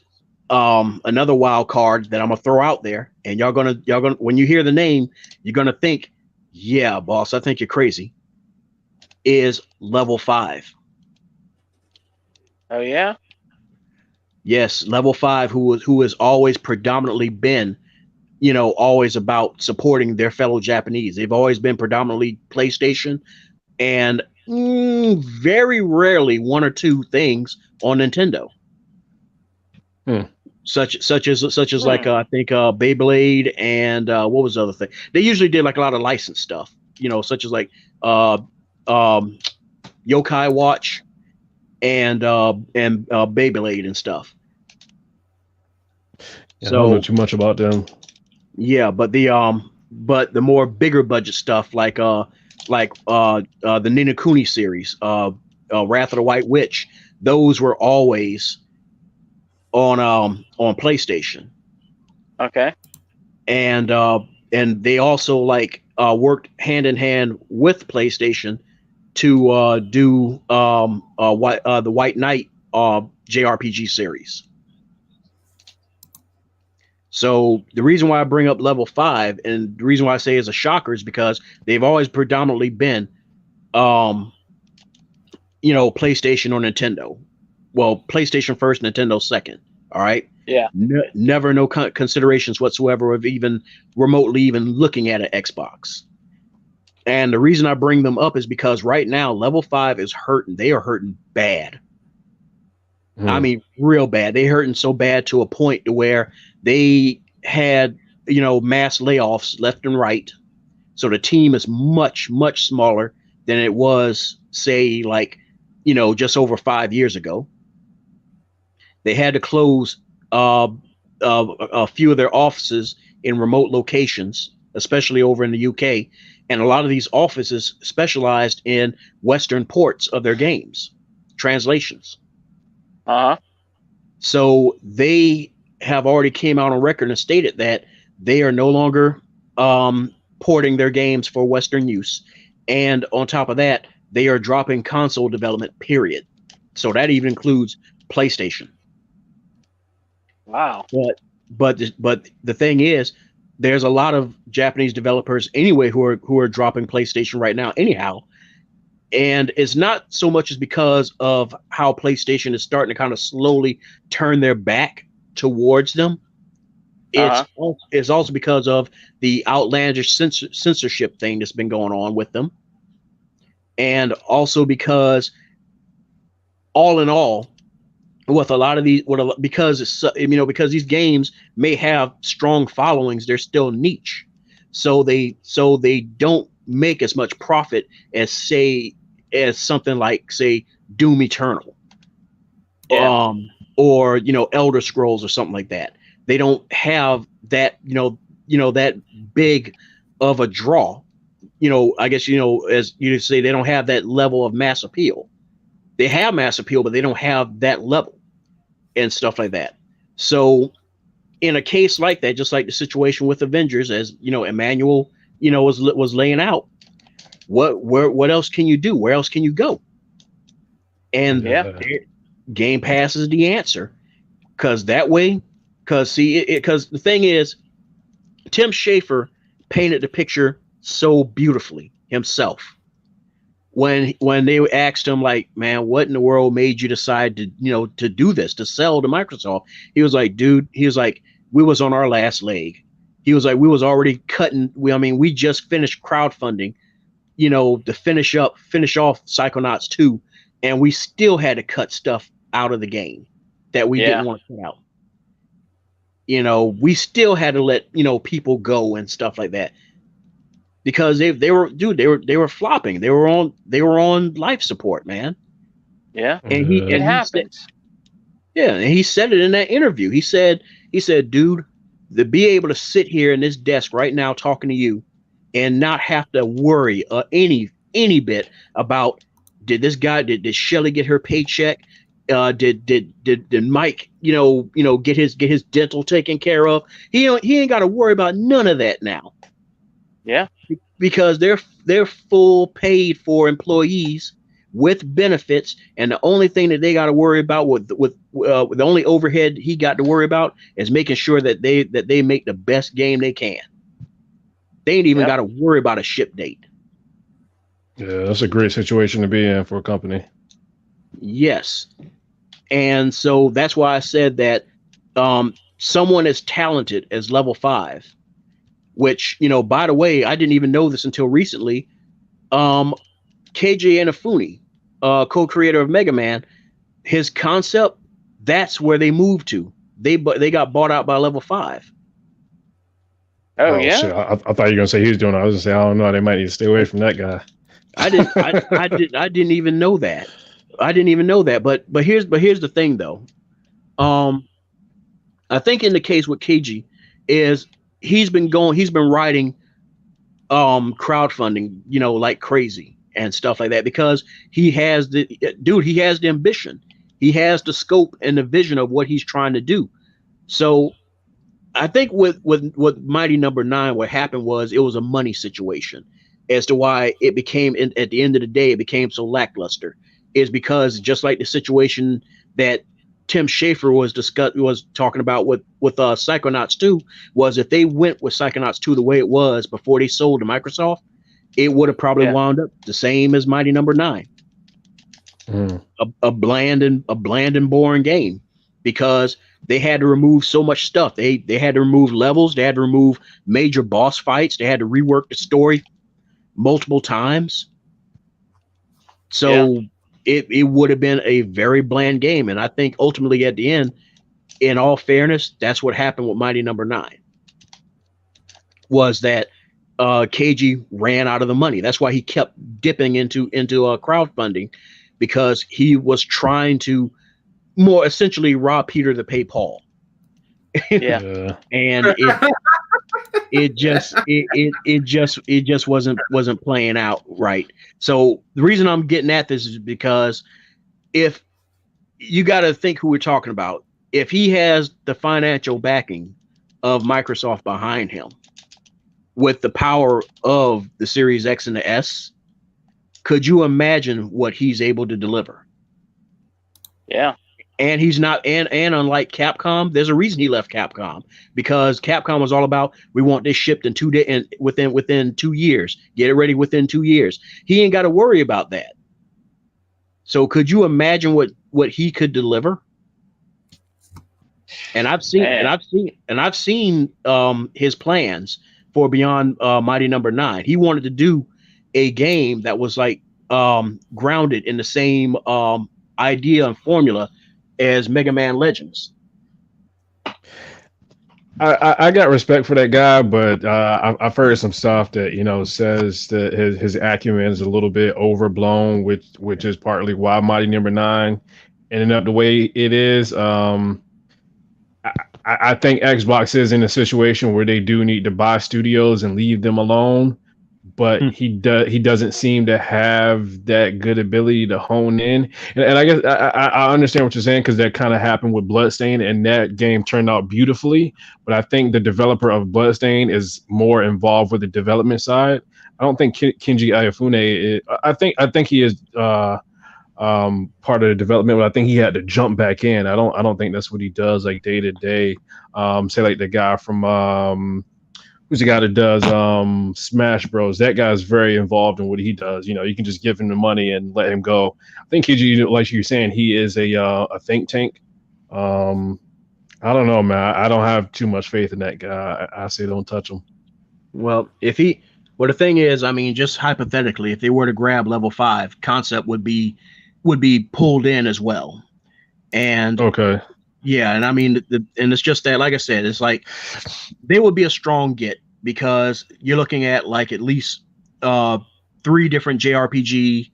another wild card that I'm gonna throw out there, and y'all gonna when you hear the name, you're gonna think, yeah, boss, I think you're crazy. Is Level 5. Oh yeah. Yes, Level 5, who has always predominantly been, always about supporting their fellow Japanese. They've always been predominantly PlayStation, and very rarely one or two things on Nintendo. Such as like I think Beyblade and what was the other thing? They usually did like a lot of licensed stuff, such as like Yokai Watch and Beyblade and stuff. Yeah, so, I don't know too much about them. Yeah, but the more bigger budget stuff like the Ni no Kuni series, Wrath of the White Witch, those were always on PlayStation. Okay. And they also worked hand in hand with PlayStation to do the White Knight JRPG series. So the reason why I bring up Level 5 and the reason why I say it's a shocker is because they've always predominantly been, PlayStation or Nintendo. Well, PlayStation first, Nintendo second. All right. Yeah. Never no considerations whatsoever of even remotely even looking at an Xbox. And the reason I bring them up is because right now Level 5 is hurting. They are hurting bad. I mean, real bad. They hurting so bad to a point to where they had, mass layoffs left and right. So the team is much, much smaller than it was, say, just over 5 years ago. They had to close a few of their offices in remote locations, especially over in the UK. And a lot of these offices specialized in Western ports of their games, translations. So they have already came out on record and stated that they are no longer porting their games for Western use. And on top of that, they are dropping console development, period. So that even includes PlayStation. Wow. But the thing is, there's a lot of Japanese developers anyway who are dropping PlayStation right now anyhow. And it's not so much as because of how PlayStation is starting to kind of slowly turn their back towards them. It's also because of the outlandish censorship thing that's been going on with them. And also because all in all, with a lot of these, because these games may have strong followings, they're still niche, so they don't make as much profit as something like say Doom Eternal, or Elder Scrolls or something like that. They don't have that that big of a draw. I guess as you say, they don't have that level of mass appeal. They have mass appeal, but they don't have that level and stuff like that. So in a case like that, just like the situation with Avengers, as Emmanuel was laying out, what else can you do? Where else can you go? And Game Pass is the answer, because the thing is, Tim Schafer painted the picture so beautifully himself. When they asked him, like, man, what in the world made you decide to do this, to sell to Microsoft? He was like, dude, we was on our last leg. He was like, we was already cutting. We just finished crowdfunding, to finish off Psychonauts 2, and we still had to cut stuff out of the game that we didn't want to cut out. We still had to let people go and stuff like that, because they were flopping. They were on life support, man. Yeah, and it happens. And he said it in that interview. He said, dude, to be able to sit here in this desk right now talking to you and not have to worry any bit about did Shelly get her paycheck? Did Mike get his dental taken care of? He ain't got to worry about none of that now. Yeah, because they're full paid for employees with benefits, and the only thing that they got to worry about with the only overhead he got to worry about is making sure that they make the best game they can. They ain't even got to worry about a ship date. Yeah, that's a great situation to be in for a company. Yes. And so that's why I said that someone as talented as Level 5, which, by the way, I didn't even know this until recently. KJ Inafune, co-creator of Mega Man, his concept, that's where they moved to. They got bought out by Level 5. Oh yeah? Shit. I thought you were gonna say he was doing it. I was gonna say, I don't know, they might need to stay away from that guy. I didn't even know that. But here's the thing though. I think in the case with KG is he's been writing crowdfunding, like crazy and stuff like that, because he has the ambition. He has the scope and the vision of what he's trying to do. So I think with Mighty Number 9, what happened was it was a money situation as to why it became, at the end of the day, it became so lackluster, is because just like the situation that Tim Schafer was talking about with Psychonauts 2, was if they went with Psychonauts 2 the way it was before they sold to Microsoft, it would have probably wound up the same as Mighty Number 9. A bland and boring game, because they had to remove so much stuff. They had to remove levels. They had to remove major boss fights. They had to rework the story multiple times. So it would have been a very bland game. And I think ultimately at the end, in all fairness, that's what happened with Mighty Number 9. Was that KG ran out of the money. That's why he kept dipping into crowdfunding, because he was trying to more essentially rob Peter to pay Paul. Yeah. And it just wasn't playing out right. So the reason I'm getting at this is because if you got to think who we're talking about, if he has the financial backing of Microsoft behind him with the power of the Series X and the S, could you imagine what he's able to deliver? Yeah. And he's not, and unlike Capcom, there's a reason he left Capcom, because Capcom was all about, we want this shipped in 2 days, and within 2 years, get it ready within 2 years. He ain't got to worry about that. So could you imagine what he could deliver? And I've seen his plans for Beyond Mighty Number 9. He wanted to do a game that was like grounded in the same idea and formula as Mega Man Legends. I got respect for that guy, but I've heard some stuff that says that his acumen is a little bit overblown, which is partly why Mighty Number 9 ended up the way it is. I think Xbox is in a situation where they do need to buy studios and leave them alone, but he doesn't seem to have that good ability to hone in. And I guess I understand what you're saying, because that kind of happened with Bloodstain, and that game turned out beautifully. But I think the developer of Bloodstain is more involved with the development side. I don't think Kenji Ayafune. I think he is part of the development, but I think he had to jump back in. I don't think that's what he does like day to day. Say like the guy from who's the guy that does Smash Bros. That guy's very involved in what he does. You can just give him the money and let him go. I think Kenji, like you're saying, he is a think tank. I don't know, man. I don't have too much faith in that guy. I say don't touch him. Well, the thing is, I mean, just hypothetically, if they were to grab level 5, Concept would be pulled in as well. And okay. Yeah, and I mean, and it's just that, like I said, it's like they would be a strong get, because you're looking at like at least 3 different JRPG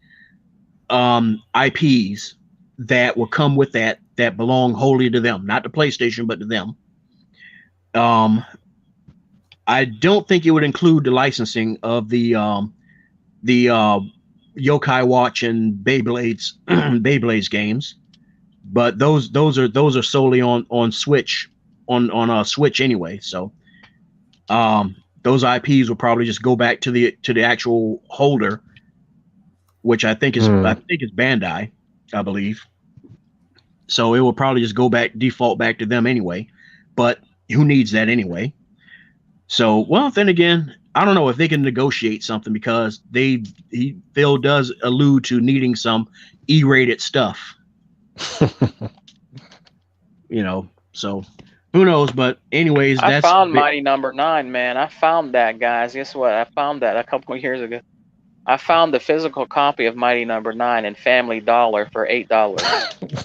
IPs that will come with that belong wholly to them, not to PlayStation, but to them. I don't think it would include the licensing of the Yokai Watch and Beyblades games. But those are solely on Switch, on Switch anyway. So those IPs will probably just go back to the actual holder, which I think is Bandai, I believe. So it will probably just default back to them anyway. But who needs that anyway? So, well, then again, I don't know if they can negotiate something, because Phil does allude to needing some E-rated stuff. So who knows? But anyways, I found Mighty Number 9, man. I found that, guys. Guess what? I found that a couple of years ago. I found the physical copy of Mighty Number 9 in Family Dollar for $8.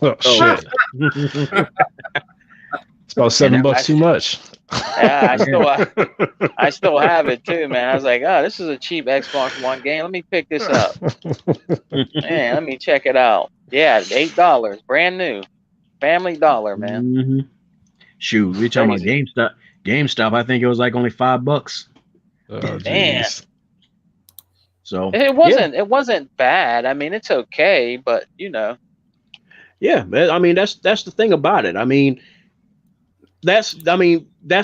Oh shit! It's about $7 too much. Yeah, I still have it too, man. I was like, oh, this is a cheap Xbox One game. Let me pick this up. Man, let me check it out. Yeah, $8, brand new, Family Dollar, man. Mm-hmm. Shoot, we talking about GameStop. I think it was like only $5. Oh, man. So it wasn't bad. I mean, it's okay, but Yeah, I mean, that's the thing about it. I mean, that's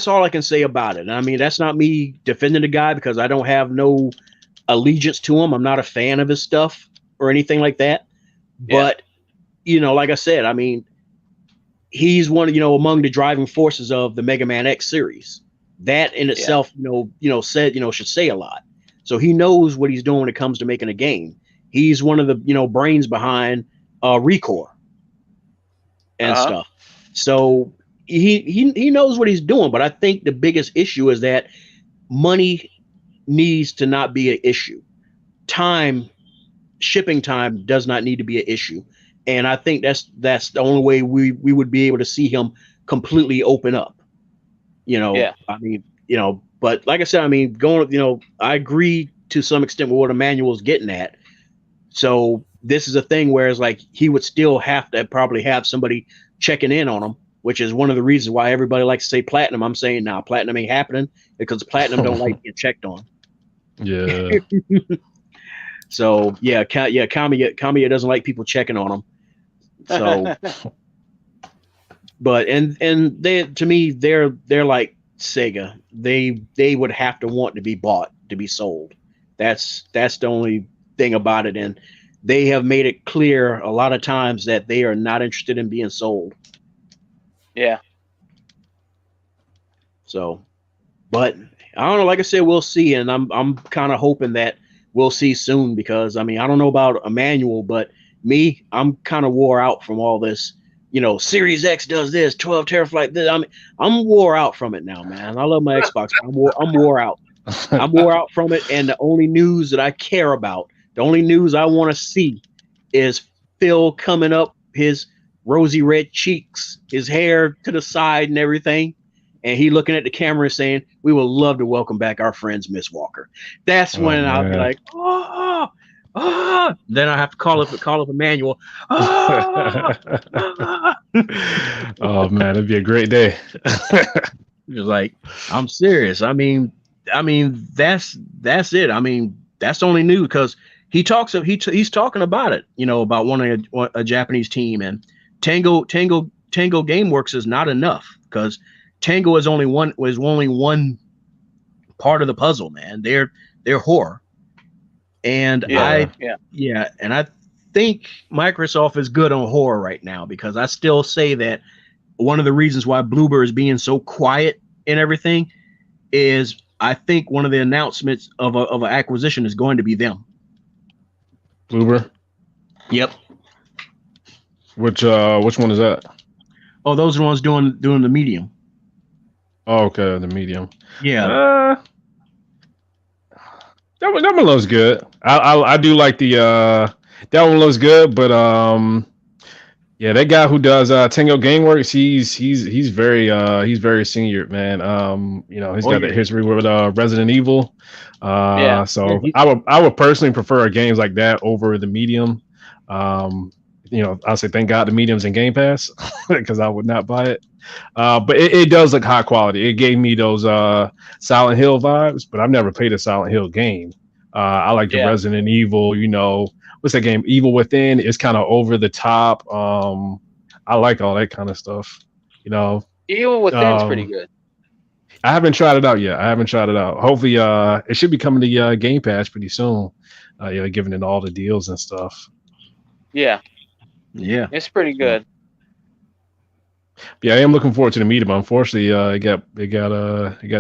all I can say about it. I mean, that's not me defending the guy, because I don't have no allegiance to him. I'm not a fan of his stuff or anything like that. But like I said, I mean, he's one, among the driving forces of the Mega Man X series. That in itself, should say a lot. So he knows what he's doing when it comes to making a game. He's one of the, brains behind Recore and stuff. So he knows what he's doing. But I think the biggest issue is that money needs to not be an issue. Shipping time does not need to be an issue. And I think that's the only way we would be able to see him completely open up. I mean, but like I said, I mean, I agree to some extent with what Emmanuel's getting at. So this is a thing where it's like he would still have to probably have somebody checking in on them, which is one of the reasons why everybody likes to say platinum. I'm saying now platinum ain't happening because platinum don't like getting checked on. Yeah. So Kamiya doesn't like people checking on him. So, but and they, to me, they're like Sega. They would have to want to be bought to be sold. That's the only thing about it, and they have made it clear a lot of times that they are not interested in being sold. Yeah. So, but I don't know. Like I said, we'll see, and I'm kind of hoping that we'll see soon because I mean I don't know about Emmanuel, but me, I'm kind of wore out from all this. You know, Series X does this, 12 teraflop this. I mean, I'm wore out from it now, man. I love my Xbox. I'm wore out. I'm wore out from it, and the only news that I care about, the only news I want to see, is Phil coming up, his rosy red cheeks, his hair to the side, and everything. And he looking at the camera saying, "We would love to welcome back our friends, Miss Walker." That's when I'll be like, "Oh, oh." Then I have to call up Emmanuel. Oh, oh man, it'd be a great day. He was like, "I'm serious. I mean, that's it. I mean, that's the only news because he's talking about it. You know, about wanting a Japanese team, and Tango GameWorks is not enough because." Tango is only one part of the puzzle, man. They're horror. And I think Microsoft is good on horror right now because I still say that one of the reasons why Bloober is being so quiet and everything is I think one of the announcements of an acquisition is going to be them. Bloober? Yep. Which one is that? Oh, those are the ones doing the Medium. Oh, okay, the Medium. Yeah. That one looks good. I do like the that one looks good, but yeah, that guy who does Tango GameWorks, he's very senior, man. You know, he's got a history with Resident Evil. So I would personally prefer games like that over the Medium. You know, I say thank God the Medium's in Game Pass because I would not buy it. But it does look high quality. It gave me those Silent Hill vibes, but I've never played a Silent Hill game. I like the Resident Evil, you know, what's that game? Evil Within. It's kind of over the top. I like all that kind of stuff, you know. Evil Within's pretty good. I haven't tried it out yet. Hopefully it should be coming to Game Pass pretty soon. You know, giving it all the deals and stuff. Yeah. Yeah. It's pretty good. Yeah, I am looking forward to the Medium. Unfortunately, it got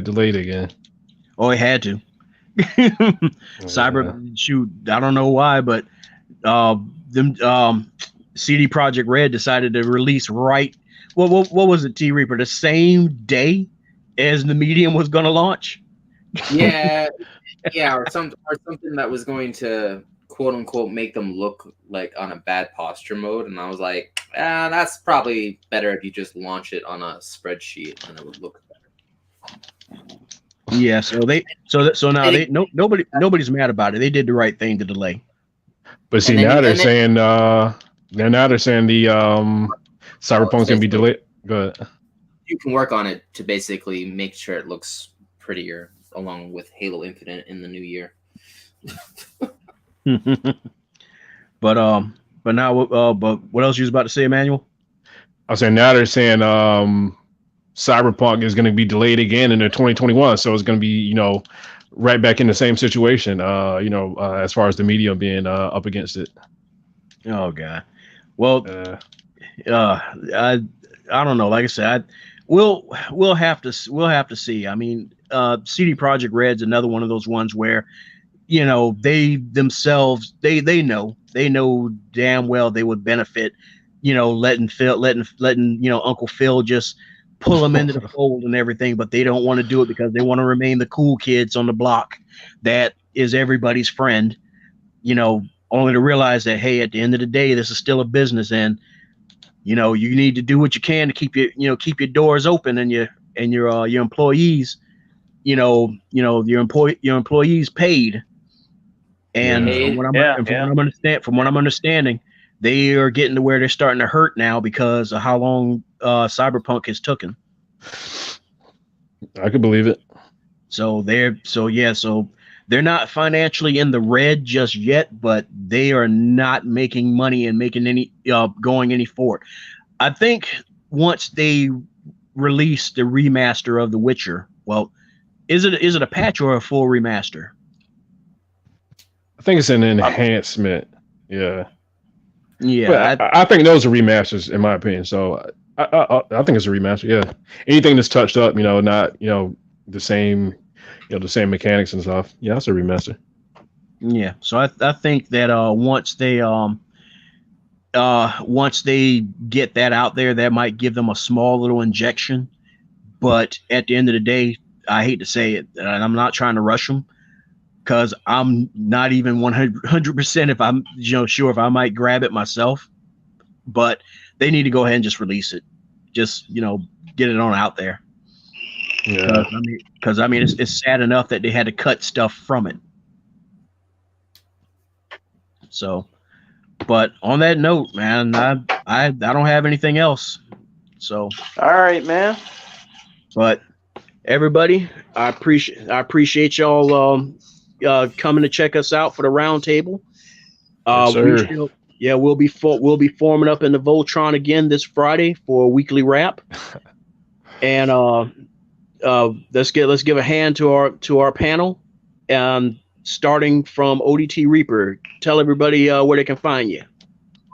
delayed again. Oh, it had to. Shoot, I don't know why, but CD Projekt Red decided to release what was it, T Reaper, the same day as the Medium was going to launch. Yeah, or something that was going to quote unquote make them look like on a bad posture mode, and I was like, that's probably better if you just launch it on a spreadsheet and it would look better. Yeah, so now nobody's mad about it. They did the right thing to delay. But see, now they're saying the Cyberpunk's gonna be delayed. Go ahead. You can work on it to basically make sure it looks prettier, along with Halo Infinite in the new year. But what else you was about to say, Emmanuel? I was saying now they're saying Cyberpunk is going to be delayed again into 2021, so it's going to be, you know, right back in the same situation. You know, as far as the Medium being up against it. Oh God. Well, I don't know. Like I said, we'll have to see. I mean, CD Projekt Red's another one of those ones where, you know, they themselves they know damn well they would benefit, you know, letting you know Uncle Phil just pull them into the fold and everything, but they don't want to do it because they want to remain the cool kids on the block that is everybody's friend, you know, only to realize that, hey, at the end of the day, this is still a business, and you know, you need to do what you can to keep your doors open and your employees, your employees paid. And from what I'm understanding, they are getting to where they're starting to hurt now because of how long Cyberpunk has taken. I could believe it. So they're not financially in the red just yet, but they are not making money and making any going any forward. I think once they release the remaster of The Witcher, well, is it a patch or a full remaster? I think it's an enhancement. Yeah. Yeah. But I think those are remasters in my opinion. So I think it's a remaster. Yeah. Anything that's touched up, not, the same, the same mechanics and stuff. Yeah, that's a remaster. Yeah. So I think that once they get that out there, that might give them a small little injection. But at the end of the day, I hate to say it, and I'm not trying to rush them because I'm not even 100% if I'm sure if I might grab it myself. But they need to go ahead and just release it. Just get it on out there. Yeah. Because it's sad enough that they had to cut stuff from it. So, but on that note, man, I don't have anything else. So. All right, man. But everybody, I appreciate y'all coming to check us out for the round table. Yes, we'll be forming up in the Voltron again this Friday for a weekly wrap. And let's give a hand to our panel. Starting from ODT Reaper, tell everybody where they can find you.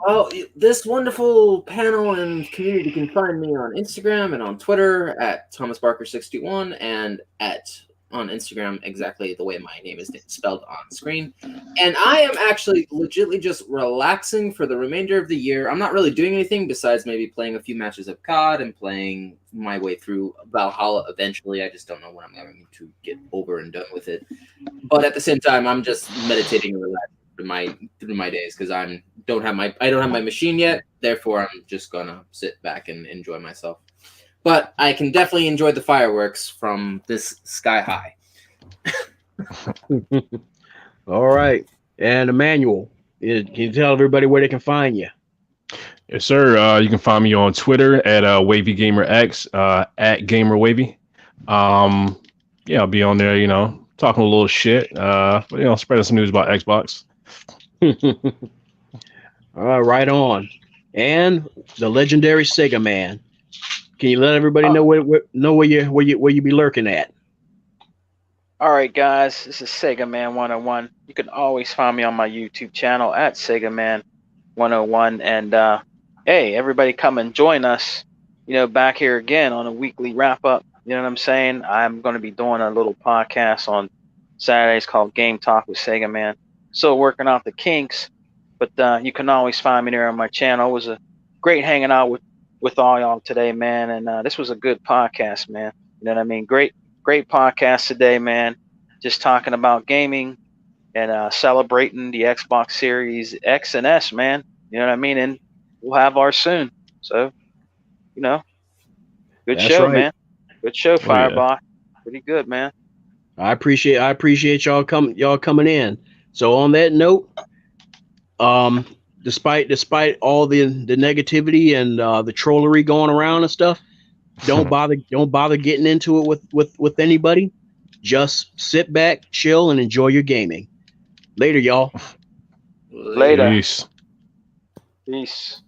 Well, this wonderful panel and community can find me on Instagram and on Twitter at ThomasBarker621 and on Instagram exactly the way my name is spelled on screen. And I am actually legitimately just relaxing for the remainder of the year. I'm not really doing anything besides maybe playing a few matches of COD and playing my way through Valhalla eventually. I just don't know when I'm going to get over and done with it. But at the same time, I'm just meditating and relaxing through my days because I don't have my machine yet. Therefore, I'm just gonna sit back and enjoy myself. But I can definitely enjoy the fireworks from this sky high. All right, and Emmanuel, can you tell everybody where they can find you? Yes, sir. You can find me on Twitter at WavyGamerX, at GamerWavy. I'll be on there, talking a little shit, spreading some news about Xbox. All right, right on. And the legendary Sega Man. Can you let everybody know where you be lurking at? All right, guys. This is Sega Man 101. You can always find me on my YouTube channel at Sega Man 101. And hey, everybody, come and join us. Back here again on a weekly wrap up. You know what I'm saying? I'm going to be doing a little podcast on Saturdays called Game Talk with Sega Man. Still working out the kinks, but you can always find me there on my channel. It was a great hanging out with all y'all today, man. And this was a good podcast, man. You know what I mean? Great podcast today, man. Just talking about gaming and celebrating the Xbox Series X and S, man. You know what I mean? And we'll have ours soon. So, good That's show, right. man. Good show, Fireball. Yeah. Pretty good, man. I appreciate y'all coming in. So on that note, despite all the negativity and the trollery going around and stuff, don't bother getting into it with anybody. Just sit back, chill, and enjoy your gaming. Later, y'all. Later. Peace. Peace.